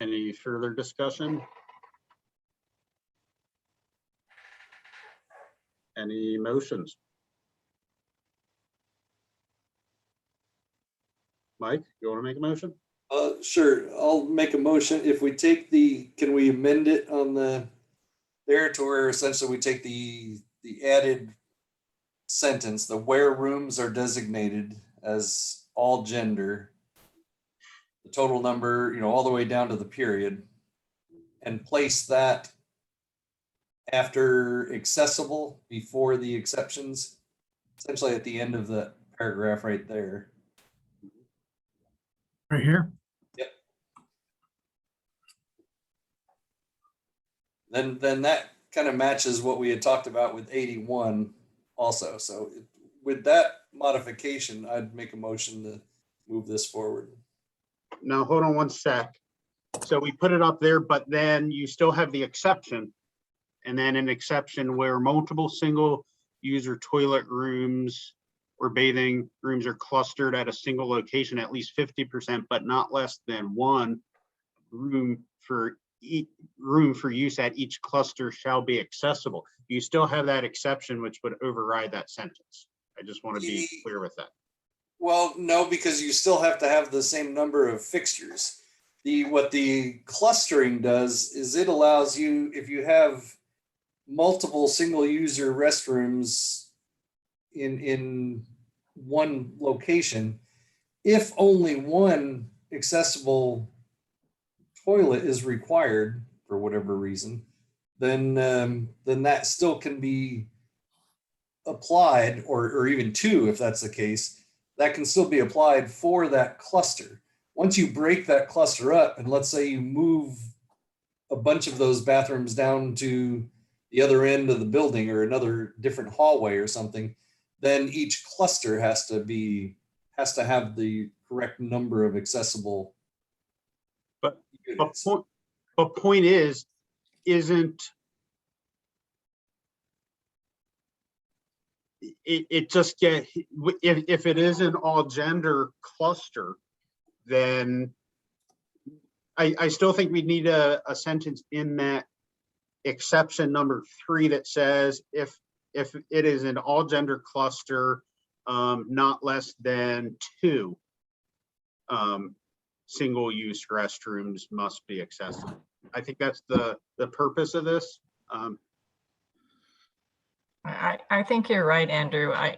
Speaker 2: Any further discussion? Any motions? Mike, you want to make a motion?
Speaker 14: Sure, I'll make a motion. If we take can we amend it on there to where essentially we take the added sentence, the where rooms are designated as all gender, the total number, all the way down to the period, and place that after accessible before the exceptions, essentially at the end of the paragraph right there.
Speaker 1: Right here.
Speaker 14: Yep. Then that kind of matches what we had talked about with 81 also. So with that modification, I'd make a motion to move this forward.
Speaker 2: Now, hold on one sec. So we put it up there, but then you still have the exception. And then an exception where multiple single user toilet rooms or bathing rooms are clustered at a single location, at least 50%, but not less than one room for use at each cluster shall be accessible. You still have that exception, which would override that sentence. I just want to be clear with that.
Speaker 14: Well, no, because you still have to have the same number of fixtures. What the clustering does is it allows you, if you have multiple single user restrooms in one location, if only one accessible toilet is required for whatever reason, then that still can be applied, or even two, if that's the case, that can still be applied for that cluster. Once you break that cluster up, and let's say you move a bunch of those bathrooms down to the other end of the building or another different hallway or something, then each cluster has to have the correct number of accessible.
Speaker 2: But point is, it just get, if it is an all gender cluster, then I still think we need a sentence in that exception number 3 that says if it is an all gender cluster, not less than 2 single use restrooms must be accessible. I think that's the purpose of this.
Speaker 5: I think you're right, Andrew. I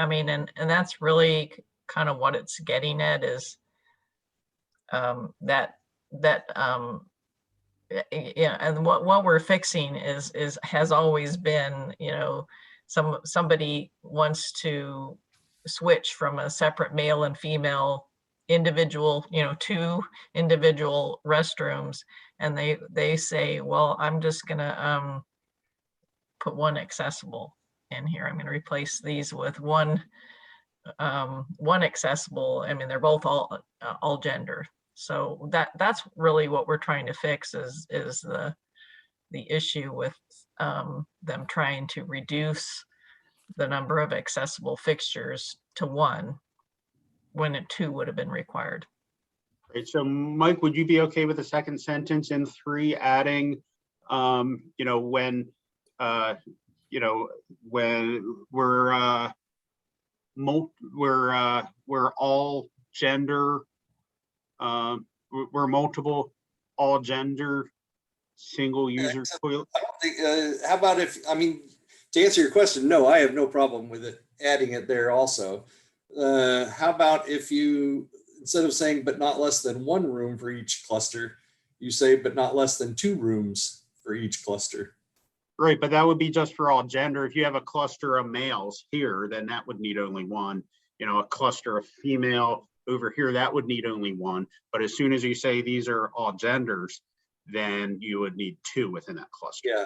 Speaker 5: mean, and that's really kind of what it's getting at is that yeah, and what we're fixing has always been, somebody wants to switch from a separate male and female individual, 2 individual restrooms, and they say, well, I'm just gonna put one accessible in here. I'm going to replace these with one accessible. I mean, they're both all gender. So that's really what we're trying to fix is the issue with them trying to reduce the number of accessible fixtures to 1 when 2 would have been required.
Speaker 2: Right. So Mike, would you be okay with the second sentence in 3 adding, when we're all gender, we're multiple all gender single user toilet?
Speaker 14: I don't think, how about to answer your question, no, I have no problem with it, adding it there also. How about if you, instead of saying but not less than 1 room for each cluster, you say but not less than 2 rooms for each cluster?
Speaker 2: Right, but that would be just for all gender. If you have a cluster of males here, then that would need only 1. A cluster of female over here, that would need only one. But as soon as you say these are all genders, then you would need two within that cluster.
Speaker 14: Yeah.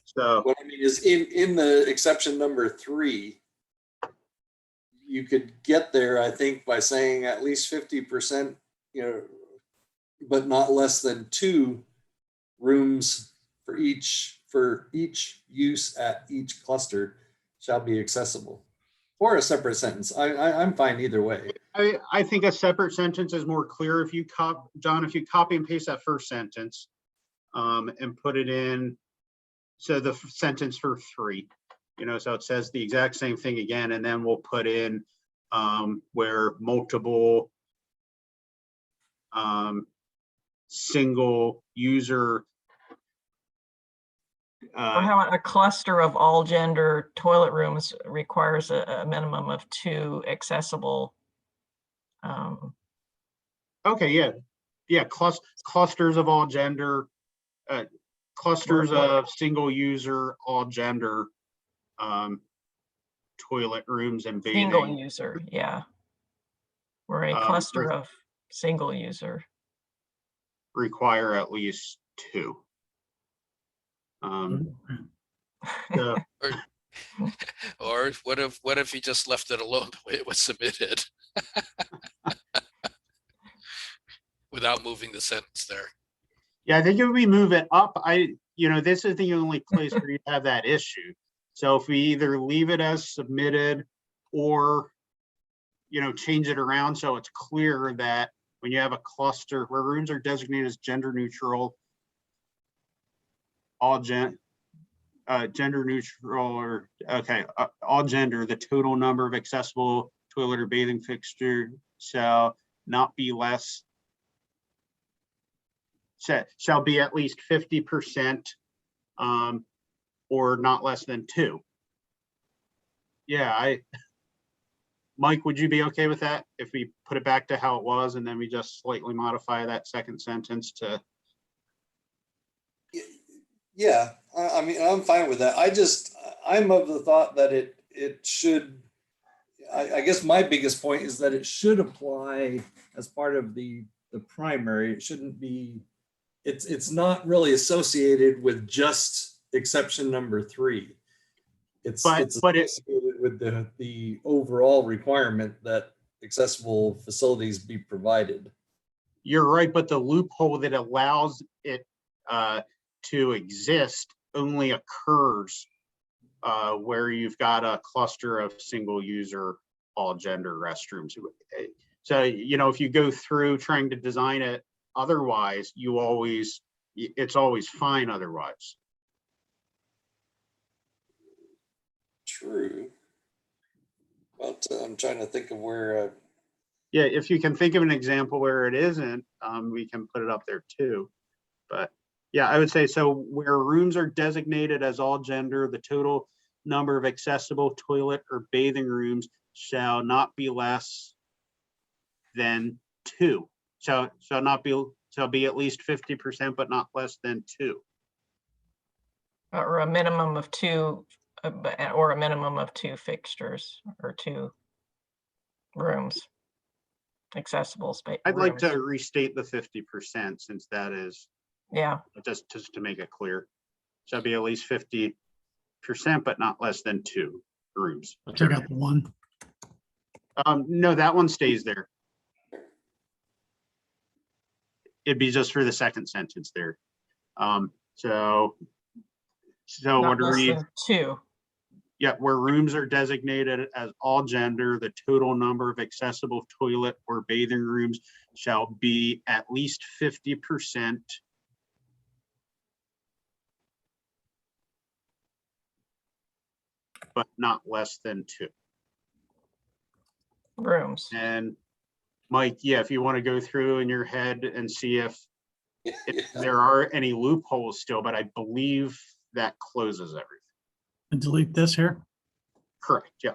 Speaker 2: So
Speaker 14: What I mean is in the exception number 3, you could get there, I think, by saying at least 50%, but not less than 2 rooms for each use at each cluster shall be accessible, or a separate sentence. I'm fine either way.
Speaker 2: I think a separate sentence is more clear. If you John, if you copy and paste that first sentence and put it in, so the sentence for 3, so it says the exact same thing again, and then we'll put in where multiple single user.
Speaker 5: Or how a cluster of all gender toilet rooms requires a minimum of 2 accessible.
Speaker 2: Okay, yeah, clusters of all gender, clusters of single user, all gender toilet rooms and bathing.
Speaker 5: Single user, yeah. Or a cluster of single user.
Speaker 2: Require at least 2. So,
Speaker 6: Or what if you just left it alone the way it was submitted? Without moving the sentence there.
Speaker 2: yeah, I think if we move it up, this is the only place where you have that issue. So if we either leave it as submitted or, change it around so it's clear that when you have a cluster where rooms are designated as gender neutral, all gender neutral, or all gender, the total number of accessible toilet or bathing fixture shall not be less, shall be at least 50%, or not less than 2. Yeah, Mike, would you be okay with that if we put it back to how it was and then we just slightly modify that second sentence to?
Speaker 14: Yeah, I mean, I'm fine with that. I'm of the thought that it should, I guess my biggest point is that it should apply as part of the primary. It shouldn't be, it's not really associated with just exception number 3. It's associated with the overall requirement that accessible facilities be provided.
Speaker 2: You're right, but the loophole that allows it to exist only occurs where you've got a cluster of single user all gender restrooms. So, if you go through trying to design it otherwise, it's always fine otherwise.
Speaker 14: True. But I'm trying to think of where.
Speaker 2: Yeah, if you can think of an example where it isn't, we can put it up there too. But yeah, I would say so where rooms are designated as all gender, the total number of accessible toilet or bathing rooms shall not be less than 2. Shall be at least 50%, but not less than 2.
Speaker 5: Or a minimum of 2, or a minimum of 2 fixtures or 2 rooms. Accessible space.
Speaker 2: I'd like to restate the 50% since that is, just to make it clear. Shall be at least 50%, but not less than 2 rooms.
Speaker 1: Check out the 1.
Speaker 2: No, that one stays there. It'd be just for the second sentence there. So what are we?
Speaker 5: 2.
Speaker 2: Yeah, where rooms are designated as all gender, the total number of accessible toilet or bathing rooms shall be at least 50%. But not less than 2
Speaker 5: rooms.
Speaker 2: And Mike, yeah, if you want to go through in your head and see if there are any loopholes still, but I believe that closes everything.
Speaker 1: And delete this here.
Speaker 2: Correct. Yeah.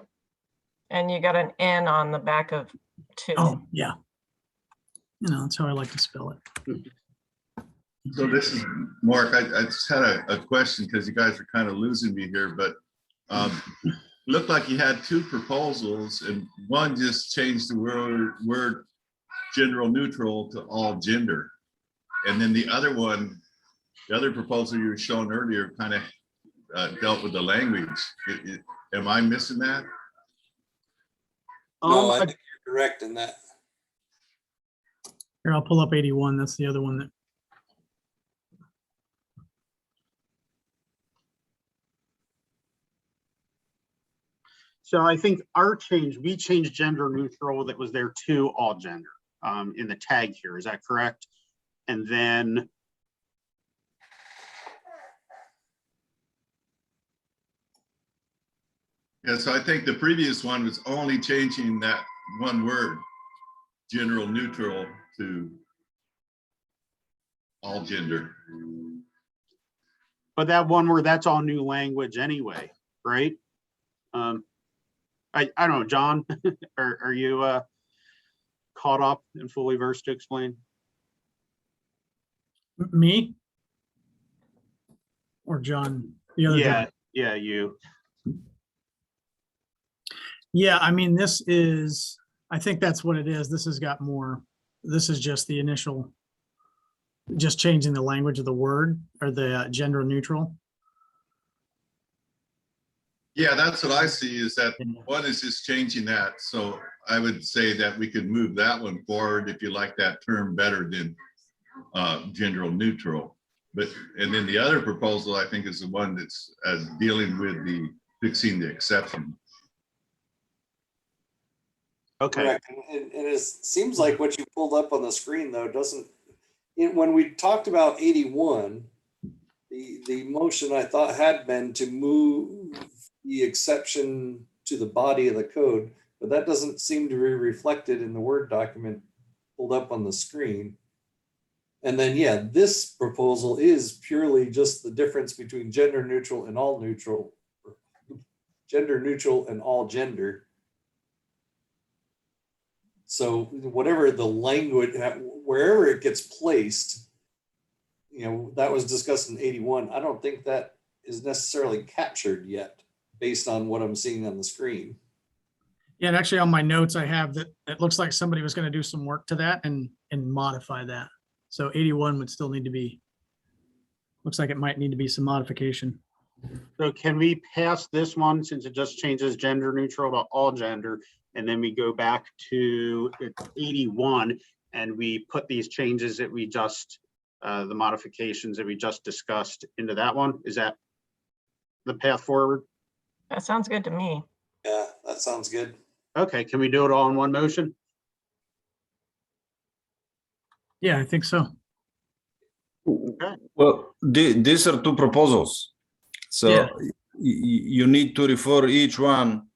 Speaker 5: And you got an N on the back of 2.
Speaker 1: Oh, yeah. That's how I like to spell it.
Speaker 10: So this is Mark. I just had a question because you guys are kind of losing me here, but looked like you had two proposals, and one just changed the word general neutral to all gender. And then the other one, the other proposal you were showing earlier kind of dealt with the language. Am I missing that?
Speaker 14: No, I think you're correct in that.
Speaker 1: Here, I'll pull up 81. That's the other one that.
Speaker 2: So I think our change, we changed gender neutral that was there to all gender in the tag here. Is that correct? And then
Speaker 10: Yeah, so I think the previous one was only changing that one word, general neutral, to all gender.
Speaker 2: but that one word, that's all new language anyway, right? I don't know, John, are you caught up and fully versed to explain?
Speaker 1: Me? Or John? The other guy?
Speaker 2: Yeah, you.
Speaker 1: Yeah, I mean, this is, I think that's what it is. This has got more, this is just the initial, just changing the language of the word or the gender neutral.
Speaker 10: Yeah, that's what I see, is that one is just changing that. So I would say that we could move that one forward if you like that term better than gender neutral. But, and then the other proposal, I think, is the one that's dealing with the fixing the exception.
Speaker 2: Okay.
Speaker 14: Correct. And it seems like what you pulled up on the screen, though, doesn't, when we talked about 81, the motion I thought had been to move the exception to the body of the code, but that doesn't seem to be reflected in the Word document pulled up on the screen. And then, yeah, this proposal is purely just the difference between gender neutral and all neutral, gender neutral and all gender. So whatever the language, wherever it gets placed, you know, that was discussed in 81. I don't think that is necessarily captured yet based on what I'm seeing on the screen.
Speaker 1: Yeah, and actually on my notes, I have that it looks like somebody was going to do some work to that and modify that. So 81 would still need to be, looks like it might need to be some modification.
Speaker 2: So can we pass this one since it just changes gender neutral to all gender? And then we go back to 81 and we put these changes that we just, the modifications that we just discussed into that one? Is that the path forward?
Speaker 5: That sounds good to me.
Speaker 14: Yeah, that sounds good.
Speaker 2: Okay, can we do it all in one motion?
Speaker 1: Yeah, I think so.
Speaker 11: Well, these are two proposals. So
Speaker 1: Yeah.
Speaker 11: you need to refer each one.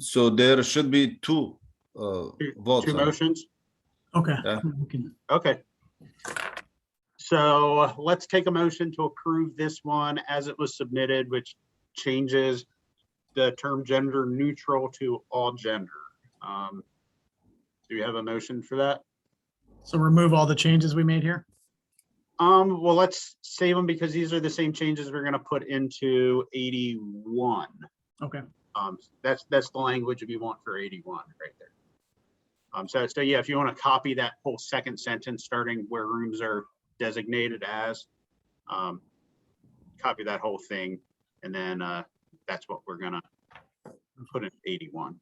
Speaker 11: So there should be two votes.
Speaker 2: Two motions?
Speaker 1: Okay.
Speaker 11: Yeah.
Speaker 2: Okay. So let's take a motion to approve this one as it was submitted, which changes the term gender neutral to all gender. Do you have a motion for that?
Speaker 1: So remove all the changes we made here?
Speaker 2: Well, let's save them because these are the same changes we're gonna put into 81.
Speaker 1: Okay.
Speaker 2: That's the language if you want for 81 right there. So yeah, if you want to copy that whole second sentence starting where rooms are designated as, copy that whole thing, and then that's what we're gonna put in 81.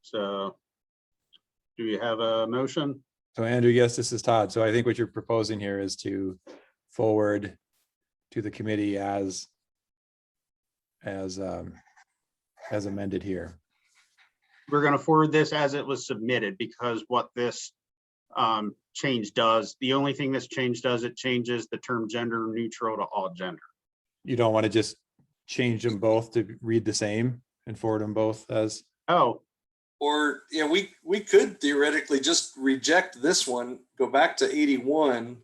Speaker 2: So do you have a motion?
Speaker 4: So Andrew, yes, this is Todd. So I think what you're proposing here is to forward to the committee as amended here.
Speaker 2: We're going to forward this as it was submitted because what this change does, the only thing this change does, it changes the term gender neutral to all gender.
Speaker 4: You don't want to just change them both to read the same and forward them both as?
Speaker 2: Oh.
Speaker 14: Or, yeah, we could theoretically just reject this one, go back to 81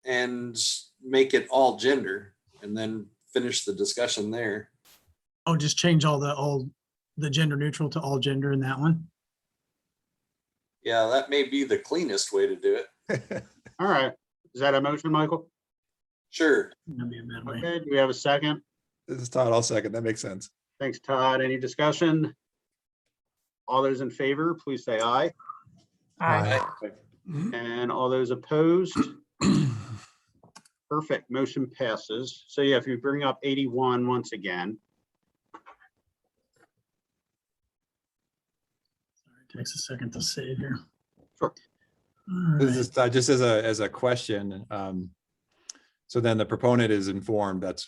Speaker 14: and make it all gender and then finish the discussion there.
Speaker 1: Oh, just change all the gender neutral to all gender in that one?
Speaker 14: Yeah, that may be the cleanest way to do it.
Speaker 2: All right. Is that a motion, Michael?
Speaker 14: Sure.
Speaker 1: That'd be a bad way.
Speaker 2: Okay, do we have a second?
Speaker 4: This is Todd. I'll second. That makes sense.
Speaker 2: Thanks, Todd. Any discussion? All those in favor, please say aye.
Speaker 5: Aye.
Speaker 2: And all those opposed? Perfect, motion passes. So yeah, if you bring up 81 once again.
Speaker 1: Takes a second to save here.
Speaker 2: Sure.
Speaker 1: All
Speaker 4: This
Speaker 1: right.
Speaker 4: is just as a question. So then the proponent is informed that's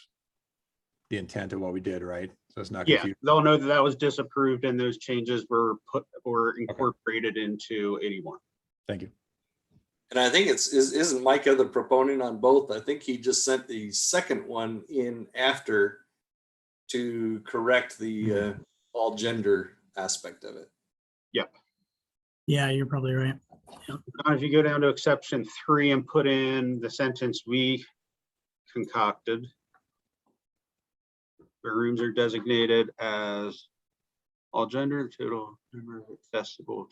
Speaker 4: the intent of what we did, right? So it's not
Speaker 2: Yeah,
Speaker 4: confusing.
Speaker 2: they'll know that that was disapproved and those changes were incorporated into 81.
Speaker 4: Thank you.
Speaker 14: And I think isn't Micah the proponent on both? I think he just sent the second one in after to correct the all gender aspect of it.
Speaker 2: Yep.
Speaker 1: Yeah, you're probably right.
Speaker 2: Now, if you go down to exception 3 and put in the sentence we concocted, where rooms are designated as all gender, total number of accessible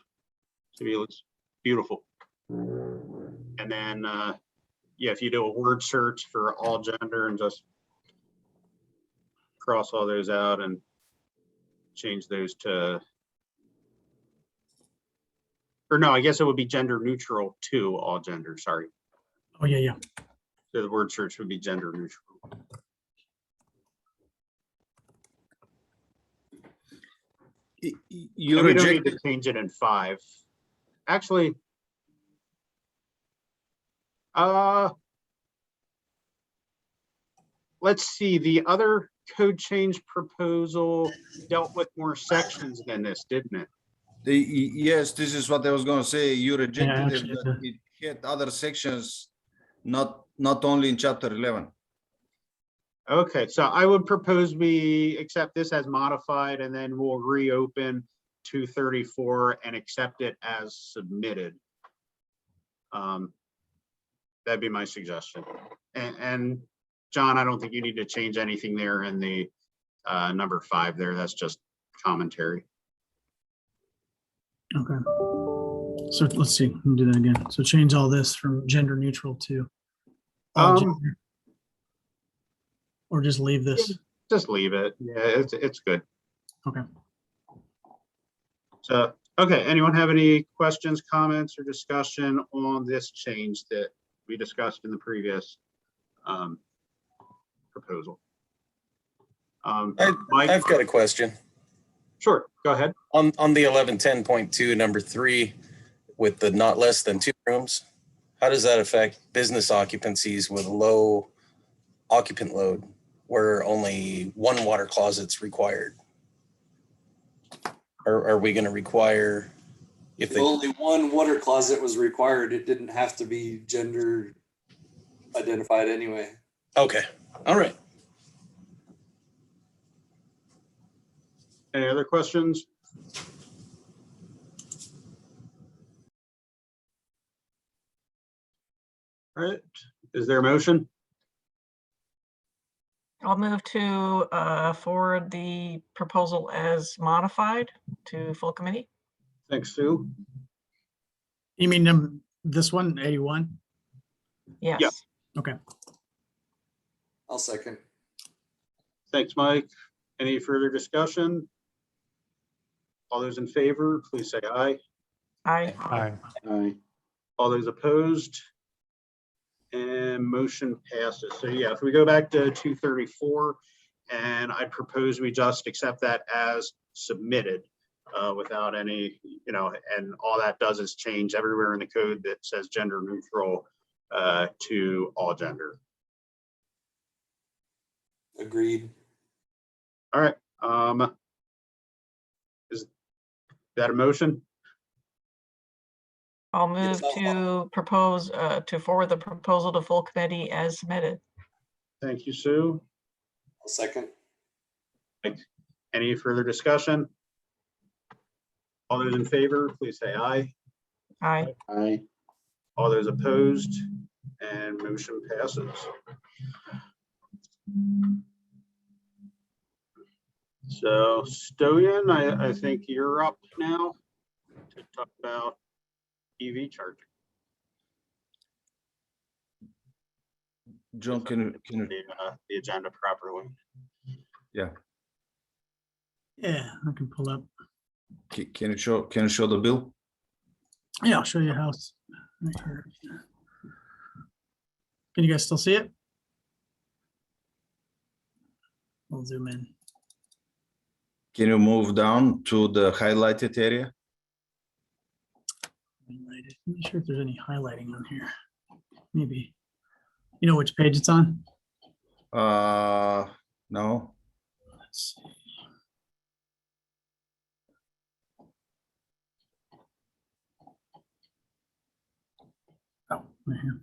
Speaker 2: to be, looks beautiful. And then, yeah, if you do a word search for all gender and just cross all those out and change those to, or no, I guess it would be gender neutral to all gender, sorry.
Speaker 1: Oh, yeah, yeah.
Speaker 2: So the word search would be gender neutral.
Speaker 11: You
Speaker 2: And we don't need
Speaker 11: rejected,
Speaker 2: to change it in 5. Actually, let's see, the other code change proposal dealt with more sections than this, didn't it?
Speaker 11: yes, this is what I was gonna say. You rejected it,
Speaker 1: actually,
Speaker 11: but it had other sections, not only in chapter 11.
Speaker 2: Okay, so I would propose we accept this as modified and then we'll reopen 234 and accept it as submitted. That'd be my suggestion. And John, I don't think you need to change anything there in the number 5 there. That's just commentary.
Speaker 1: Okay. So let's see, let me do that again. So change all this from gender neutral to all gender. Or just leave this.
Speaker 2: Just leave it. Yeah, it's good.
Speaker 1: Okay.
Speaker 2: So, okay, anyone have any questions, comments, or discussion on this change that we discussed in the previous proposal? Mike?
Speaker 12: I've got a question.
Speaker 2: Sure, go ahead.
Speaker 12: On the 1110.2, number 3, with the not less than 2 rooms, how does that affect business occupancies with low occupant load, where only 1 water closet's required? Are we going to require, if
Speaker 14: If
Speaker 12: they,
Speaker 14: only one water closet was required, it didn't have to be gender identified anyway.
Speaker 12: okay, all right.
Speaker 2: Any other questions? All right, is there a motion?
Speaker 5: I'll move to forward the proposal as modified to full committee.
Speaker 2: Thanks, Sue.
Speaker 1: You mean this one, 81?
Speaker 5: Yes.
Speaker 2: Yep.
Speaker 1: Okay.
Speaker 14: I'll second.
Speaker 2: Thanks, Mike. Any further discussion? All those in favor, please say aye.
Speaker 5: Aye.
Speaker 3: Aye.
Speaker 2: Aye. All those opposed? And motion passes. So yeah, if we go back to 234, and I propose we just accept that as submitted without any, and all that does is change everywhere in the code that says gender neutral to all gender.
Speaker 14: Agreed.
Speaker 2: All right. Is that a motion?
Speaker 5: I'll move to propose to forward the proposal to full committee as submitted.
Speaker 2: Thank you, Sue.
Speaker 14: I'll second.
Speaker 2: Any further discussion? All those in favor, please say aye.
Speaker 5: Aye.
Speaker 2: Aye. All those opposed, and motion passes. So Stoyan, I think you're up now to talk about EV charging.
Speaker 11: John, can you,
Speaker 2: The agenda properly.
Speaker 11: yeah,
Speaker 1: Yeah, I can pull up.
Speaker 11: can you show the bill?
Speaker 1: Yeah, I'll show you how it's right here. Can you guys still see it? I'll zoom in.
Speaker 11: Can you move down to the highlighted area?
Speaker 1: Highlighted. I'm not sure if there's any highlighting on here. Maybe. You know which page it's on?
Speaker 11: No.
Speaker 1: Let's see. Oh, right here.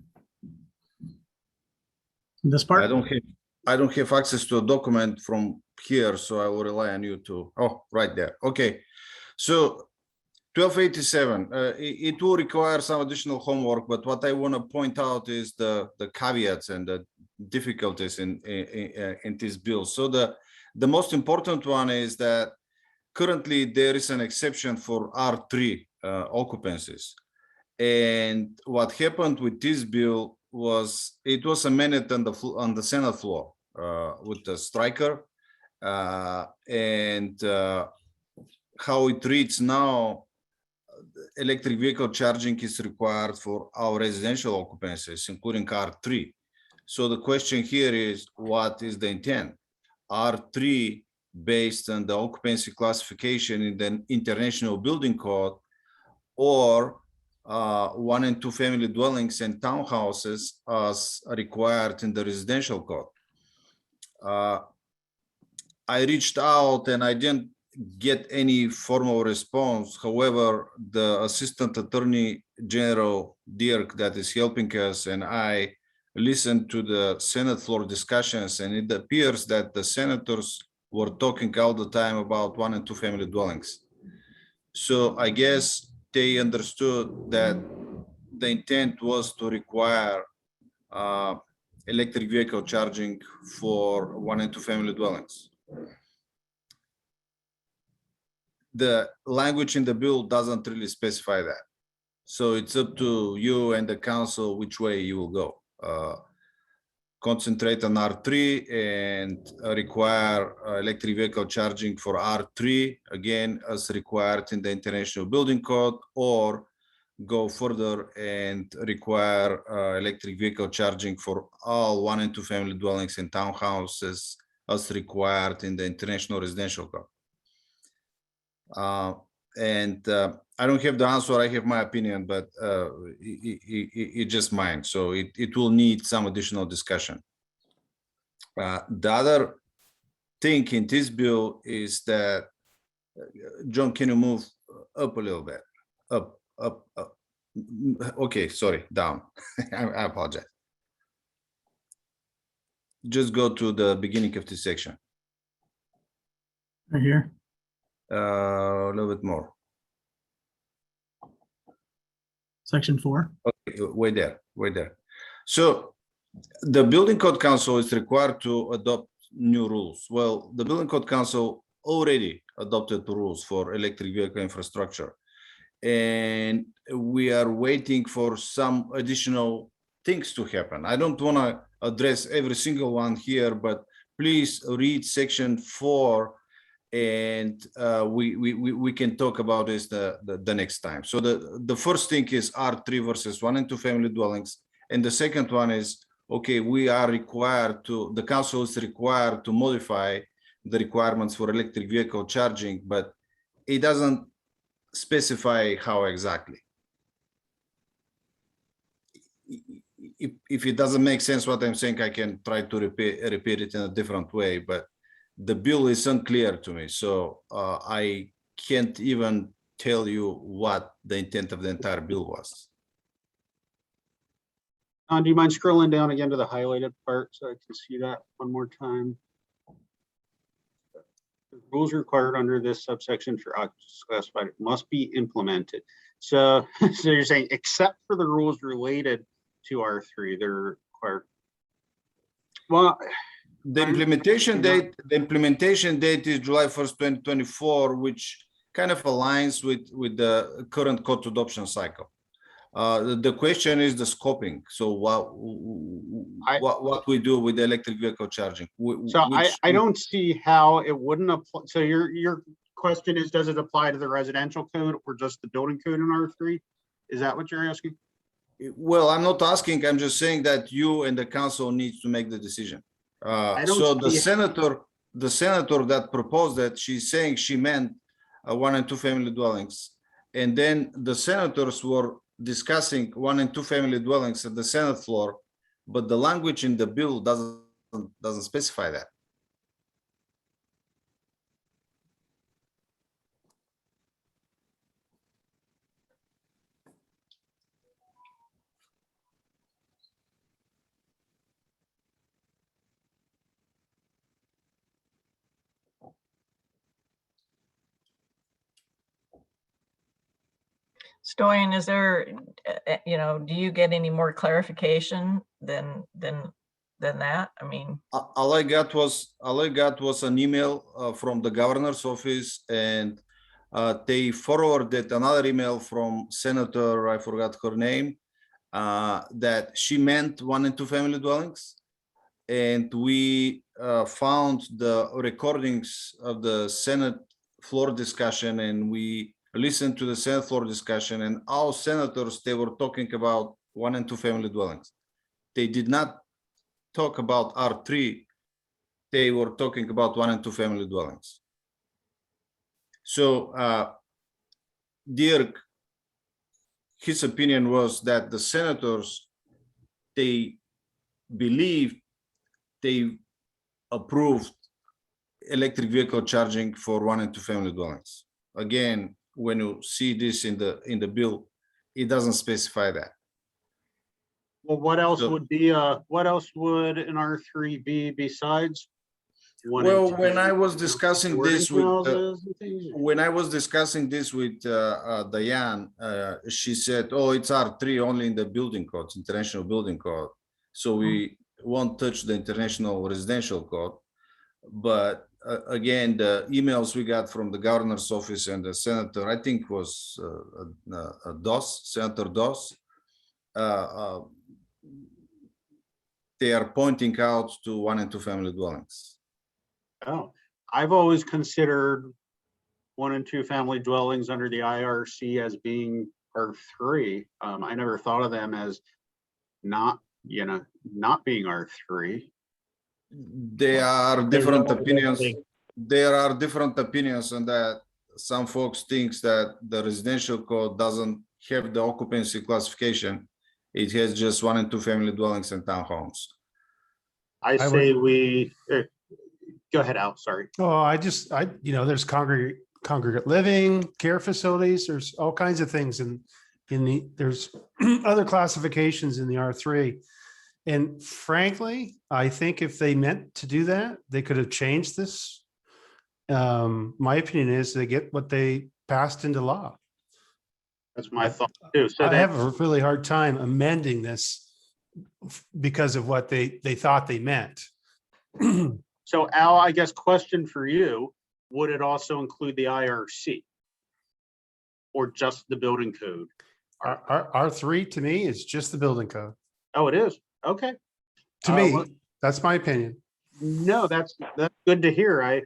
Speaker 1: This part?
Speaker 11: I don't have access to a document from here, so I will rely on you to, oh, right there. Okay. So 1287, it will require some additional homework, but what I want to point out is the caveats and the difficulties in this bill. So the most important one is that currently there is an exception for R3 occupancies. And what happened with this bill was it was amended on the Senate floor with the striker, and how it reads now, electric vehicle charging is required for our residential occupancies, including R3. So the question here is, what is the intent? R3 based on the occupancy classification in the International Building Code, or 1 and 2 family dwellings and townhouses as required in the residential code. I reached out and I didn't get any formal response. However, the Assistant Attorney General Dirk that is helping us and I listened to the Senate floor discussions, and it appears that the senators were talking all the time about 1 and 2 family dwellings. So I guess they understood that the intent was to require electric vehicle charging for 1 and 2 family dwellings. The language in the bill doesn't really specify that. So it's up to you and the council which way you will go. Concentrate on R3 and require electric vehicle charging for R3, again, as required in the International Building Code, or go further and require electric vehicle charging for all 1 and 2 family dwellings and townhouses as required in the International Residential Code. I don't have the answer, I have my opinion, but it's just mine. So it will need some additional discussion. The other thing in this bill is that, John, can you move up a little bit? Up. Okay, sorry, down. I apologize. Just go to the beginning of this section.
Speaker 1: Right here.
Speaker 11: A little bit more.
Speaker 1: Section 4.
Speaker 11: Okay, way there. So the Building Code Council is required to adopt new rules. Well, the Building Code Council already adopted the rules for electric vehicle infrastructure, and we are waiting for some additional things to happen. I don't want to address every single one here, but please read section 4, and we can talk about this the next time. So the first thing is R3 versus 1 and 2 family dwellings, and the second one is, okay, we are required to, the council is required to modify the requirements for electric vehicle charging, but it doesn't specify how exactly. If it doesn't make sense what I'm saying, I can try to repeat it in a different way, but the bill is unclear to me, so I can't even tell you what the intent of the entire bill was.
Speaker 2: Do you mind scrolling down again to the highlighted part so I can see that one more time? The rules required under this subsection for occupancy classified must be implemented. So, so you're saying except for the rules related to R3, they're required. Well,
Speaker 11: the implementation date is July 1st, 2024, which kind of aligns with the current code adoption cycle. The question is the scoping. So what we do with the electric vehicle charging?
Speaker 2: So I don't see how it wouldn't apply. So your question is, does it apply to the residential code or just the building code in R3? Is that what you're asking?
Speaker 11: Well, I'm not asking, I'm just saying that you and the council needs to make the decision. So the senator that proposed that, she's saying she meant 1 and 2 family dwellings. And then the senators were discussing 1 and 2 family dwellings at the Senate floor, but the language in the bill doesn't specify that.
Speaker 5: Stoyan, is there, do you get any more clarification than that? I mean,
Speaker 11: All I got was an email from the governor's office, and they forwarded another email from Senator, I forgot her name, that she meant 1 and 2 family dwellings. And we found the recordings of the Senate floor discussion, and we listened to the Senate floor discussion, and all senators, they were talking about 1 and 2 family dwellings. They did not talk about R3. They were talking about 1 and 2 family dwellings. So Dirk, his opinion was that the senators, they believed they approved electric vehicle charging for 1 and 2 family dwellings. Again, when you see this in the bill, it doesn't specify that.
Speaker 2: Well, what else would be what else would an R3 be besides?
Speaker 11: Well, when I was discussing this with Diane, she said, "Oh, it's R3 only in the building codes, international building code. So we won't touch the international residential code." But again, the emails we got from the governor's office and the senator, I think was Senator Doss, they are pointing out to 1 and 2 family dwellings.
Speaker 2: Oh, I've always considered 1 and 2 family dwellings under the IRC as being R3. I never thought of them as not being R3.
Speaker 11: There are different opinions. There are different opinions on that. Some folks think that the residential code doesn't have the occupancy classification. It has just 1 and 2 family dwellings and townhomes.
Speaker 2: I say we go ahead, Al. Sorry.
Speaker 3: Oh, there's congregate living, care facilities. There's all kinds of things there's other classifications in the R3. And frankly, I think if they meant to do that, they could have changed this. My opinion is they get what they passed into law.
Speaker 2: That's my thought too. So
Speaker 3: I have a really hard time amending this because of what they thought they meant.
Speaker 2: So Al, I guess question for you, would it also include the IRC or just the building code?
Speaker 3: R3 to me is just the building code.
Speaker 2: Oh, it is? Okay.
Speaker 3: To me, that's my opinion.
Speaker 2: No, that's good to hear. I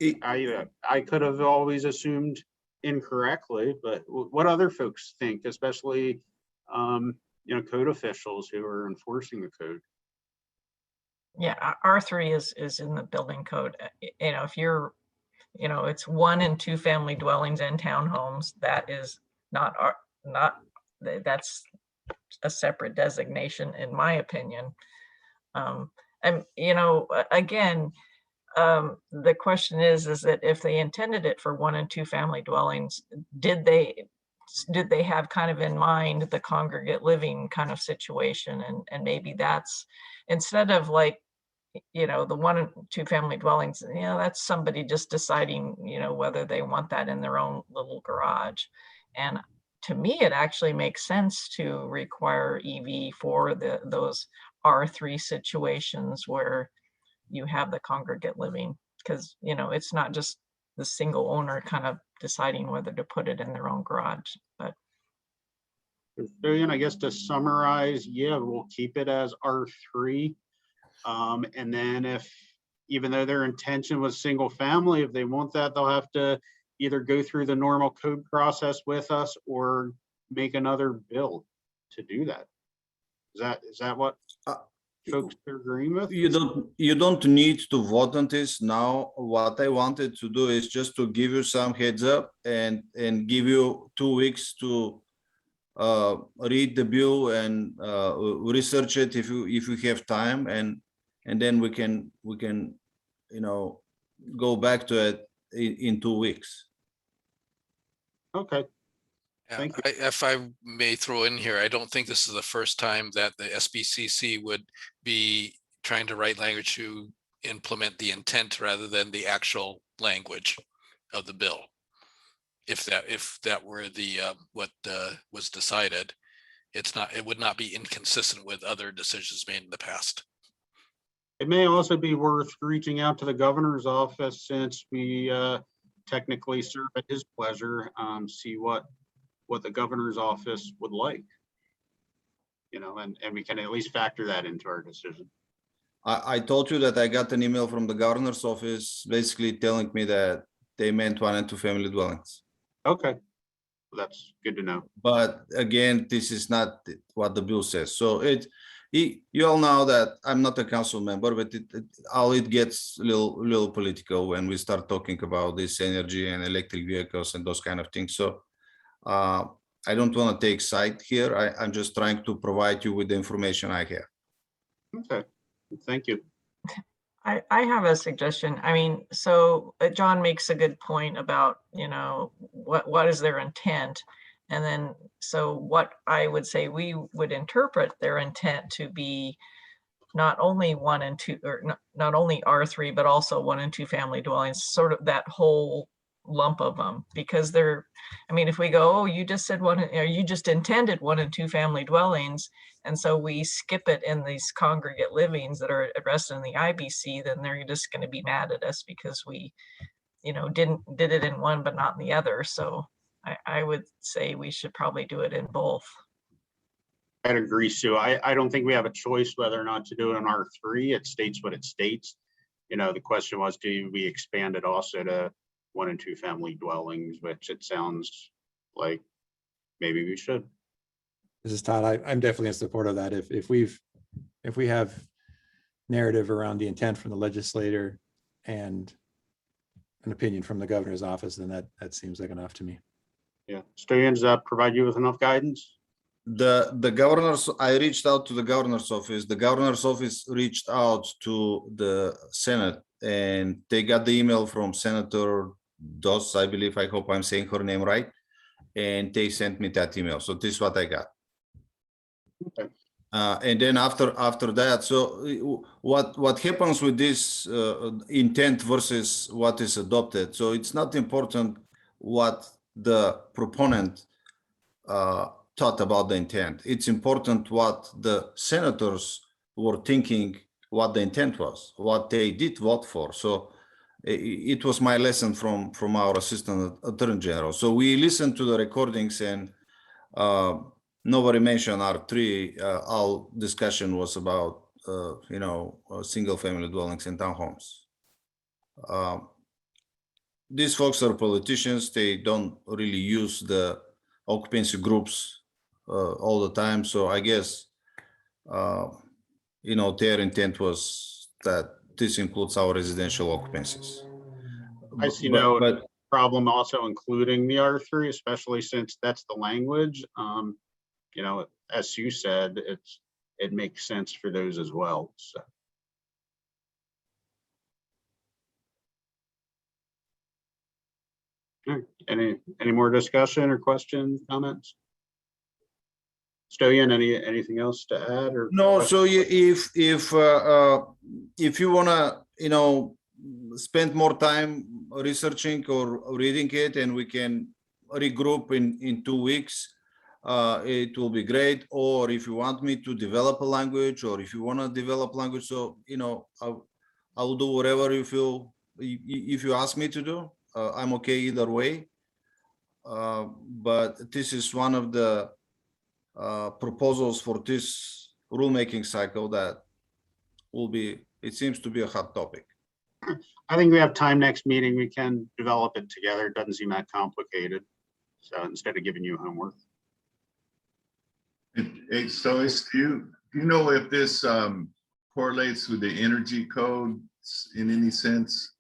Speaker 2: could have always assumed incorrectly, but what other folks think, especially code officials who are enforcing the code?
Speaker 5: Yeah, R3 is in the building code. If you're, it's 1 and 2 family dwellings and townhomes, that is that's a separate designation, in my opinion. And again, the question is that if they intended it for 1 and 2 family dwellings, did they have kind of in mind the congregate living kind of situation? And maybe that's, instead of like, the 1 and 2 family dwellings, that's somebody just deciding, whether they want that in their own little garage. And to me, it actually makes sense to require EV for those R3 situations where you have the congregate living, because it's not just the single owner kind of deciding whether to put it in their own garage. But
Speaker 2: Billion, I guess to summarize, yeah, we'll keep it as R3. And then if, even though their intention was single family, if they want that, they'll have to either go through the normal code process with us or make another bill to do that. Is that what folks are agreeing with?
Speaker 11: You don't need to vote on this now. What I wanted to do is just to give you some heads up and give you 2 weeks to read the bill and research it if you have time, and then we can go back to it in 2 weeks.
Speaker 2: Okay.
Speaker 6: Yeah,
Speaker 2: Thank you.
Speaker 6: if I may throw in here, I don't think this is the first time that the SBCC would be trying to write language to implement the intent rather than the actual language of the bill. If that were the what was decided, it would not be inconsistent with other decisions made in the past.
Speaker 2: It may also be worth reaching out to the governor's office, since we technically serve at his pleasure, see what the governor's office would like. And we can at least factor that into our decision.
Speaker 11: I told you that I got an email from the governor's office basically telling me that they meant 1 and 2 family dwellings.
Speaker 2: Okay, that's good to know.
Speaker 11: But again, this is not what the bill says. So you all know that I'm not a council member, but it gets a little political when we start talking about this energy and electric vehicles and those kind of things. So I don't want to take side here. I'm just trying to provide you with the information I have.
Speaker 2: Okay, thank you.
Speaker 5: I have a suggestion. I mean, so John makes a good point about, what is their intent? And then, so what I would say, we would interpret their intent to be not only 1 and 2, or not only R3, but also 1 and 2 family dwellings, sort of that whole lump of them, because if we go, oh, you just said you just intended 1 and 2 family dwellings, and so we skip it in these congregate livings that are addressed in the IBC, then they're just going to be mad at us because we, did it in one but not in the other. So I would say we should probably do it in both.
Speaker 2: I'd agree, Sue. I don't think we have a choice whether or not to do it in R3. It states what it states. The question was, do we expand it also to 1 and 2 family dwellings, which it sounds like maybe we should.
Speaker 4: This is Todd. I'm definitely in support of that. If we have narrative around the intent from the legislator and an opinion from the governor's office, then that seems like enough to me.
Speaker 2: Yeah. Stoyan, does that provide you with enough guidance?
Speaker 11: I reached out to the governor's office. The governor's office reached out to the Senate, and they got the email from Senator Doss, I believe. I hope I'm saying her name right. And they sent me that email. So this is what I got.
Speaker 2: Okay.
Speaker 11: And then after that, so what happens with this intent versus what is adopted? So it's not important what the proponent thought about the intent. It's important what the senators were thinking, what the intent was, what they did vote for. So it was my lesson from our Assistant Attorney General. So we listened to the recordings, and nobody mentioned R3. All discussion was about single family dwellings and townhomes. These folks are politicians. They don't really use the occupancy groups all the time. So I guess their intent was that this includes our residential occupancies.
Speaker 2: I see no problem also including the R3, especially since that's the language. As you said, it makes sense for those as well. So. Any more discussion or questions, comments? Stoyan, anything else to add? Or
Speaker 11: no. So if you wanna spend more time researching or reading it, and we can regroup in 2 weeks, it will be great. Or if you want me to develop a language, or if you want to develop language, so I'll do whatever you feel. If you ask me to do, I'm okay either way. But this is one of the proposals for this rulemaking cycle that will be, it seems to be a hot topic.
Speaker 2: I think we have time next meeting. We can develop it together. It doesn't seem that complicated. So instead of giving you homework.
Speaker 10: Hey, so do you know if this correlates with the energy code in any sense?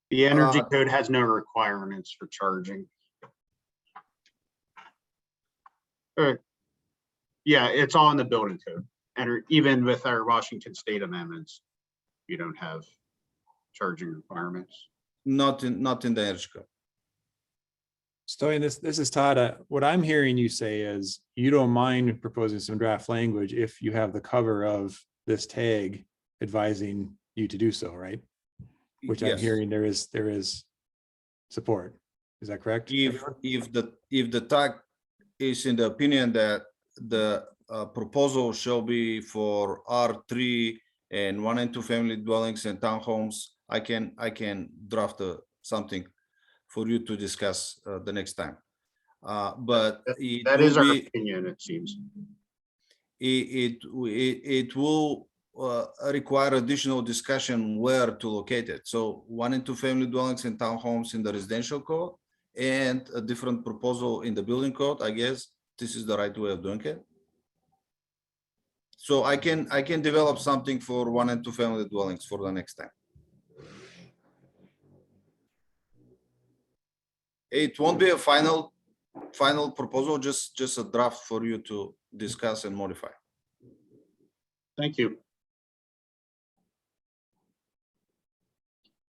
Speaker 2: The energy code has no requirements for charging. Yeah, it's all in the building code. And even with our Washington state amendments, you don't have charging requirements.
Speaker 11: Not in the energy code.
Speaker 4: Stoyan, this is Todd. What I'm hearing you say is you don't mind proposing some draft language if you have the cover of this tag advising you to do so, right? Which I'm
Speaker 11: Yes.
Speaker 4: hearing there is support. Is that correct?
Speaker 11: If the tag is in the opinion that the proposal shall be for R3 and 1 and 2 family dwellings and townhomes, I can draft something for you to discuss the next time. But
Speaker 2: that is our opinion, it seems.
Speaker 11: It will require additional discussion where to locate it. So 1 and 2 family dwellings and townhomes in the residential code and a different proposal in the building code. I guess this is the right way of doing it. So I can develop something for 1 and 2 family dwellings for the next time. It won't be a final proposal, just a draft for you to discuss and modify.
Speaker 2: Thank you.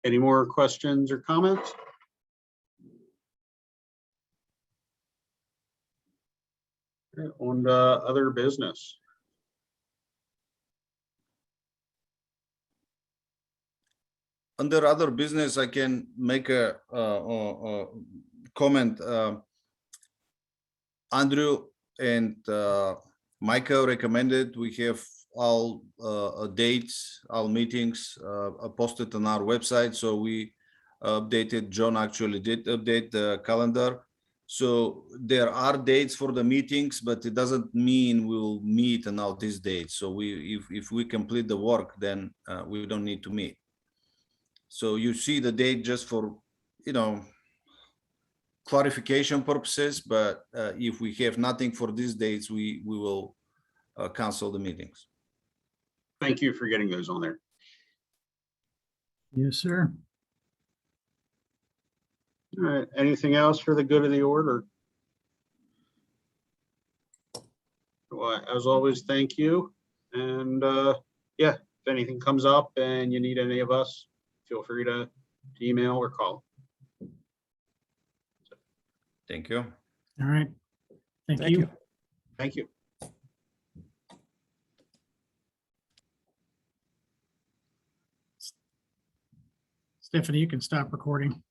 Speaker 2: Any more questions or comments? Okay, on other business.
Speaker 11: Under other business, I can make a comment. Andrew and Michael recommended we have all dates, all meetings posted on our website. So we updated. John actually did update the calendar. So there are dates for the meetings, but it doesn't mean we'll meet on all these dates. So if we complete the work, then we don't need to meet. So you see the date just for, clarification purposes, but if we have nothing for these dates, we will cancel the meetings.
Speaker 2: Thank you for getting those on there.
Speaker 1: Yes, sir.
Speaker 2: All right, anything else for the good of the order? Well, as always, thank you. And yeah, if anything comes up and you need any of us, feel free to email or call.
Speaker 11: Thank you.
Speaker 1: All right. Thank
Speaker 4: Thank
Speaker 1: you.
Speaker 4: you.
Speaker 2: Thank you.
Speaker 1: Stephanie, you can stop recording.